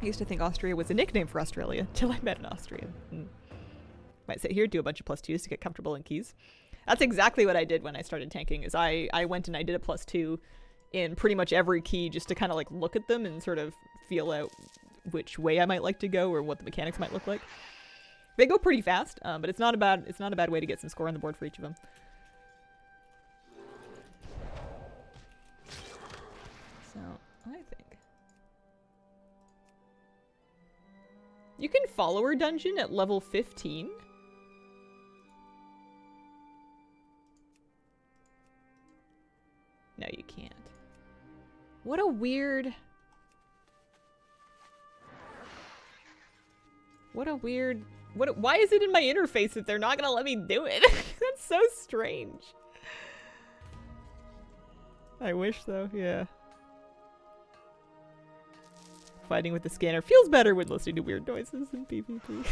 I used to think Austria was a nickname for Australia till I met an Austrian. Might sit here, do a bunch of +2s to get comfortable in keys. That's exactly what I did when I started tanking, is I went and I did a +2 in pretty much every key just to kind of like look at them and sort of feel out which way I might like to go or what the mechanics might look like. They go pretty fast, but it's not a bad way to get some score on the board for each of them. So, I think you can follower dungeon at level 15. No, you can't. What a weird... Why is it in my interface if they're not gonna let me do it? That's so strange. I wish though, yeah. Fighting with the scanner feels better when listening to weird noises in PvP.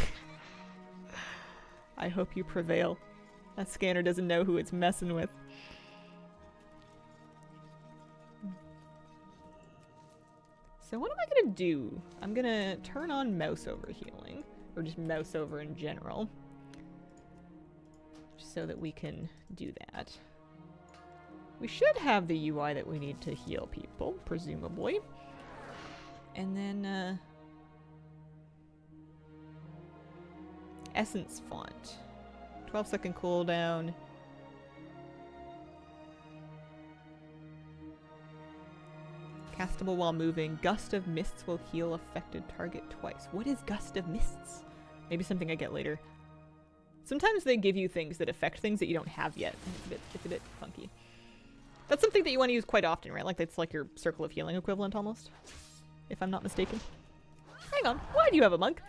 I hope you prevail. That scanner doesn't know who it's messing with. So what am I gonna do? I'm gonna turn on mouse over healing, or just mouse over in general, just so that we can do that. We should have the UI that we need to heal people, presumably. And then, Essence font. 12-second cooldown. Castable while moving. Gust of Mists will heal affected target twice. What is Gust of Mists? Maybe something I get later. Sometimes they give you things that affect things that you don't have yet. It's a bit funky. That's something that you want to use quite often, right? Like that's like your Circle of Healing equivalent almost, if I'm not mistaken. Hang on, why do you have a monk?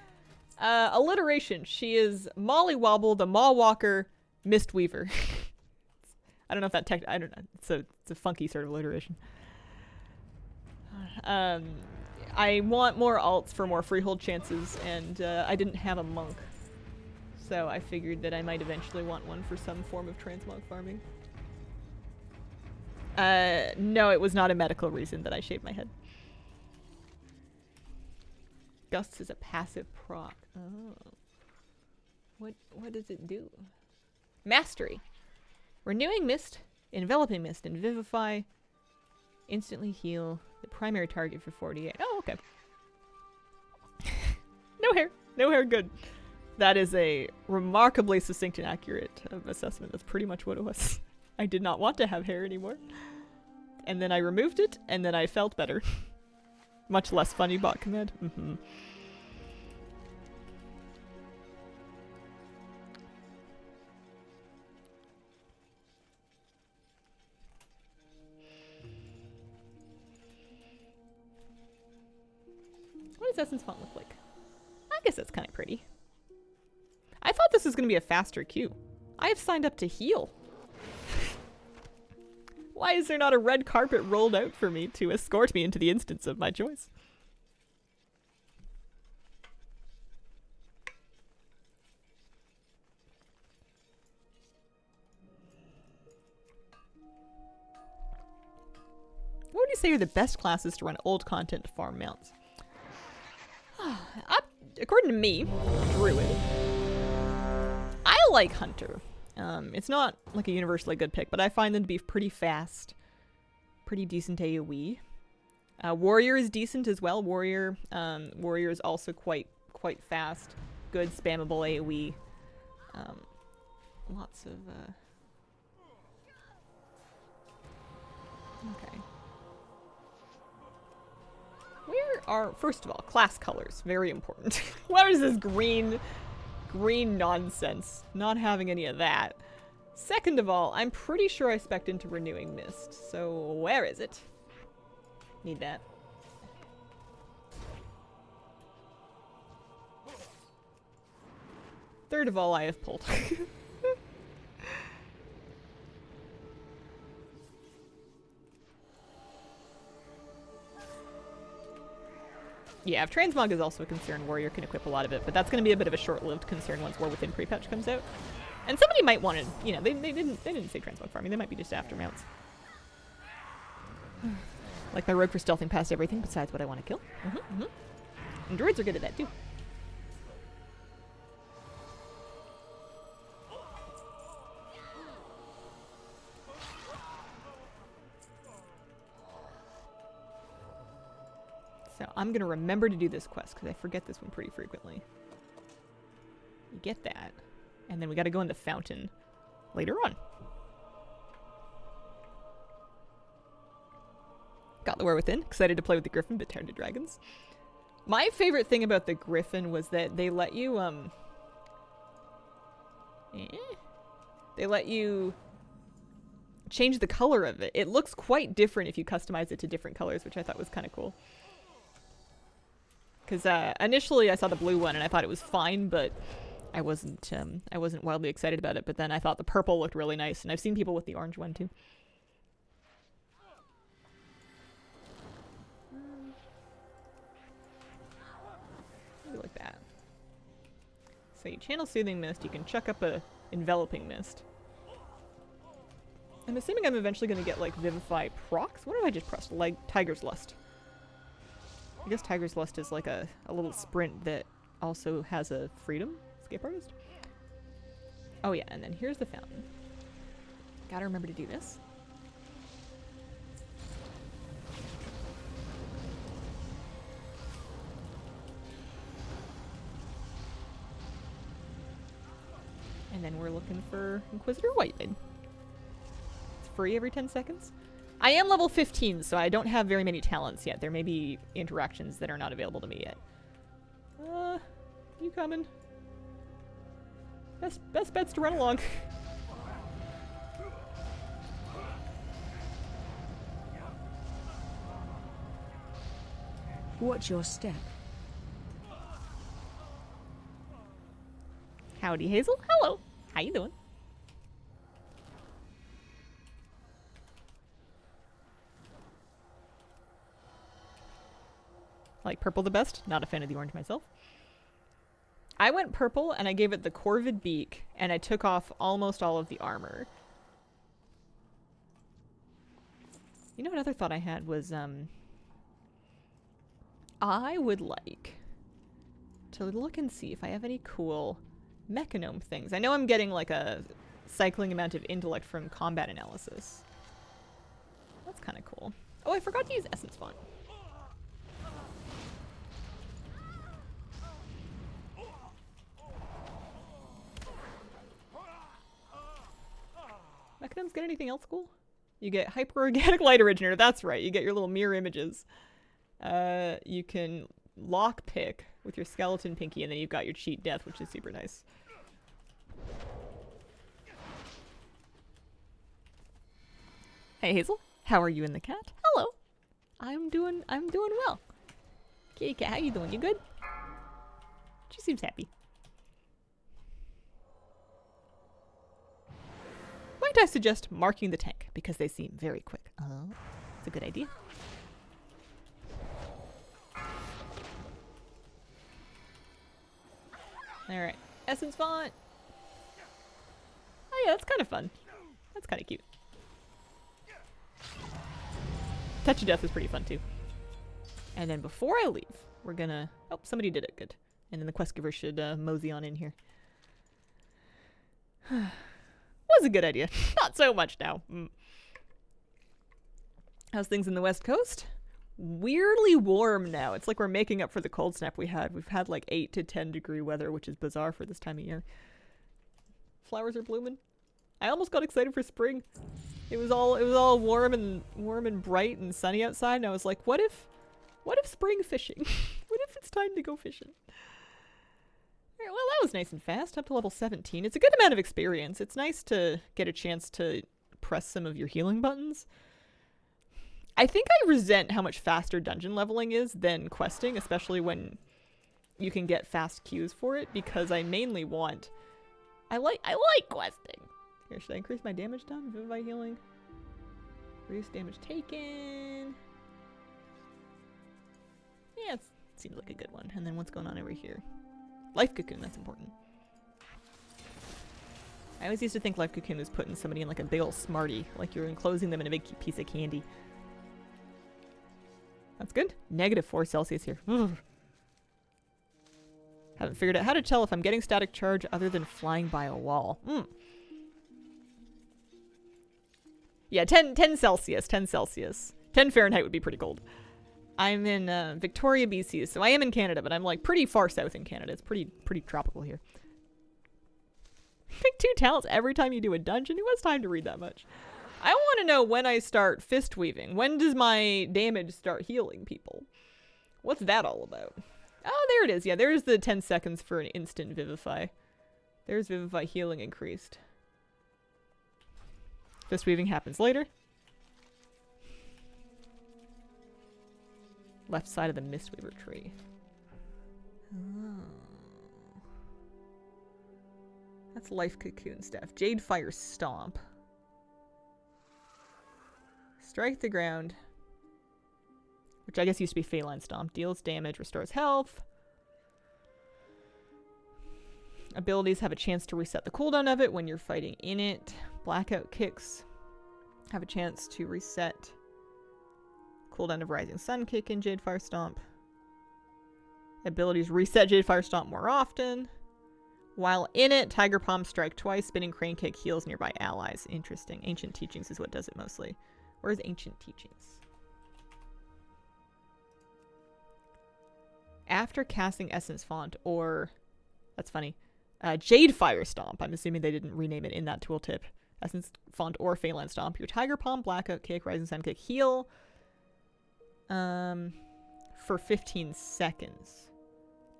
Alliteration. She is Molly Wobble, the Maw Walker, Mistweaver. I don't know if that I don't know. It's a funky sort of alliteration. I want more alts for more freehold chances, and I didn't have a monk. So I figured that I might eventually want one for some form of transmog farming. No, it was not a medical reason that I shaved my head. Gusts is a passive proc. Oh. What does it do? Mastery. Renewing Mist, Enveloping Mist, and Vivify. Instantly heal the primary target for 48. Oh, okay. No hair. No hair, good. That is a remarkably succinct and accurate assessment. That's pretty much what it was. I did not want to have hair anymore. And then I removed it, and then I felt better. Much less funny bot command. What does Essence Font look like? I guess that's kind of pretty. I thought this was going to be a faster queue. I have signed up to heal. Why is there not a red carpet rolled out for me to escort me into the instance of my choice? What would you say are the best classes to run old content to farm mounts? According to me, Druid. I like Hunter. It's not like a universally good pick, but I find them to be pretty fast. Pretty decent AoE. Warrior is decent as well. Warrior is also quite fast. Good spammable AoE. Lots of okay. Where are, first of all, class colors, very important. What is this green nonsense? Not having any of that. Second of all, I'm pretty sure I spec'd into Renewing Mist, so where is it? Need that. Third of all, I have pulled. Yeah, if Transmog is also a concern, Warrior can equip a lot of it, but that's going to be a bit of a short-lived concern once War Within pre-patch comes out. And somebody might want to, you know, they didn't say Transmog farming, they might be just after mounts. Like my rogue for stealthing past everything besides what I want to kill. And druids are good at that too. So I'm going to remember to do this quest because I forget this one pretty frequently. You get that. And then we got to go in the fountain later on. Got the War Within. Excited to play with the Griffin, but tired of dragons. My favorite thing about the Griffin was that they let you, they let you change the color of it. It looks quite different if you customize it to different colors, which I thought was kind of cool. Because initially I saw the blue one and I thought it was fine, but I wasn't wildly excited about it. But then I thought the purple looked really nice, and I've seen people with the orange one too. Maybe like that. So you channel Soothing Mist, you can chuck up a Enveloping Mist. I'm assuming I'm eventually going to get like Vivify procs. What have I just pressed? Like Tiger's Lust. I guess Tiger's Lust is like a little sprint that also has a freedom escape artist. Oh yeah, and then here's the fountain. Gotta remember to do this. And then we're looking for Inquisitor Whiteman. It's free every 10 seconds. I am level 15, so I don't have very many talents yet. There may be interactions that are not available to me yet. You coming? Best bet's to run along. Watch your step. Howdy, Hazel. Hello. How you doing? Like purple the best. Not a fan of the orange myself. I went purple and I gave it the Corvid beak and I took off almost all of the armor. You know, another thought I had was I would like to look and see if I have any cool mechanome things. I know I'm getting like a cycling amount of intellect from combat analysis. That's kind of cool. Oh, I forgot to use Essence Font. Mechanomes get anything else cool? You get hyper-organic light originator. That's right. You get your little mirror images. You can lock pick with your skeleton pinky, and then you've got your cheat death, which is super nice. Hey Hazel, how are you and the cat? Hello. I'm doing well. Kitty cat, how you doing? You good? She seems happy. Might I suggest marking the tank because they seem very quick. Oh, it's a good idea. Alright, essence font. Oh yeah, that's kind of fun. That's kind of cute. Touch of Death is pretty fun too. And then before I leave, we're gonna... Oh, somebody did it. Good. And then the quest giver should mosey on in here. Was a good idea. Not so much now. How's things in the West Coast? Weirdly warm now. It's like we're making up for the cold snap we had. We've had like 8 to 10 degree weather, which is bizarre for this time of year. Flowers are blooming. I almost got excited for spring. It was all warm and bright and sunny outside, and I was like, what if spring fishing? What if it's time to go fishing? Alright, well, that was nice and fast, up to level 17. It's a good amount of experience. It's nice to get a chance to press some of your healing buttons. I think I resent how much faster dungeon leveling is than questing, especially when you can get fast queues for it, because I mainly want... I like questing. Here, should I increase my damage done? Vivify healing. Reduce damage taken. Yeah, it seems like a good one. And then what's going on over here? Life Cocoon, that's important. I always used to think Life Cocoon was putting somebody in like a big ol' smartie, like you're enclosing them in a big piece of candy. That's good. -4 Celsius here. Haven't figured out how to tell if I'm getting static charge other than flying by a wall. Yeah, 10 Celsius, 10 Celsius. 10 Fahrenheit would be pretty cold. I'm in Victoria, BC, so I am in Canada, but I'm like pretty far south in Canada. It's pretty tropical here. Pick 2 talents every time you do a dungeon? Who has time to read that much? I want to know when I start fist weaving. When does my damage start healing people? What's that all about? Oh, there it is. Yeah, there's the 10 seconds for an instant Vivify. There's Vivify healing increased. Fist weaving happens later. Left side of the Mistweaver tree. Oh. That's Life Cocoon stuff. Jade Fire Stomp. Strike the ground. Which I guess used to be Feline Stomp. Deals damage, restores health. Abilities have a chance to reset the cooldown of it when you're fighting in it. Blackout Kicks have a chance to reset cooldown of Rising Sun Kick in Jade Fire Stomp. Abilities reset Jade Fire Stomp more often. While in it, Tiger Palm Strike twice. Spinning Crane Kick heals nearby allies. Interesting. Ancient Teachings is what does it mostly. Where's Ancient Teachings? After casting Essence Font or... That's funny. Jade Fire Stomp. I'm assuming they didn't rename it in that tooltip. Essence Font or Phalanx Stomp. Your Tiger Palm, Blackout Kick, Rising Sun Kick heal for 15 seconds.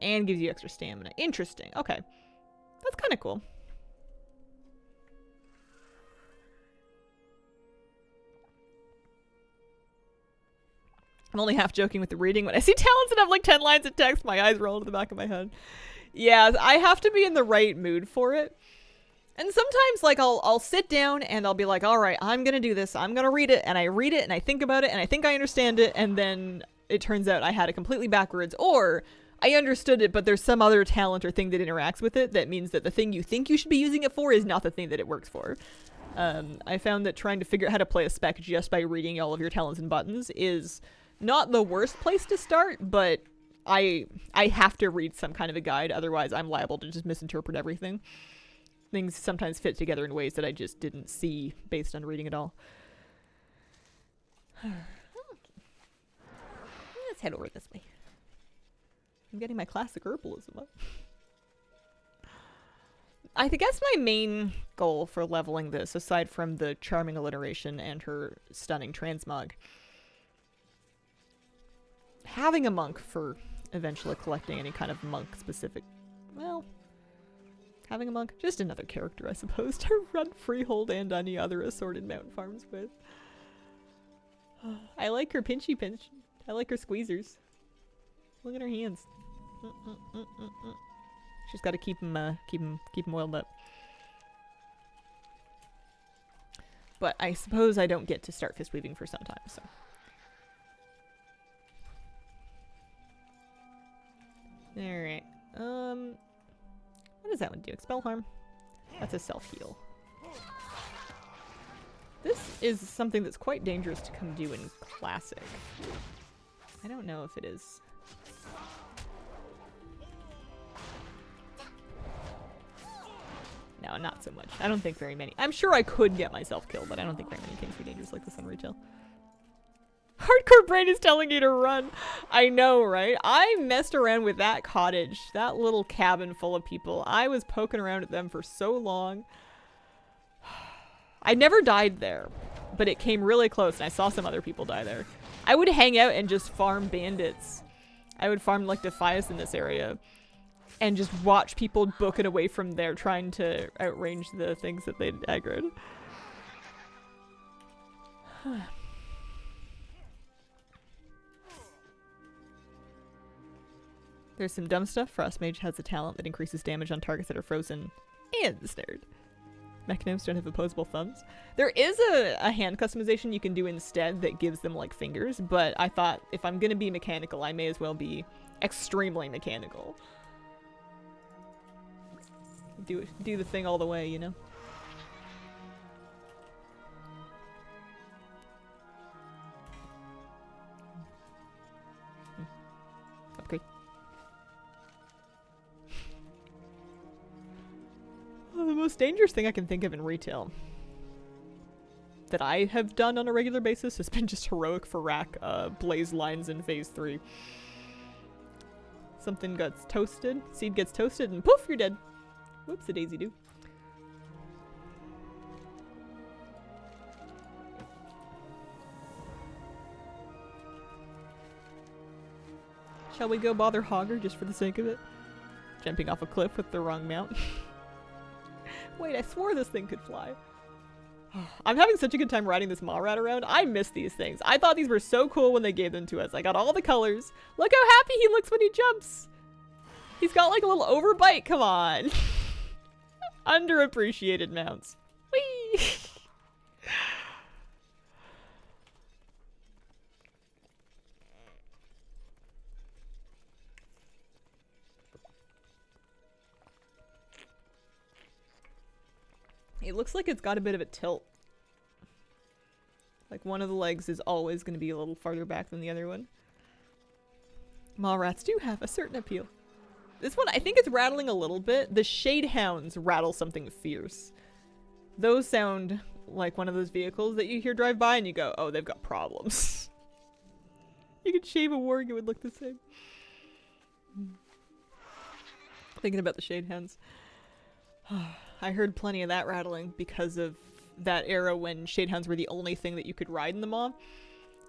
And gives you extra stamina. Interesting. Okay. That's kind of cool. I'm only half joking with the reading. When I see talents and have like 10 lines of text, my eyes roll to the back of my head. Yeah, I have to be in the right mood for it. And sometimes, like, I'll sit down and I'll be like, all right, I'm going to do this. I'm going to read it. And I read it and I think about it and I think I understand it. And then it turns out I had it completely backwards. Or I understood it, but there's some other talent or thing that interacts with it that means that the thing you think you should be using it for is not the thing that it works for. I found that trying to figure out how to play a spec just by reading all of your talents and buttons is not the worst place to start, but I have to read some kind of a guide. Otherwise, I'm liable to just misinterpret everything. Things sometimes fit together in ways that I just didn't see based on reading it all. Let's head over this way. I'm getting my classic herbalism up. I guess my main goal for leveling this, aside from the charming alliteration and her stunning transmog, having a monk for eventually collecting any kind of monk specific, well, having a monk, just another character I suppose to run freehold and any other assorted mountain farms with. I like her pinchy pinch. I like her squeezers. Look at her hands. She's got to keep them oiled up. But I suppose I don't get to start fist weaving for some time, so. Alright. What does that one do? Expel harm? That's a self-heal. This is something that's quite dangerous to come do in Classic. I don't know if it is. No, not so much. I don't think very many. I'm sure I could get myself killed, but I don't think very many things are dangerous like this on retail. Hardcore brain is telling you to run. I know, right? I messed around with that cottage, that little cabin full of people. I was poking around at them for so long. I never died there, but it came really close, and I saw some other people die there. I would hang out and just farm bandits. I would farm like Defias in this area. And just watch people booking away from there trying to outrange the things that they'd aggroed. There's some dumb stuff. Frost Mage has a talent that increases damage on targets that are frozen and snared. Mechanomes don't have opposable thumbs. There is a hand customization you can do instead that gives them like fingers, but I thought if I'm gonna be mechanical, I may as well be extremely mechanical. Do the thing all the way, you know? Okay. Well, the most dangerous thing I can think of in retail that I have done on a regular basis has been just heroic for rack blaze lines in phase 3. Something gets toasted, seed gets toasted, and poof, you're dead. Whoops, a daisy do. Shall we go bother Hogger just for the sake of it? Jumping off a cliff with the wrong mount. Wait, I swore this thing could fly. I'm having such a good time riding this Mawrat around. I miss these things. I thought these were so cool when they gave them to us. I got all the colors. Look how happy he looks when he jumps. He's got like a little overbite. Come on. Underappreciated mounts. Whee! It looks like it's got a bit of a tilt. Like one of the legs is always going to be a little farther back than the other one. Mawrats do have a certain appeal. This one, I think it's rattling a little bit. The Shadehounds rattle something fierce. Those sound like one of those vehicles that you hear drive by and you go, oh, they've got problems. You could shave a warg, it would look the same. Thinking about the Shadehounds. I heard plenty of that rattling because of that era when Shadehounds were the only thing that you could ride in the maw.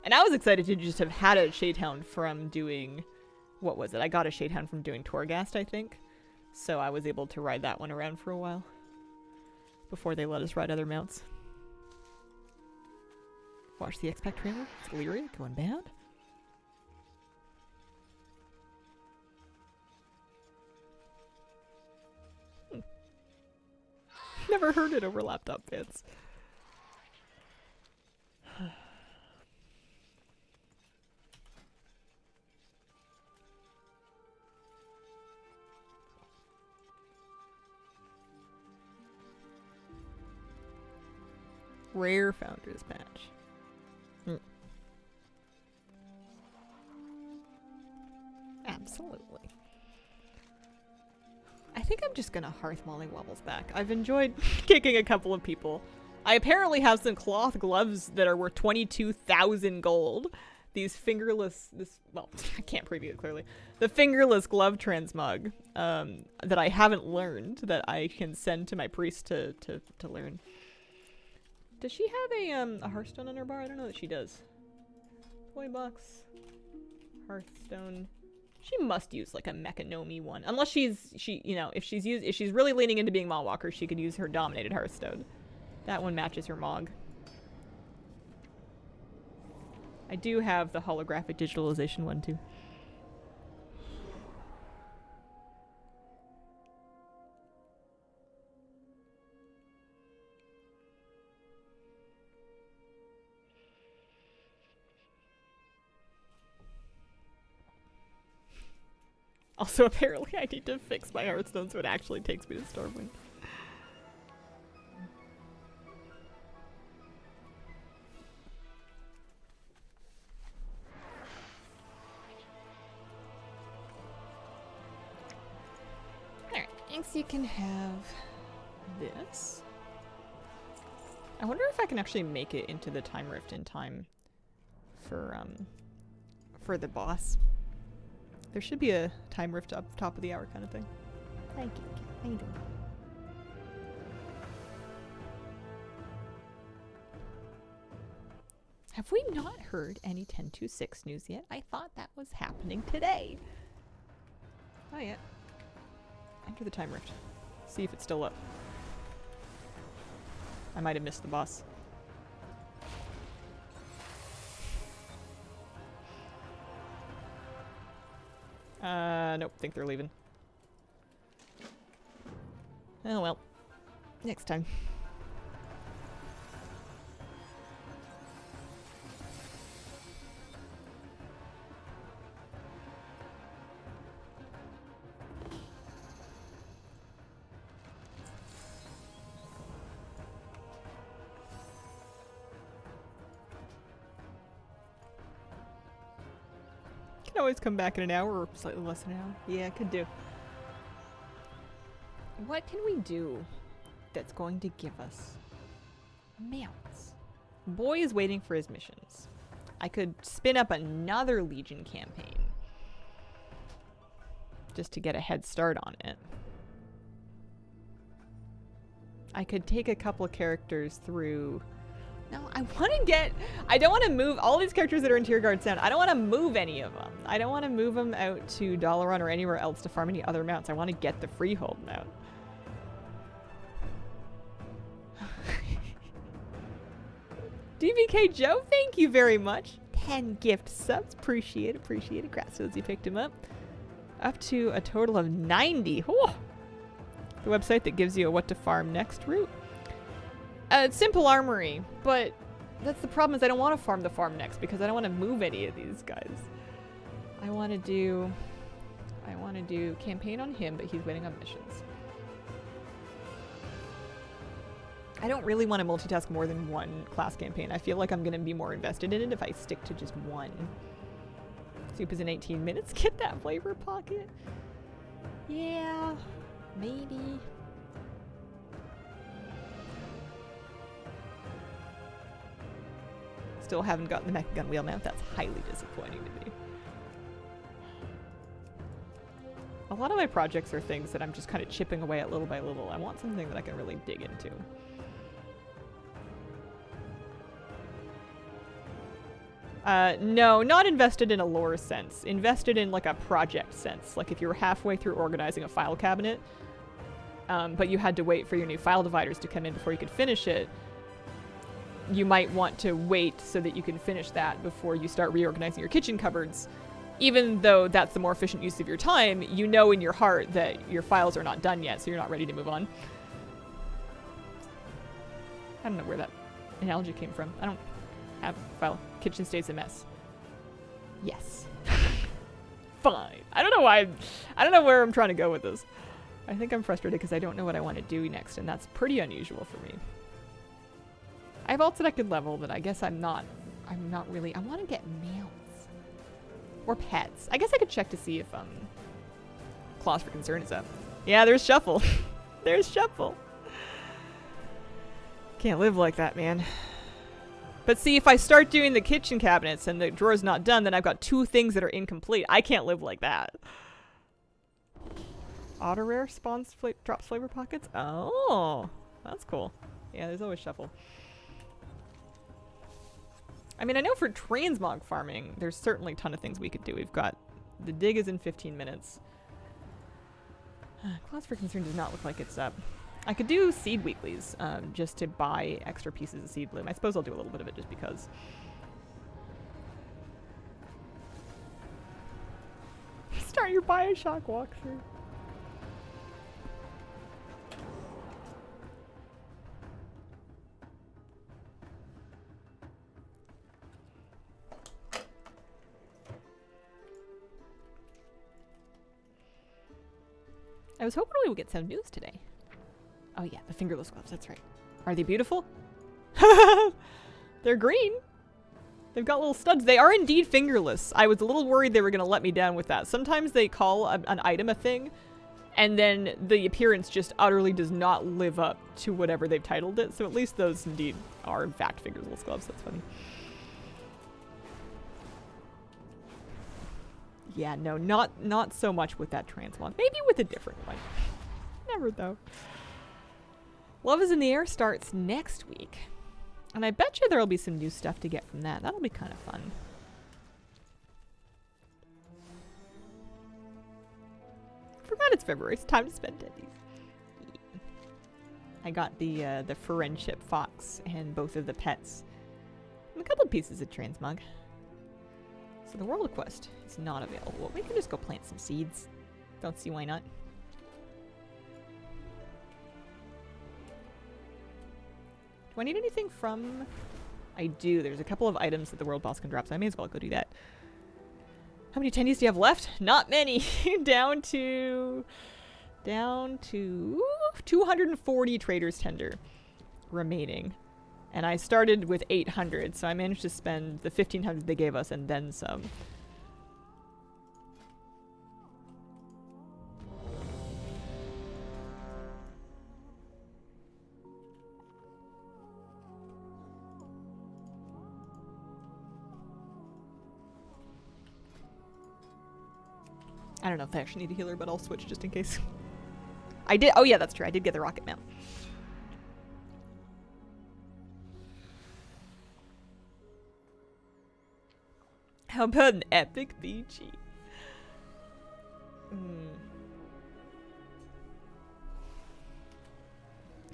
And I was excited to just have had a Shadehound from doing... What was it? I got a Shadehound from doing Torghast, I think. So I was able to ride that one around for a while. Before they let us ride other mounts. Watch the X-Pac trailer. It's Leary going bad. Never heard it over laptop fans. Rare Founders patch. Absolutely. I think I'm just gonna Hearth Molly Wobbles back. I've enjoyed kicking a couple of people. I apparently have some cloth gloves that are worth 22,000 gold. These fingerless, well, I can't preview it clearly. The fingerless glove transmog that I haven't learned that I can send to my priest to learn. Does she have a Hearthstone on her bar? I don't know that she does. $20. Hearthstone. She must use like a Mechanomi one. Unless if she's really leaning into being Mawwalker, she could use her Dominated Hearthstone. That one matches her Mog. I do have the holographic digitalization one too. Also, apparently I need to fix my Hearthstone so it actually takes me to Stormwind. Alright, thanks, you can have this. I wonder if I can actually make it into the Time Rift in time for the boss. There should be a time rift up top of the hour kind of thing. Thank you. How you doing? Have we not heard any 10.26 news yet? I thought that was happening today. Oh yeah. Enter the time rift. See if it's still up. I might have missed the boss. Nope, think they're leaving. Oh well. Next time. Can always come back in an hour or slightly less than an hour. Yeah, could do. What can we do that's going to give us mounts? Boy is waiting for his missions. I could spin up another Legion campaign just to get a head start on it. I could take a couple of characters through... No, I want to get... I don't want to move all these characters that are in Tierguard Sound. I don't want to move any of them. I don't want to move them out to Dalaran or anywhere else to farm any other mounts. I want to get the Freehold mount. DVK Joe, thank you very much. 10 gift subs. Appreciate it. Appreciate it. Grassfields, you picked him up. Up to a total of 90. Oh! The website that gives you a what to farm next route. It's Simple Armory, but that's the problem is I don't want to farm the farm next because I don't want to move any of these guys. I want to do campaign on him, but he's waiting on missions. I don't really want to multitask more than one class campaign. I feel like I'm going to be more invested in it if I stick to just one. Soup is in 18 minutes. Get that flavor pocket. Yeah, maybe. Still haven't gotten the mecha gun wheel mount. That's highly disappointing to me. A lot of my projects are things that I'm just kind of chipping away at little by little. I want something that I can really dig into. No, not invested in a lore sense. Invested in like a project sense. Like if you were halfway through organizing a file cabinet, but you had to wait for your new file dividers to come in before you could finish it, you might want to wait so that you can finish that before you start reorganizing your kitchen cupboards. Even though that's the more efficient use of your time, you know in your heart that your files are not done yet, so you're not ready to move on. I don't know where that analogy came from. I don't have a file. Kitchen stays a mess. Yes. Fine. I don't know why. I don't know where I'm trying to go with this. I think I'm frustrated because I don't know what I want to do next, and that's pretty unusual for me. I have alts that I could level, but I guess I'm not really... I want to get mounts. Or pets. I guess I could check to see if, Clause for Concern is up. Yeah, there's Shuffle. There's Shuffle. Can't live like that, man. But see, if I start doing the kitchen cabinets and the drawer's not done, then I've got 2 things that are incomplete. I can't live like that. Auto rare spawns drops flavor pockets? Oh, that's cool. Yeah, there's always Shuffle. I mean, I know for transmog farming, there's certainly a ton of things we could do. We've got the dig is in 15 minutes. Clause for Concern does not look like it's up. I could do seed weeklies just to buy extra pieces of seed bloom. I suppose I'll do a little bit of it just because. Start your Bioshock walkthrough. I was hoping we would get some news today. Oh yeah, the fingerless gloves, that's right. Are they beautiful? They're green. They've got little studs. They are indeed fingerless. I was a little worried they were going to let me down with that. Sometimes they call an item a thing, and then the appearance just utterly does not live up to whatever they've titled it. So at least those indeed are in fact fingerless gloves. That's funny. Yeah, no, not so much with that transmog. Maybe with a different one. Never though. Love is in the Air starts next week. And I bet you there'll be some new stuff to get from that. That'll be kind of fun. Forgot it's February. It's time to spend teddies. Yeah. I got the friendship fox and both of the pets. And a couple pieces of transmog. So the Warlock quest is not available. We can just go plant some seeds. Don't see why not. Do I need anything from... I do. There's a couple of items that the world boss can drop, so I may as well go do that. How many tendies do you have left? Not many. down to 240 Trader's Tender remaining. And I started with 800, so I managed to spend the 1,500 they gave us and then some. I don't know if I actually need a healer, but I'll switch just in case. I did. Oh yeah, that's true. I did get the rocket mount. How about an epic BG?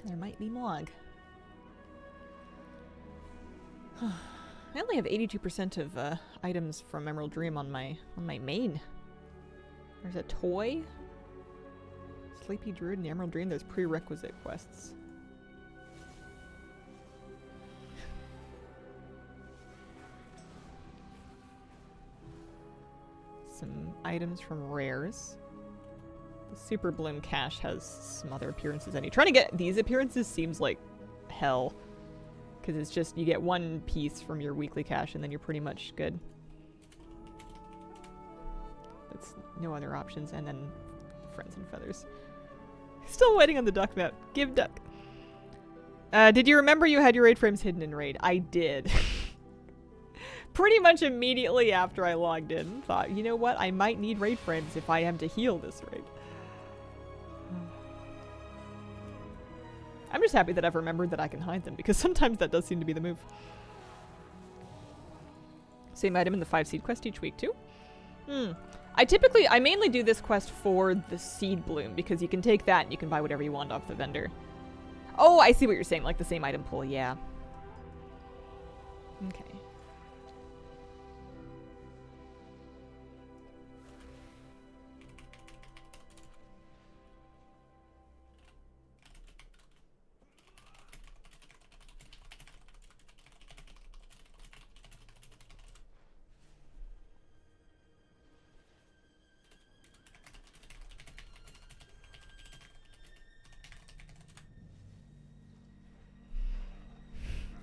There might be Mog. I only have 82% of items from Emerald Dream on my main. There's a toy. Sleepy Druid and Emerald Dream. There's prerequisite quests. Some items from rares. The Super Bloom cache has some other appearances. And trying to get these appearances seems like hell. Because it's just, you get one piece from your weekly cache and then you're pretty much good. That's no other options. And then Friends and Feathers. Still waiting on the duck map. Give duck. Did you remember you had your raid frames hidden in raid? I did. Pretty much immediately after I logged in, thought, you know what? I might need raid frames if I am to heal this raid. I'm just happy that I've remembered that I can hide them, because sometimes that does seem to be the move. Same item in the 5 seed quest each week too? I mainly do this quest for the seed bloom, because you can take that and you can buy whatever you want off the vendor. Oh, I see what you're saying, like the same item pool, yeah. Okay.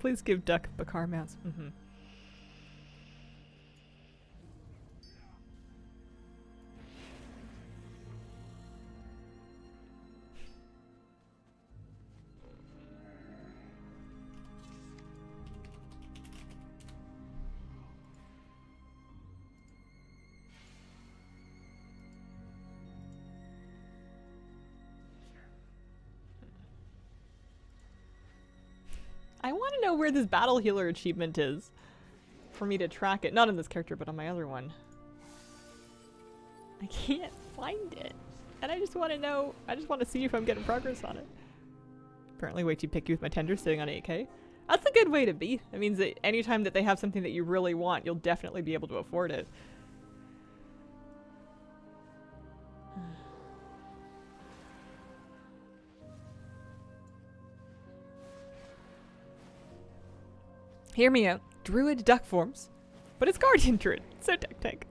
Please give Duck Bakar mounts. I want to know where this battle healer achievement is. for me to track it. Not in this character, but on my other one. I can't find it. And I just want to know, I just want to see if I'm getting progress on it. Apparently way too picky with my tender sitting on 8k. That's a good way to be. It means that anytime that they have something that you really want, you'll definitely be able to afford it. Hear me out. Druid duck forms. But it's Guardian Druid. So tech.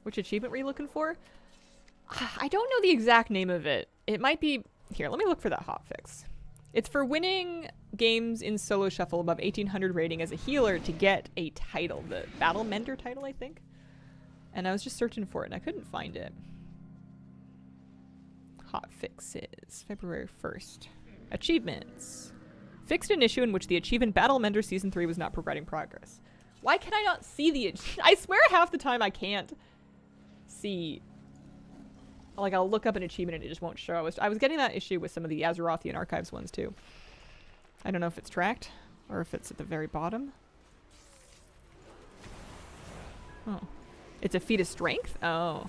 Which achievement were you looking for? I don't know the exact name of it. It might be... Here, let me look for that hotfix. It's for winning games in solo shuffle above 1800 rating as a healer to get a title. The Battle Mender title, I think. And I was just searching for it and I couldn't find it. Hotfix is February 1st. Achievements. Fixed an issue in which the achievement Battle Mender Season 3 was not providing progress. Why can I not see the... I swear half the time I can't see... Like, I'll look up an achievement and it just won't show. I was getting that issue with some of the Azerothian Archives ones, too. I don't know if it's tracked or if it's at the very bottom. Oh. It's a feat of strength? Oh.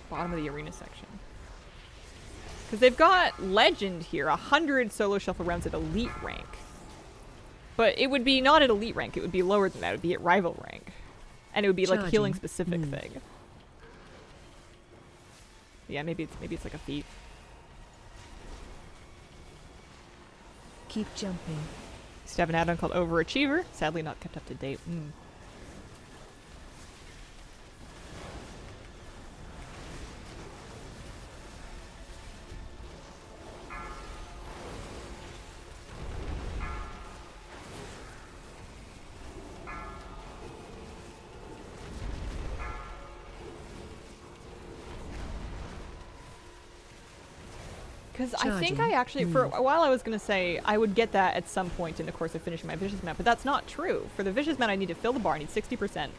Bottom of the arena section. Because they've got legend here, 100 solo shuffle rounds at elite rank. But it would be not at elite rank, it would be lower than that, it would be at rival rank. And it would be like a healing specific thing. Yeah, maybe it's like a feat. Keep jumping. Used to have an add-on called Overachiever, sadly not kept up to date. Because I think I actually, for a while I was going to say I would get that at some point in the course of finishing my Vicious Mount, but that's not true. For the Vicious Mount I need to fill the bar, I need 60%.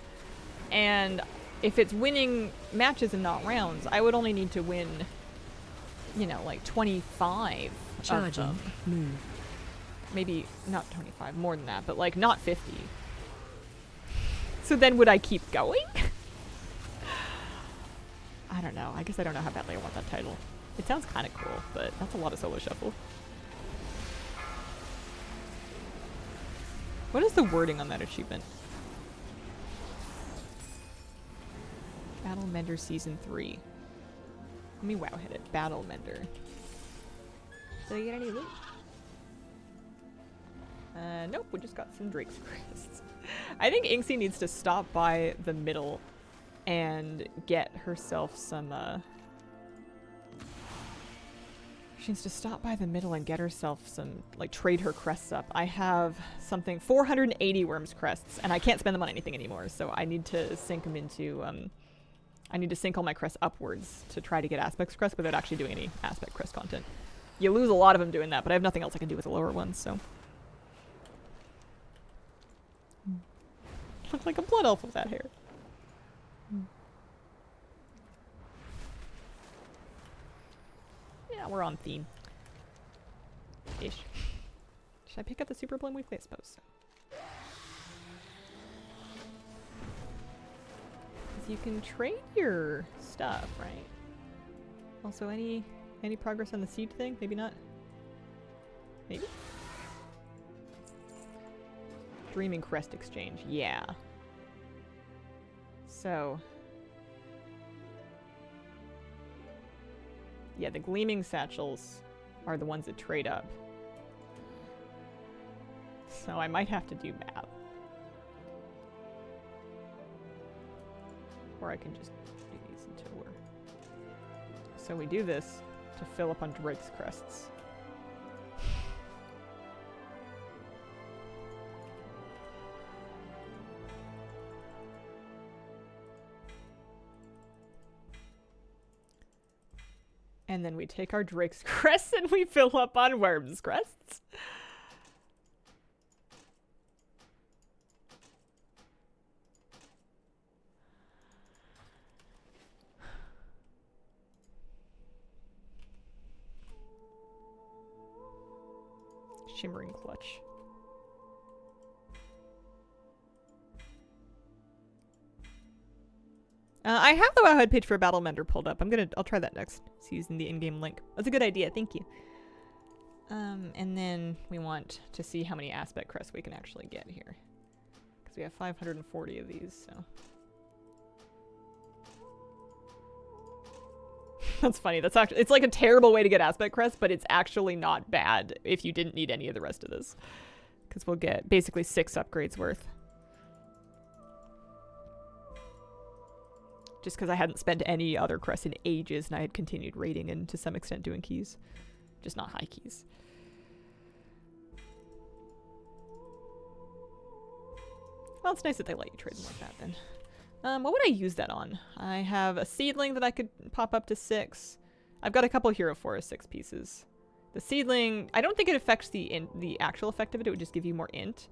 And if it's winning matches and not rounds, I would only need to win, you know, like 25 of them. Maybe not 25, more than that, but like not 50. So then would I keep going? I don't know. I guess I don't know how badly I want that title. It sounds kind of cool, but that's a lot of solo shuffle. What is the wording on that achievement? Battle Mender Season 3. Let me wow hit it. Battle Mender. Did I get any loot? Nope, we just got some Drake's Crests. I think Inksy needs to stop by the middle and get herself some, She needs to stop by the middle and get herself some, like, trade her crests up. I have something, 480 Worms crests, and I can't spend them on anything anymore, so I need to sink them into, I need to sink all my crests upwards to try to get Aspects crest without actually doing any Aspect crest content. You lose a lot of them doing that, but I have nothing else I can do with the lower ones, so. Look like a blood elf with that hair. Yeah, we're on theme. Ish. Should I pick up the Super Bloom Weekly? I suppose so. Because you can trade your stuff, right? Also, any progress on the seed thing? Maybe not? Maybe? Dreaming Crest Exchange. Yeah. So... yeah, the Gleaming Satchels are the ones that trade up. So I might have to do math. Or I can just do these until we're... So we do this to fill up on Drake's crests. And then we take our Drake's crests and we fill up on Worm's crests. Shimmering Clutch. I have the Wowhead page for a Battle Mender pulled up. I'll try that next. It's using the in-game link. That's a good idea. Thank you. And then we want to see how many aspect crests we can actually get here. Because we have 540 of these, so. That's funny. That's actually, it's like a terrible way to get aspect crests, but it's actually not bad if you didn't need any of the rest of this. Because we'll get basically 6 upgrades worth. Just because I hadn't spent any other crests in ages and I had continued raiding and to some extent doing keys. Just not high keys. Well, it's nice that they let you trade them like that then. What would I use that on? I have a seedling that I could pop up to 6. I've got a couple Hero Forest 6 pieces. The seedling, I don't think it affects the actual effect of it. It would just give you more int.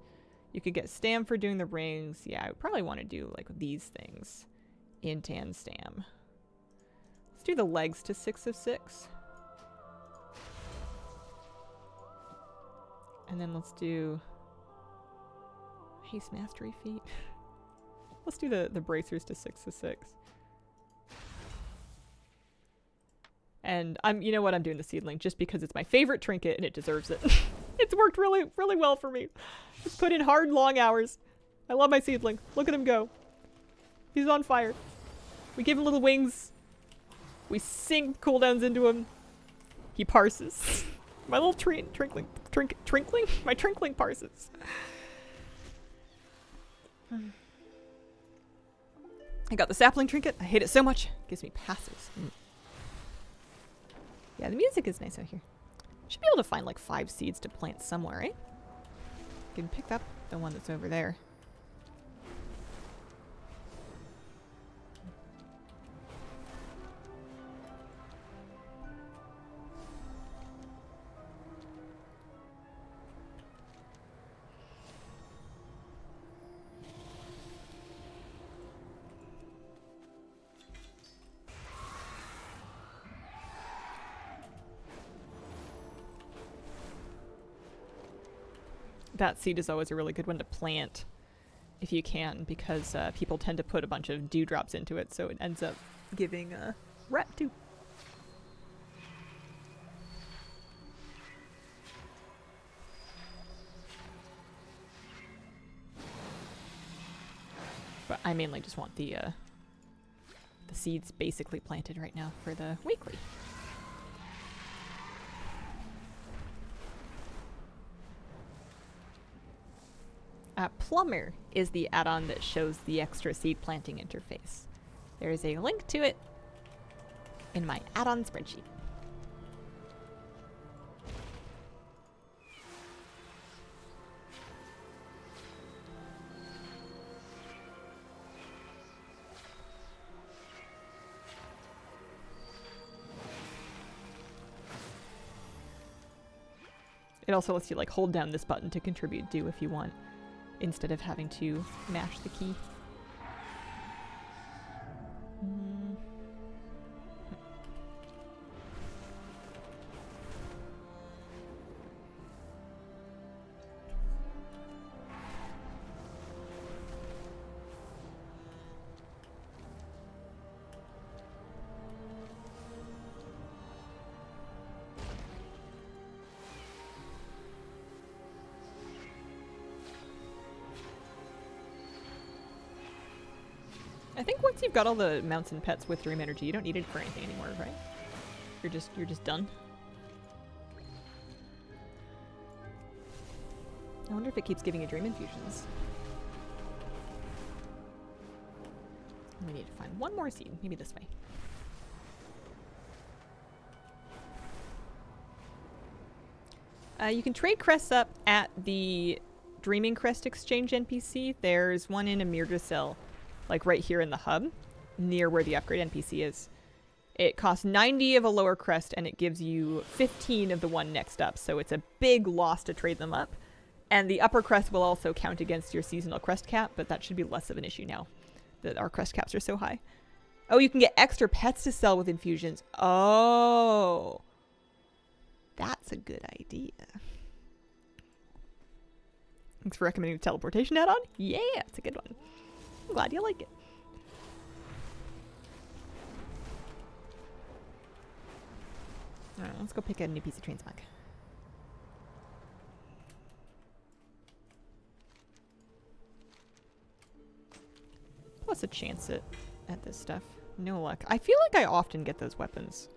You could get stam for doing the rings. Yeah, I would probably want to do like these things. Int and stam. Let's do the legs to 6 of 6. And then let's do Haste Mastery feat. Let's do the bracers to 6 of 6. And you know what, I'm doing the seedling just because it's my favorite trinket and it deserves it. It's worked really, really well for me. It's put in hard, long hours. I love my seedling. Look at him go. He's on fire. We give him little wings. We sink cooldowns into him. He parses. My little trinkling? My trinkling parses. I got the sapling trinket. I hate it so much. It gives me passes. Yeah, the music is nice out here. Should be able to find like 5 seeds to plant somewhere, right? You can pick up the one that's over there. That seed is always a really good one to plant if you can, because people tend to put a bunch of dewdrops into it, so it ends up giving a rep too. But I mainly just want the seeds basically planted right now for the weekly. Plumber is the add-on that shows the extra seed planting interface. There is a link to it in my add-on spreadsheet. It also lets you like hold down this button to contribute dew if you want, instead of having to mash the key. I think once you've got all the mounts and pets with Dream Energy, you don't need it for anything anymore, right? You're just done. I wonder if it keeps giving you Dream Infusions. We need to find one more seed, maybe this way. You can trade crests up at the Dreaming Crest Exchange NPC. There's one in Amirdrassil, like right here in the hub, near where the upgrade NPC is. It costs 90 of a lower crest, and it gives you 15 of the one next up, so it's a big loss to trade them up. And the upper crest will also count against your seasonal crest cap, but that should be less of an issue now that our crest caps are so high. Oh, you can get extra pets to sell with infusions. Oh, that's a good idea. Thanks for recommending the teleportation add-on. Yeah, it's a good one. I'm glad you like it. Alright, let's go pick a new piece of Transmog. Plus a chance at this stuff. No luck. I feel like I often get those weapons.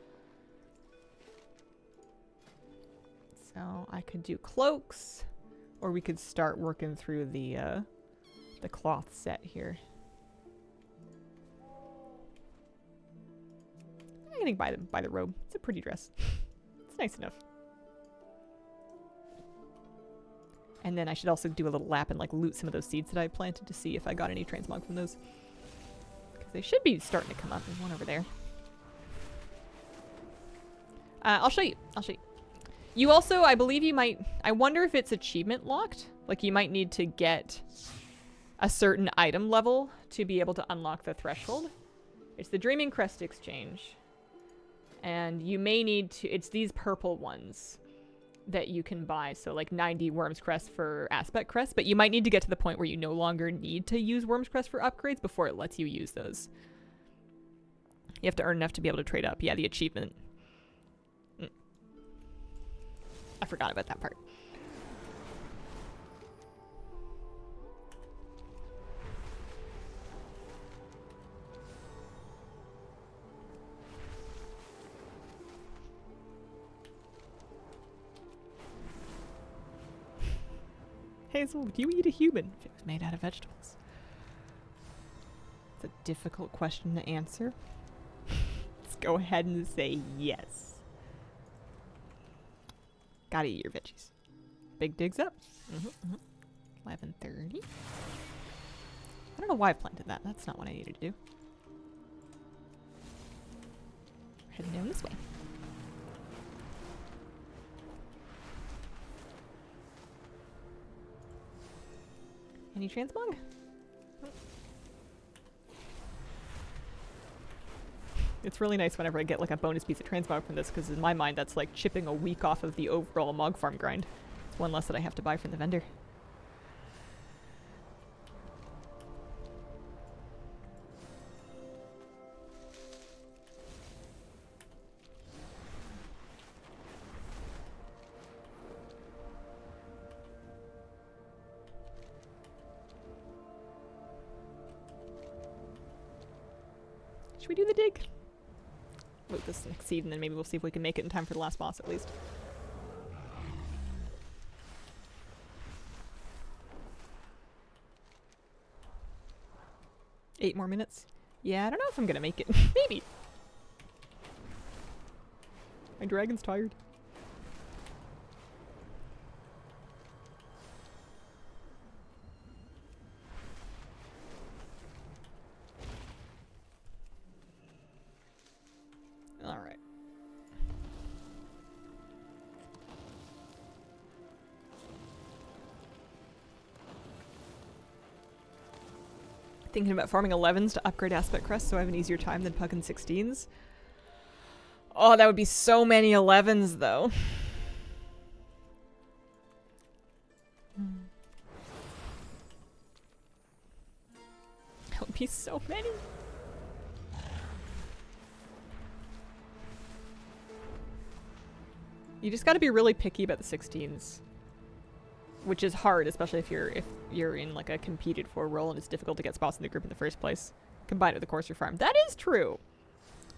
So I could do cloaks, or we could start working through the cloth set here. I'm gonna buy the robe. It's a pretty dress. It's nice enough. And then I should also do a little lap and like loot some of those seeds that I planted to see if I got any transmog from those. Because they should be starting to come up. There's one over there. I'll show you. I'll show you. You also, I believe you might... I wonder if it's achievement locked. Like you might need to get a certain item level to be able to unlock the threshold. It's the Dreaming Crest Exchange. And you may need to... It's these purple ones that you can buy. So like 90 Worm's Crest for Aspect Crest. But you might need to get to the point where you no longer need to use Worm's Crest for upgrades before it lets you use those. You have to earn enough to be able to trade up. Yeah, the achievement. I forgot about that part. Hazel, do you eat a human if it was made out of vegetables? It's a difficult question to answer. Let's go ahead and say yes. Gotta eat your veggies. Big digs up. 11:30. I don't know why I planted that. That's not what I needed to do. We're heading down this way. Any transmog? It's really nice whenever I get like a bonus piece of transmog from this, because in my mind that's like chipping a week off of the overall mog farm grind. It's one less that I have to buy from the vendor. Should we do the dig? Loot this next seed, and then maybe we'll see if we can make it in time for the last boss at least. Eight more minutes? Yeah, I don't know if I'm gonna make it. Maybe. My dragon's tired. Alright. Thinking about farming 11s to upgrade Aspect Crest so I have an easier time than pugging 16s. Oh, that would be so many 11s though. That would be so many. You just got to be really picky about the 16s, which is hard, especially if you're in like a competed for role and it's difficult to get spots in the group in the first place, combined with the courser farm. That is true.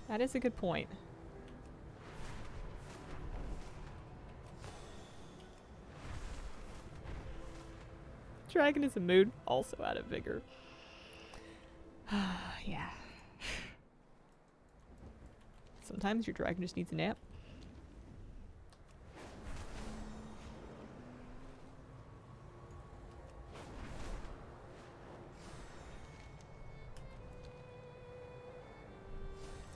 That is a good point. Dragon is a mood, also out of vigor. Yeah. Sometimes your dragon just needs a nap.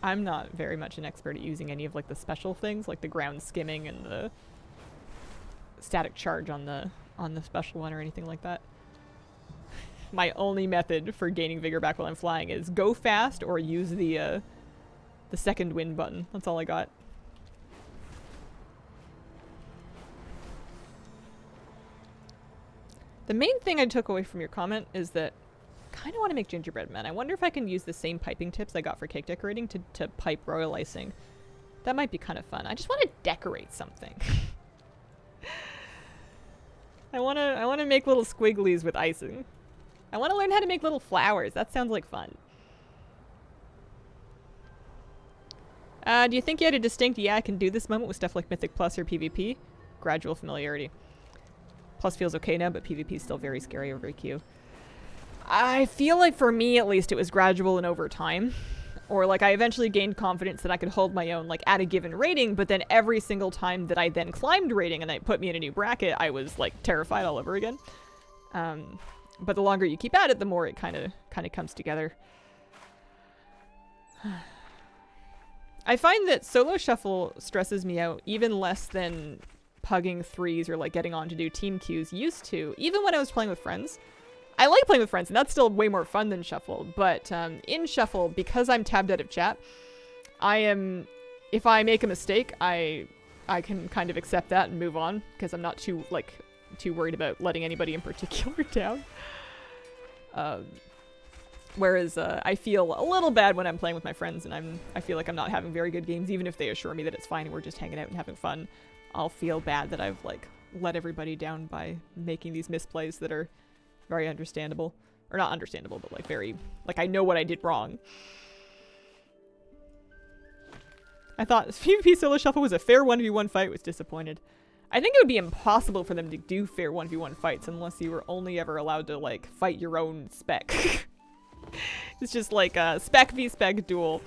I'm not very much an expert at using any of like the special things, like the ground skimming and the static charge on the special one or anything like that. My only method for gaining vigor back while I'm flying is go fast or use the second wind button. That's all I got. The main thing I took away from your comment is that I kind of want to make gingerbread men. I wonder if I can use the same piping tips I got for cake decorating to pipe royal icing. That might be kind of fun. I just want to decorate something. I want to make little squigglies with icing. I want to learn how to make little flowers. That sounds like fun. Do you think you had a distinct, yeah, I can do this moment with stuff like Mythic Plus or PvP? Gradual familiarity. Plus feels okay now, but PvP is still very scary over Q. I feel like for me, at least, it was gradual and over time. Or like I eventually gained confidence that I could hold my own like at a given rating, but then every single time that I then climbed rating and it put me in a new bracket, I was like terrified all over again. But the longer you keep at it, the more it kind of comes together. I find that solo shuffle stresses me out even less than pugging threes or like getting on to do team queues used to, even when I was playing with friends. I like playing with friends, and that's still way more fun than shuffle, but in shuffle, because I'm tabbed out of chat, if I make a mistake, I can kind of accept that and move on, because I'm not too worried about letting anybody in particular down. Whereas I feel a little bad when I'm playing with my friends, and I feel like I'm not having very good games, even if they assure me that it's fine and we're just hanging out and having fun. I'll feel bad that I've like let everybody down by making these misplays that are very understandable. Or not understandable, but like very... Like I know what I did wrong. I thought PvP solo shuffle was a fair 1v1 fight, was disappointed. I think it would be impossible for them to do fair 1v1 fights unless you were only ever allowed to like fight your own spec. It's just like a spec v spec duel.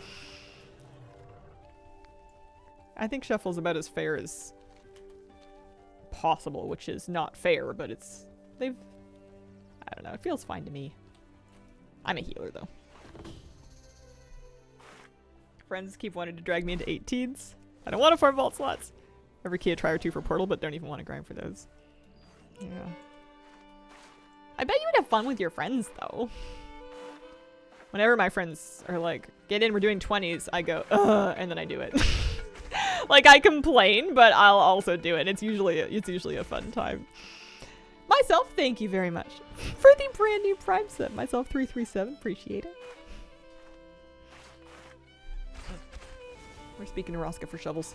I think shuffle's about as fair as possible, which is not fair, but it's... I don't know, it feels fine to me. I'm a healer, though. Friends keep wanting to drag me into 18s. I don't want to farm vault slots. Every key a try or two for portal, but don't even want to grind for those. Yeah. I bet you would have fun with your friends, though. Whenever my friends are like, get in, we're doing 20s, I go, ugh, and then I do it. Like, I complain, but I'll also do it. It's usually a fun time. Myself, thank you very much for the brand new Prime set. Myself 337, appreciate it. We're speaking to Roska for shovels.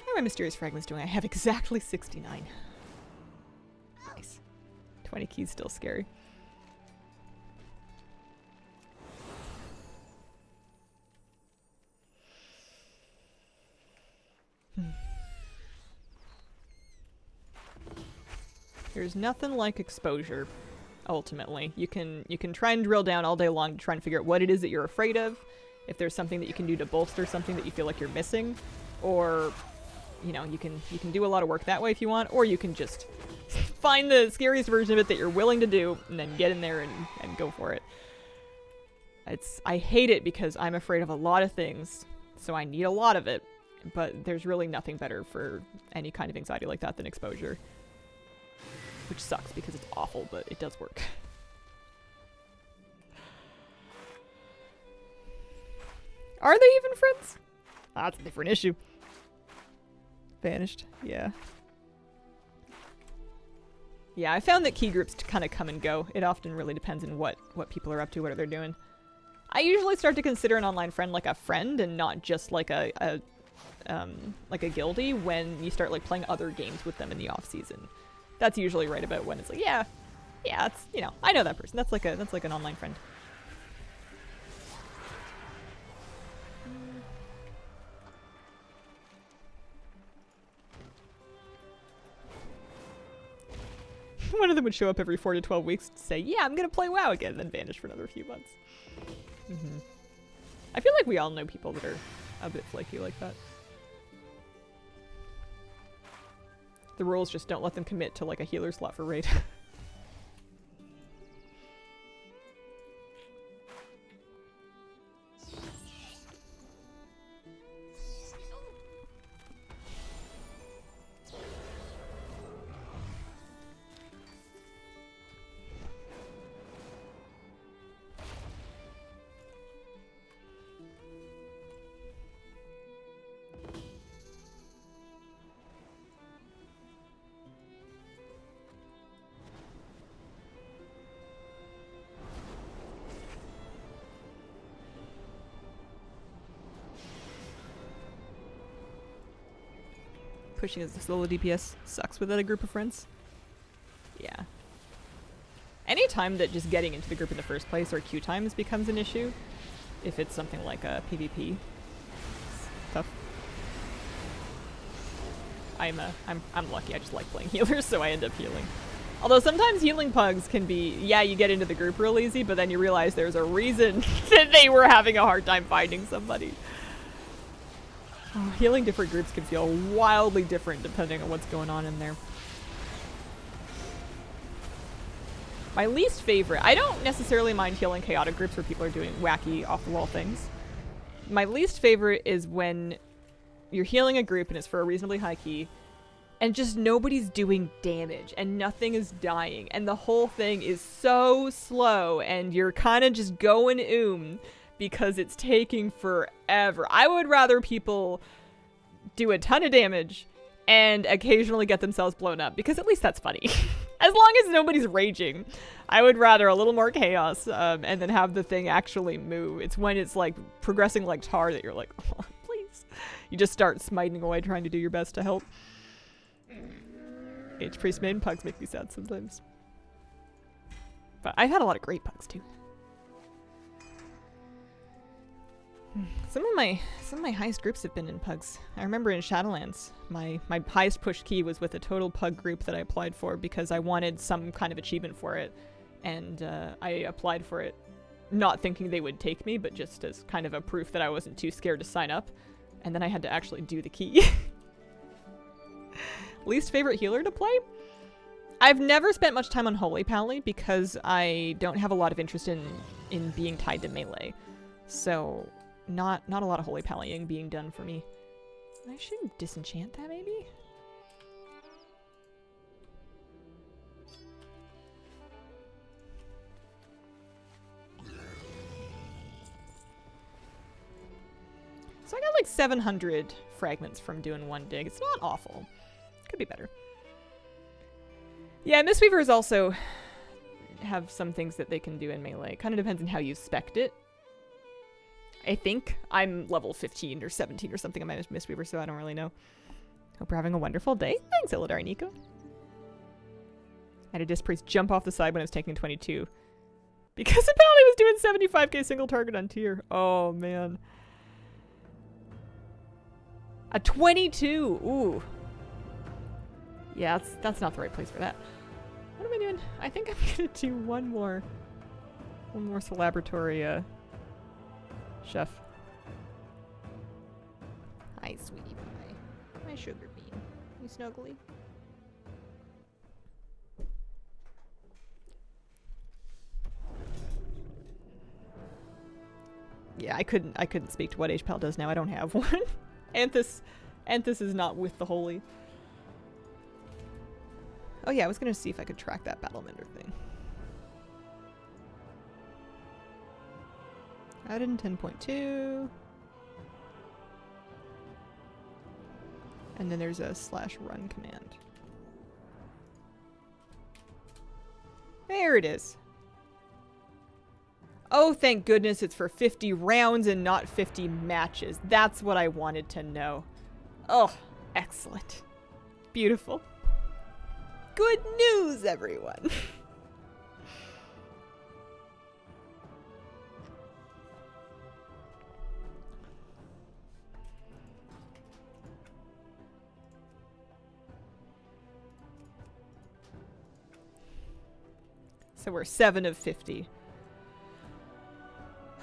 How are my mysterious fragments doing? I have exactly 69. Nice. 20 keys still scary. There's nothing like exposure, ultimately. You can try and drill down all day long to try and figure out what it is that you're afraid of, if there's something that you can do to bolster something that you feel like you're missing, or, you know, you can do a lot of work that way if you want, or you can just find the scariest version of it that you're willing to do, and then get in there and go for it. I hate it because I'm afraid of a lot of things, so I need a lot of it, but there's really nothing better for any kind of anxiety like that than exposure. Which sucks because it's awful, but it does work. Are they even friends? Ah, that's a different issue. Vanished. Yeah. Yeah, I found that key groups kind of come and go. It often really depends on what people are up to, what they're doing. I usually start to consider an online friend like a friend and not just like a guildie when you start like playing other games with them in the off season. That's usually right about when it's like, yeah, it's, you know, I know that person. That's like an online friend. One of them would show up every 4 to 12 weeks to say, yeah, I'm gonna play WoW again, and then vanish for another few months. I feel like we all know people that are a bit flaky like that. The rules just don't let them commit to like a healer slot for raid. Pushing as a solo DPS sucks without a group of friends. Yeah. Any time that just getting into the group in the first place or queue times becomes an issue, if it's something like a PvP, it's tough. I'm lucky. I just like playing healers, so I end up healing. Although sometimes healing pugs can be, yeah, you get into the group real easy, but then you realize there's a reason that they were having a hard time finding somebody. Oh, healing different groups can feel wildly different depending on what's going on in there. My least favorite, I don't necessarily mind healing chaotic groups where people are doing wacky off-the-wall things. My least favorite is when you're healing a group and it's for a reasonably high key, and just nobody's doing damage and nothing is dying and the whole thing is so slow and you're kind of just going because it's taking forever. I would rather people do a ton of damage and occasionally get themselves blown up, because at least that's funny. As long as nobody's raging. I would rather a little more chaos and then have the thing actually move. It's when it's like progressing like tar that you're like, oh, please. You just start smiting away trying to do your best to help. Priest main pugs make me sad sometimes. But I've had a lot of great pugs too. Some of my highest groups have been in pugs. I remember in Shadowlands, my highest push key was with a total pug group that I applied for because I wanted some kind of achievement for it, and I applied for it, not thinking they would take me, but just as kind of a proof that I wasn't too scared to sign up, and then I had to actually do the key. Least favorite healer to play? I've never spent much time on Holy Pally because I don't have a lot of interest in being tied to melee, so. Not a lot of holy pallying being done for me. I should disenchant that maybe? So I got like 700 fragments from doing one dig. It's not awful. Could be better. Yeah, Mistweavers also have some things that they can do in melee. Kind of depends on how you spec it. I think I'm level 15 or 17 or something on my Mistweaver, so I don't really know. Hope you're having a wonderful day. Thanks, Illidar Nico. I had a Disc Priest jump off the side when I was taking 22. Because apparently I was doing 75k single target on tier. Oh, man. A 22! Ooh. Yeah, that's not the right place for that. What am I doing? I think I'm gonna do one more celebratory, chef. Hi, sweetie pie. My sugar bean. You snuggly? Yeah, I couldn't speak to what HPAL does now. I don't have one. Anthus is not with the holy. Oh yeah, I was gonna see if I could track that battle mender thing. Added in 10.2. And then there's a /run command. There it is. Oh, thank goodness it's for 50 rounds and not 50 matches. That's what I wanted to know. Oh, excellent. Beautiful. Good news, everyone. So we're 7 of 50.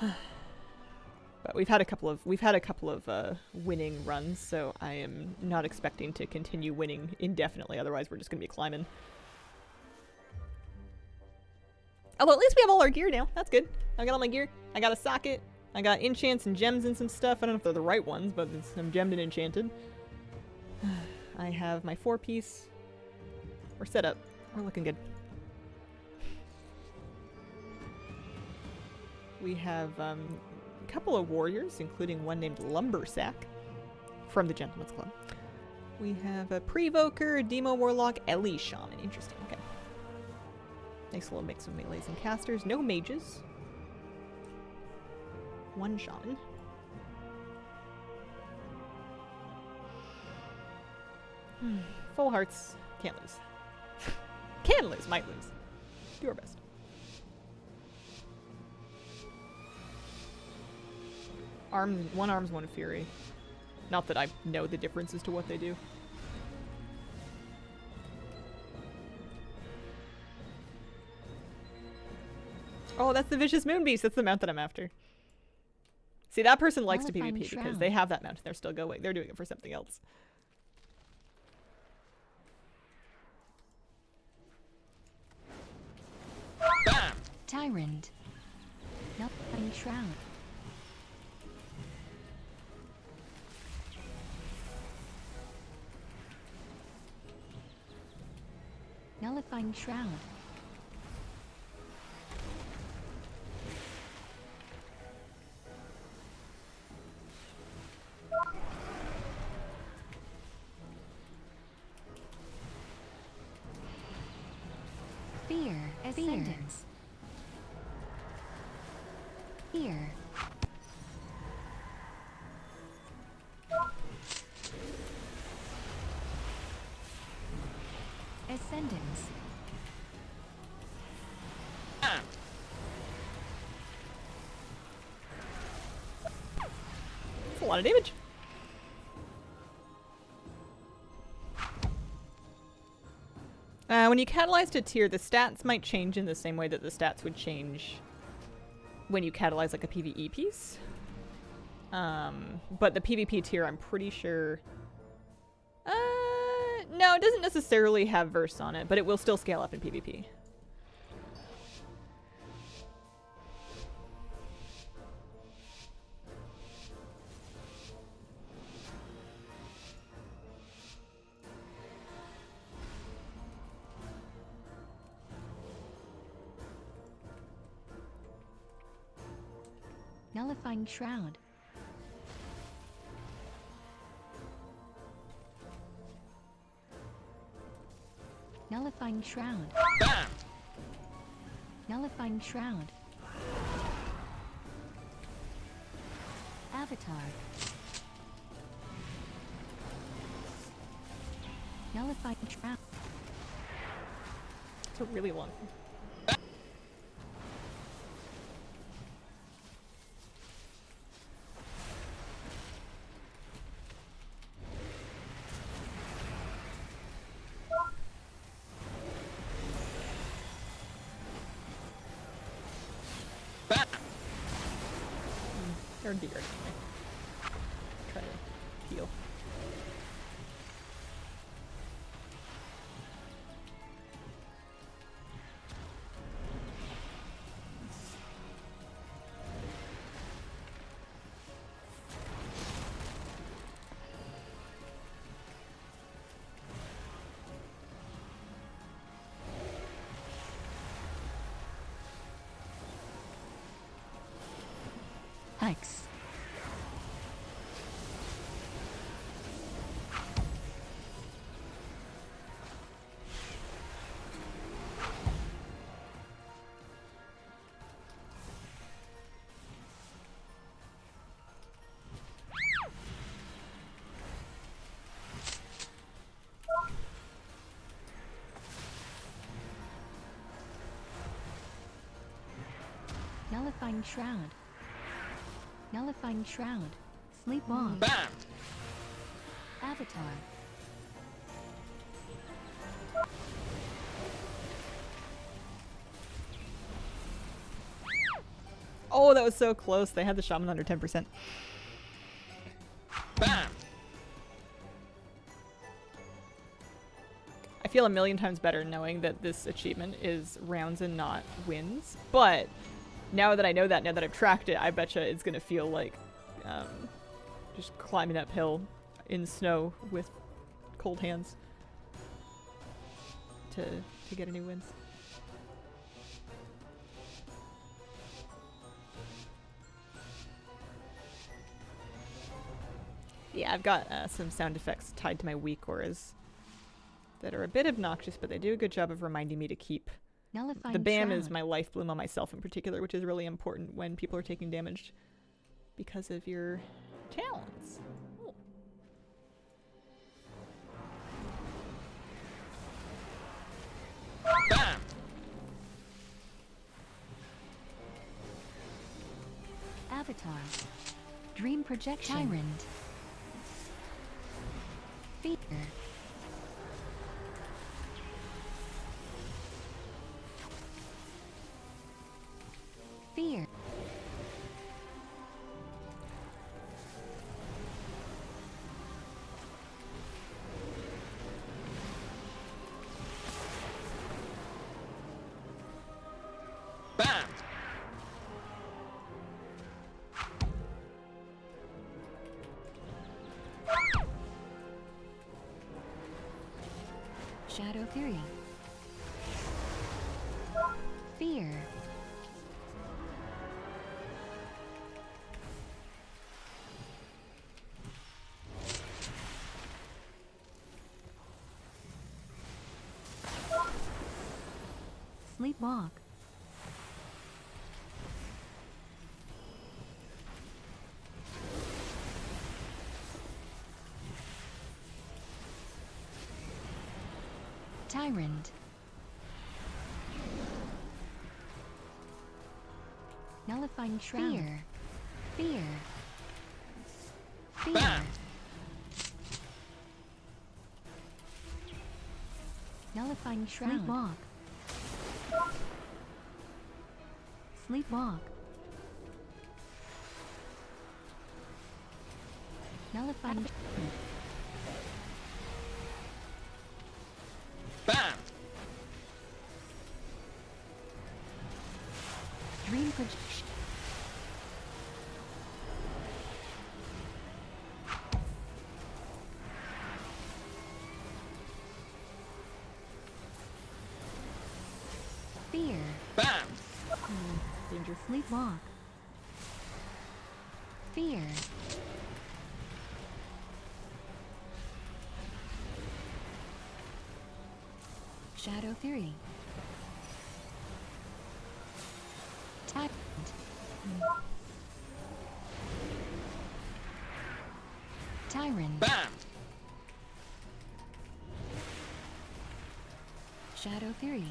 But we've had a couple of winning runs, so I am not expecting to continue winning indefinitely. Otherwise, we're just gonna be climbing. Although at least we have all our gear now. That's good. I got all my gear. I got a socket. I got enchants and gems and some stuff. I don't know if they're the right ones, but I'm gemmed and enchanted. I have my 4-piece. We're set up. We're looking good. We have a couple of warriors, including one named Lumbersack from the Gentleman's Club. We have a Prevoker, a Demo Warlock, Ellie Shaman. Interesting, okay. Nice little mix of melees and casters. No mages. One Shaman. Full hearts. Can't lose. Can lose. Might lose. Do our best. One arms, one fury. Not that I know the difference as to what they do. Oh, that's the Vicious Moon Beast. That's the mount that I'm after. See, that person likes to Nullifying PvP because Shroud. they have that mount and they're still going. They're doing it for something else. Bam! Tyrant. Nullifying Shroud. Nullifying Shroud. Fear. Ascendance. Fear. Ascendance. Bam! That's a lot of damage. When you catalyze to tier, the stats might change in the same way that the stats would change when you catalyze like a PvE piece. But the PvP tier, I'm pretty sure... no, it doesn't necessarily have verse on it, but it will still scale up in PvP. Nullifying Shroud. Nullifying Shroud. Bam! Nullifying Shroud. Avatar. Nullifying Shroud. It's a really long. Bam! They're deer anyway. Try to heal. Hex. Nullifying Shroud. Nullifying Shroud. Sleep Bomb. Bam! Avatar. Oh, that was so close. They had the shaman under 10%. Bam! I feel a million times better knowing that this achievement is rounds and not wins. But now that I know that, now that I've tracked it, I betcha it's gonna feel like just climbing uphill in snow with cold hands to get any wins. Yeah, I've got some sound effects tied to my WeakAuras that are a bit obnoxious, but they do a good job of reminding me to keep. Nullifying The BAM Shroud. is my life bloom on myself in particular, which is really important when people are taking damage because of your talents. Oh. Bam! Avatar. Dream projection. Tyrant. Fear. Fear. Bam! Shadow Fury. Fear. Sleepwalk. Tyrant. Nullifying Shroud. Fear. Fear. Fear. Bam! Nullifying Shroud. Sleepwalk. Sleepwalk. Nullifying. Bam! Dream projection. Fear. Bam! Danger. Sleepwalk. Fear. Shadow Fury. Tyrant. Tyrant. Bam! Shadow Fury.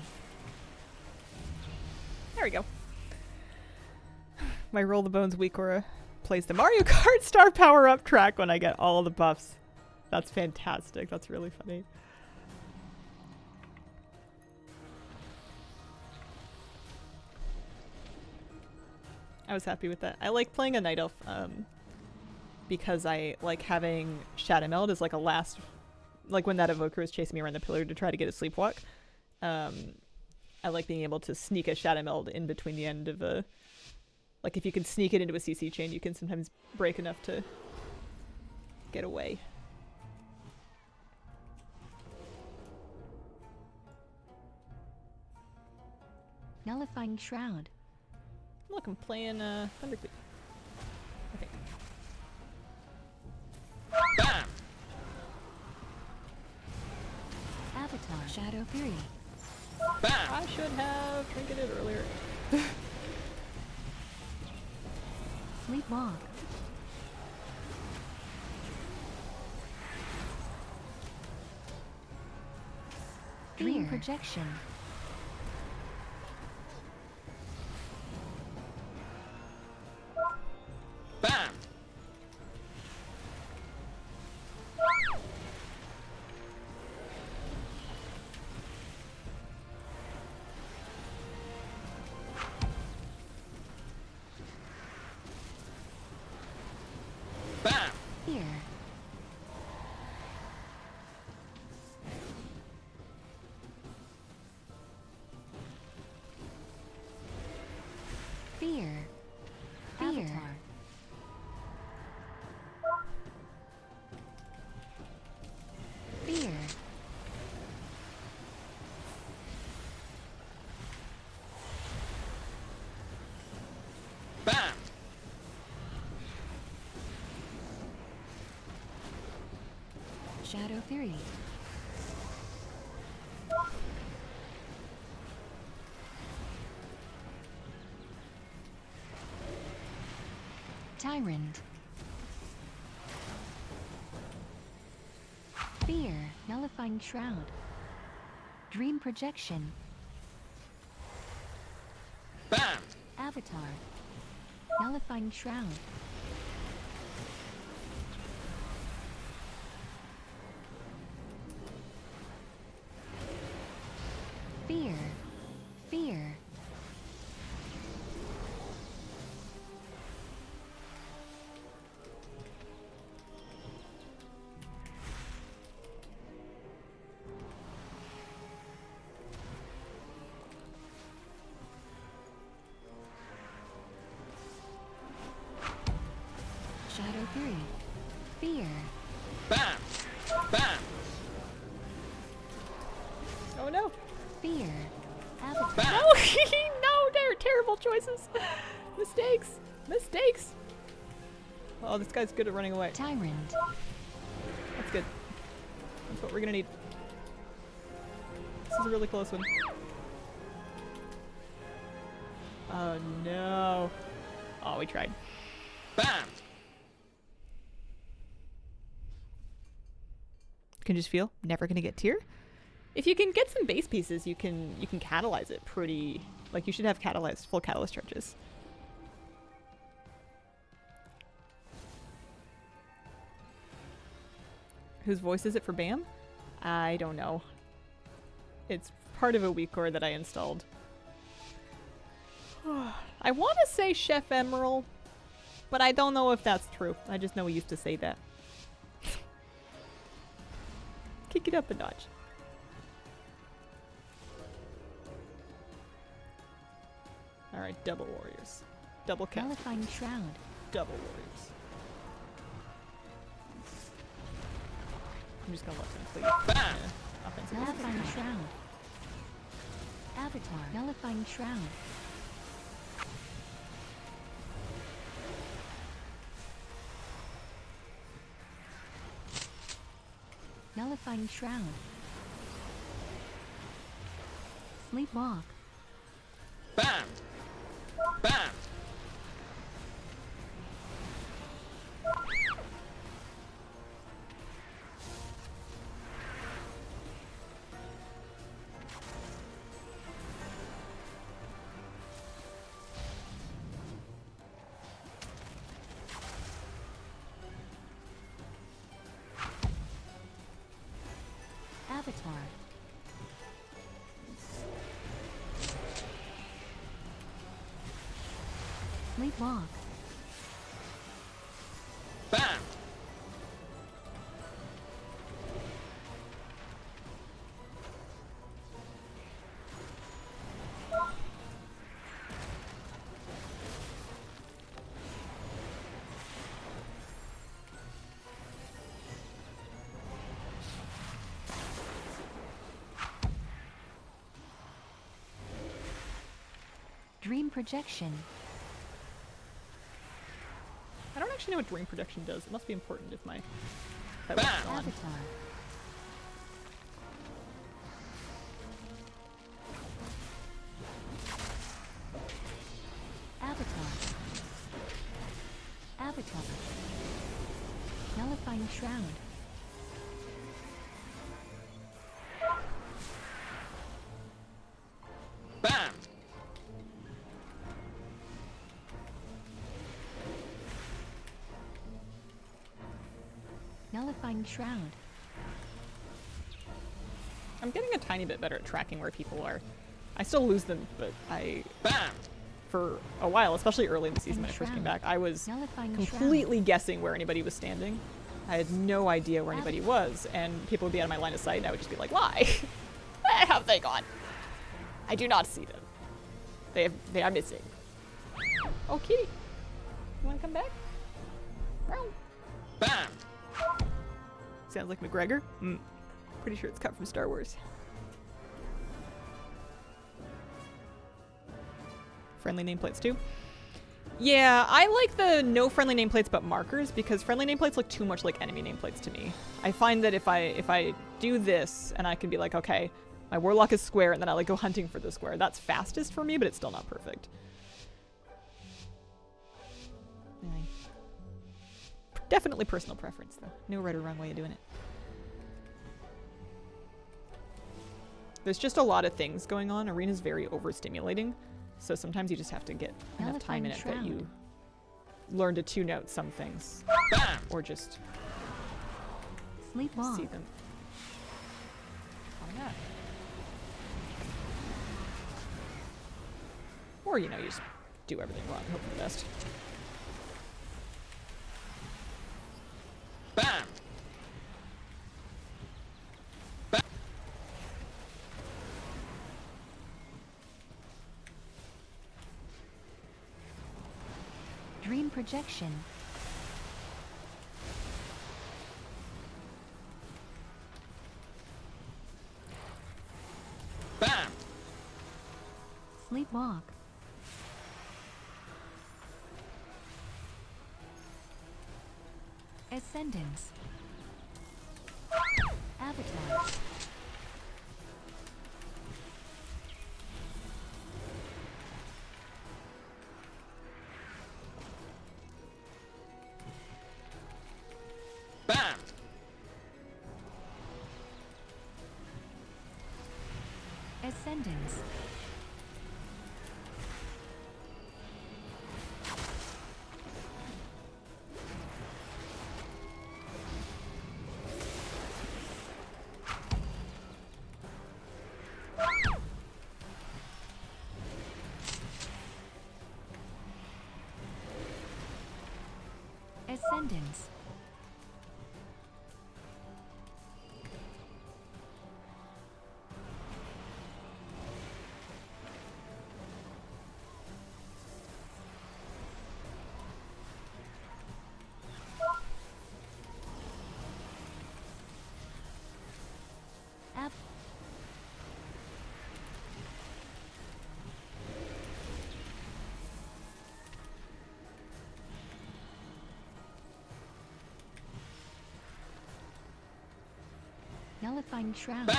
There we go. My Roll the Bones WeakAura plays the Mario Kart Star Power Up track when I get all the buffs. That's fantastic. That's really funny. I was happy with that. I like playing a Night Elf because I like having Shadow Meld as like a last, like when that evoker is chasing me around the pillar to try to get a sleepwalk. I like being able to sneak a Shadow Meld in between the end of a, like if you can sneak it into a CC chain, you can sometimes break enough to get away. Nullifying Shroud. Look, I'm playing Thundercleave. Okay. Bam! Avatar. Shadow Fury. Bam! I should have trinketed earlier. Sleepwalk. Dream projection. Bam! Bam! Fear. Fear. Fear. Avatar. Fear. Bam! Shadow Fury. Tyrant. Fear. Nullifying Shroud. Dream projection. Avatar. Nullifying Shroud. Fear. Fear. Shadow Fury. Fear. Bam! Bam! Oh no. Fear. Avatar. Bam! No, no, they're terrible choices. Mistakes. Mistakes. Oh, this guy's good at running away. Tyrant. That's good. That's what we're gonna need. This is a really close one. Oh no. Oh, we tried. Bam! Can just feel never gonna get tier. If you can get some base pieces, you can catalyze it pretty. Like you should have catalyzed full catalyst charges. Whose voice is it for BAM? I don't know. It's part of a WeakAuras that I installed. I want to say Chef Emerald, but I don't know if that's true. I just know we used to say that. Kick it up a notch. Alright, double warriors. Double count. Nullifying Shroud. Double warriors. I'm just gonna let them play. Bam! Offensive. Nullifying Shroud. Avatar. Nullifying Shroud. Nullifying Shroud. Sleepwalk. Bam! Bam! Avatar. Sleepwalk. Bam! Dream Projection. I don't actually know what dream projection does. It must be important if my Bam! on. Avatar. Avatar. Avatar. Nullifying Shroud. Bam! Nullifying Shroud. I'm getting a tiny bit better at tracking where people are. I still lose them, but Bam! for a while, especially early in the season when I first came back, I was Nullifying completely guessing where anybody was standing. I had no idea where anybody was, and people would be out of my line of sight, and I would just be like, why? Where have they gone? I do not see them. They are missing. Oh, kitty. You want to come back? Meow. Bam! Sounds like McGregor. Pretty sure it's cut from Star Wars. Friendly nameplates too. Yeah, I like the no friendly nameplates but markers because friendly nameplates look too much like enemy nameplates to me. I find that if I do this and I can be like, okay, my Warlock is square and then I like go hunting for the square, that's fastest for me, but it's still not perfect. Definitely personal preference though. No right or wrong way of doing it. There's just a lot of things going on. Arena's very overstimulating. So sometimes you just have to get enough time in it that Nullifying you learn to tune out some things. Bam! Or just Sleepwalk. see them. Coming up. Or, you know, you just do everything wrong, hope for the best. Bam! Dream projection. Bam! Sleepwalk. Ascendance. Avatar. Bam! Ascendance. Ascendance. Ab Nullifying shroud. Bam!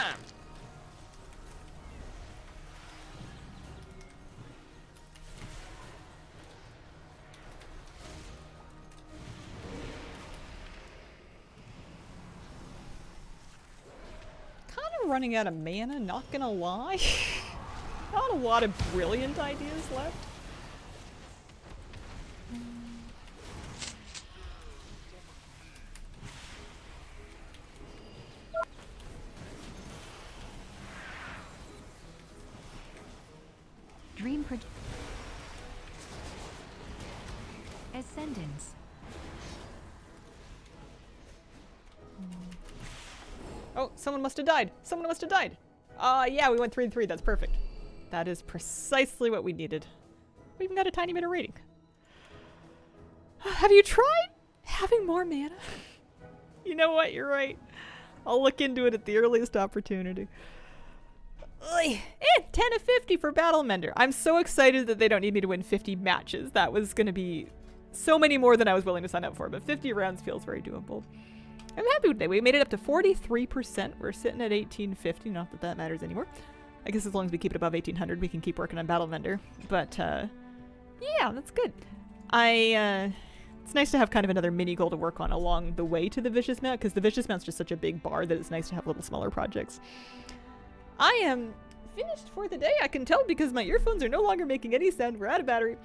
Kind of running out of mana, not gonna lie. Not a lot of brilliant ideas left. Dream proj Ascendance. Oh, someone must have died. Someone must have died. Yeah, we went 3 and 3. That's perfect. That is precisely what we needed. We even got a tiny bit of rating. Have you tried having more mana? You know what? You're right. I'll look into it at the earliest opportunity. Ugh. 10 of 50 for Battle Mender. I'm so excited that they don't need me to win 50 matches. That was going to be so many more than I was willing to sign up for, but 50 rounds feels very doable. I'm happy with that. We made it up to 43%. We're sitting at 1850. Not that that matters anymore. I guess as long as we keep it above 1800, we can keep working on Battle Mender. But, yeah, that's good. It's nice to have kind of another mini goal to work on along the way to the Vicious Mount, because the Vicious Mount's just such a big bar that it's nice to have little smaller projects. I am finished for the day, I can tell, because my earphones are no longer making any sound. We're out of battery.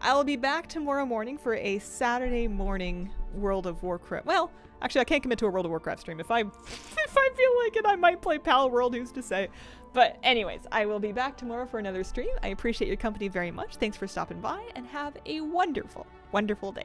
I'll be back tomorrow morning for a Saturday morning World of Warcraft. Well, actually, I can't commit to a World of Warcraft stream. If I feel like it, I might play Pal World, who's to say. But anyways, I will be back tomorrow for another stream. I appreciate your company very much. Thanks for stopping by, and have a wonderful, wonderful day.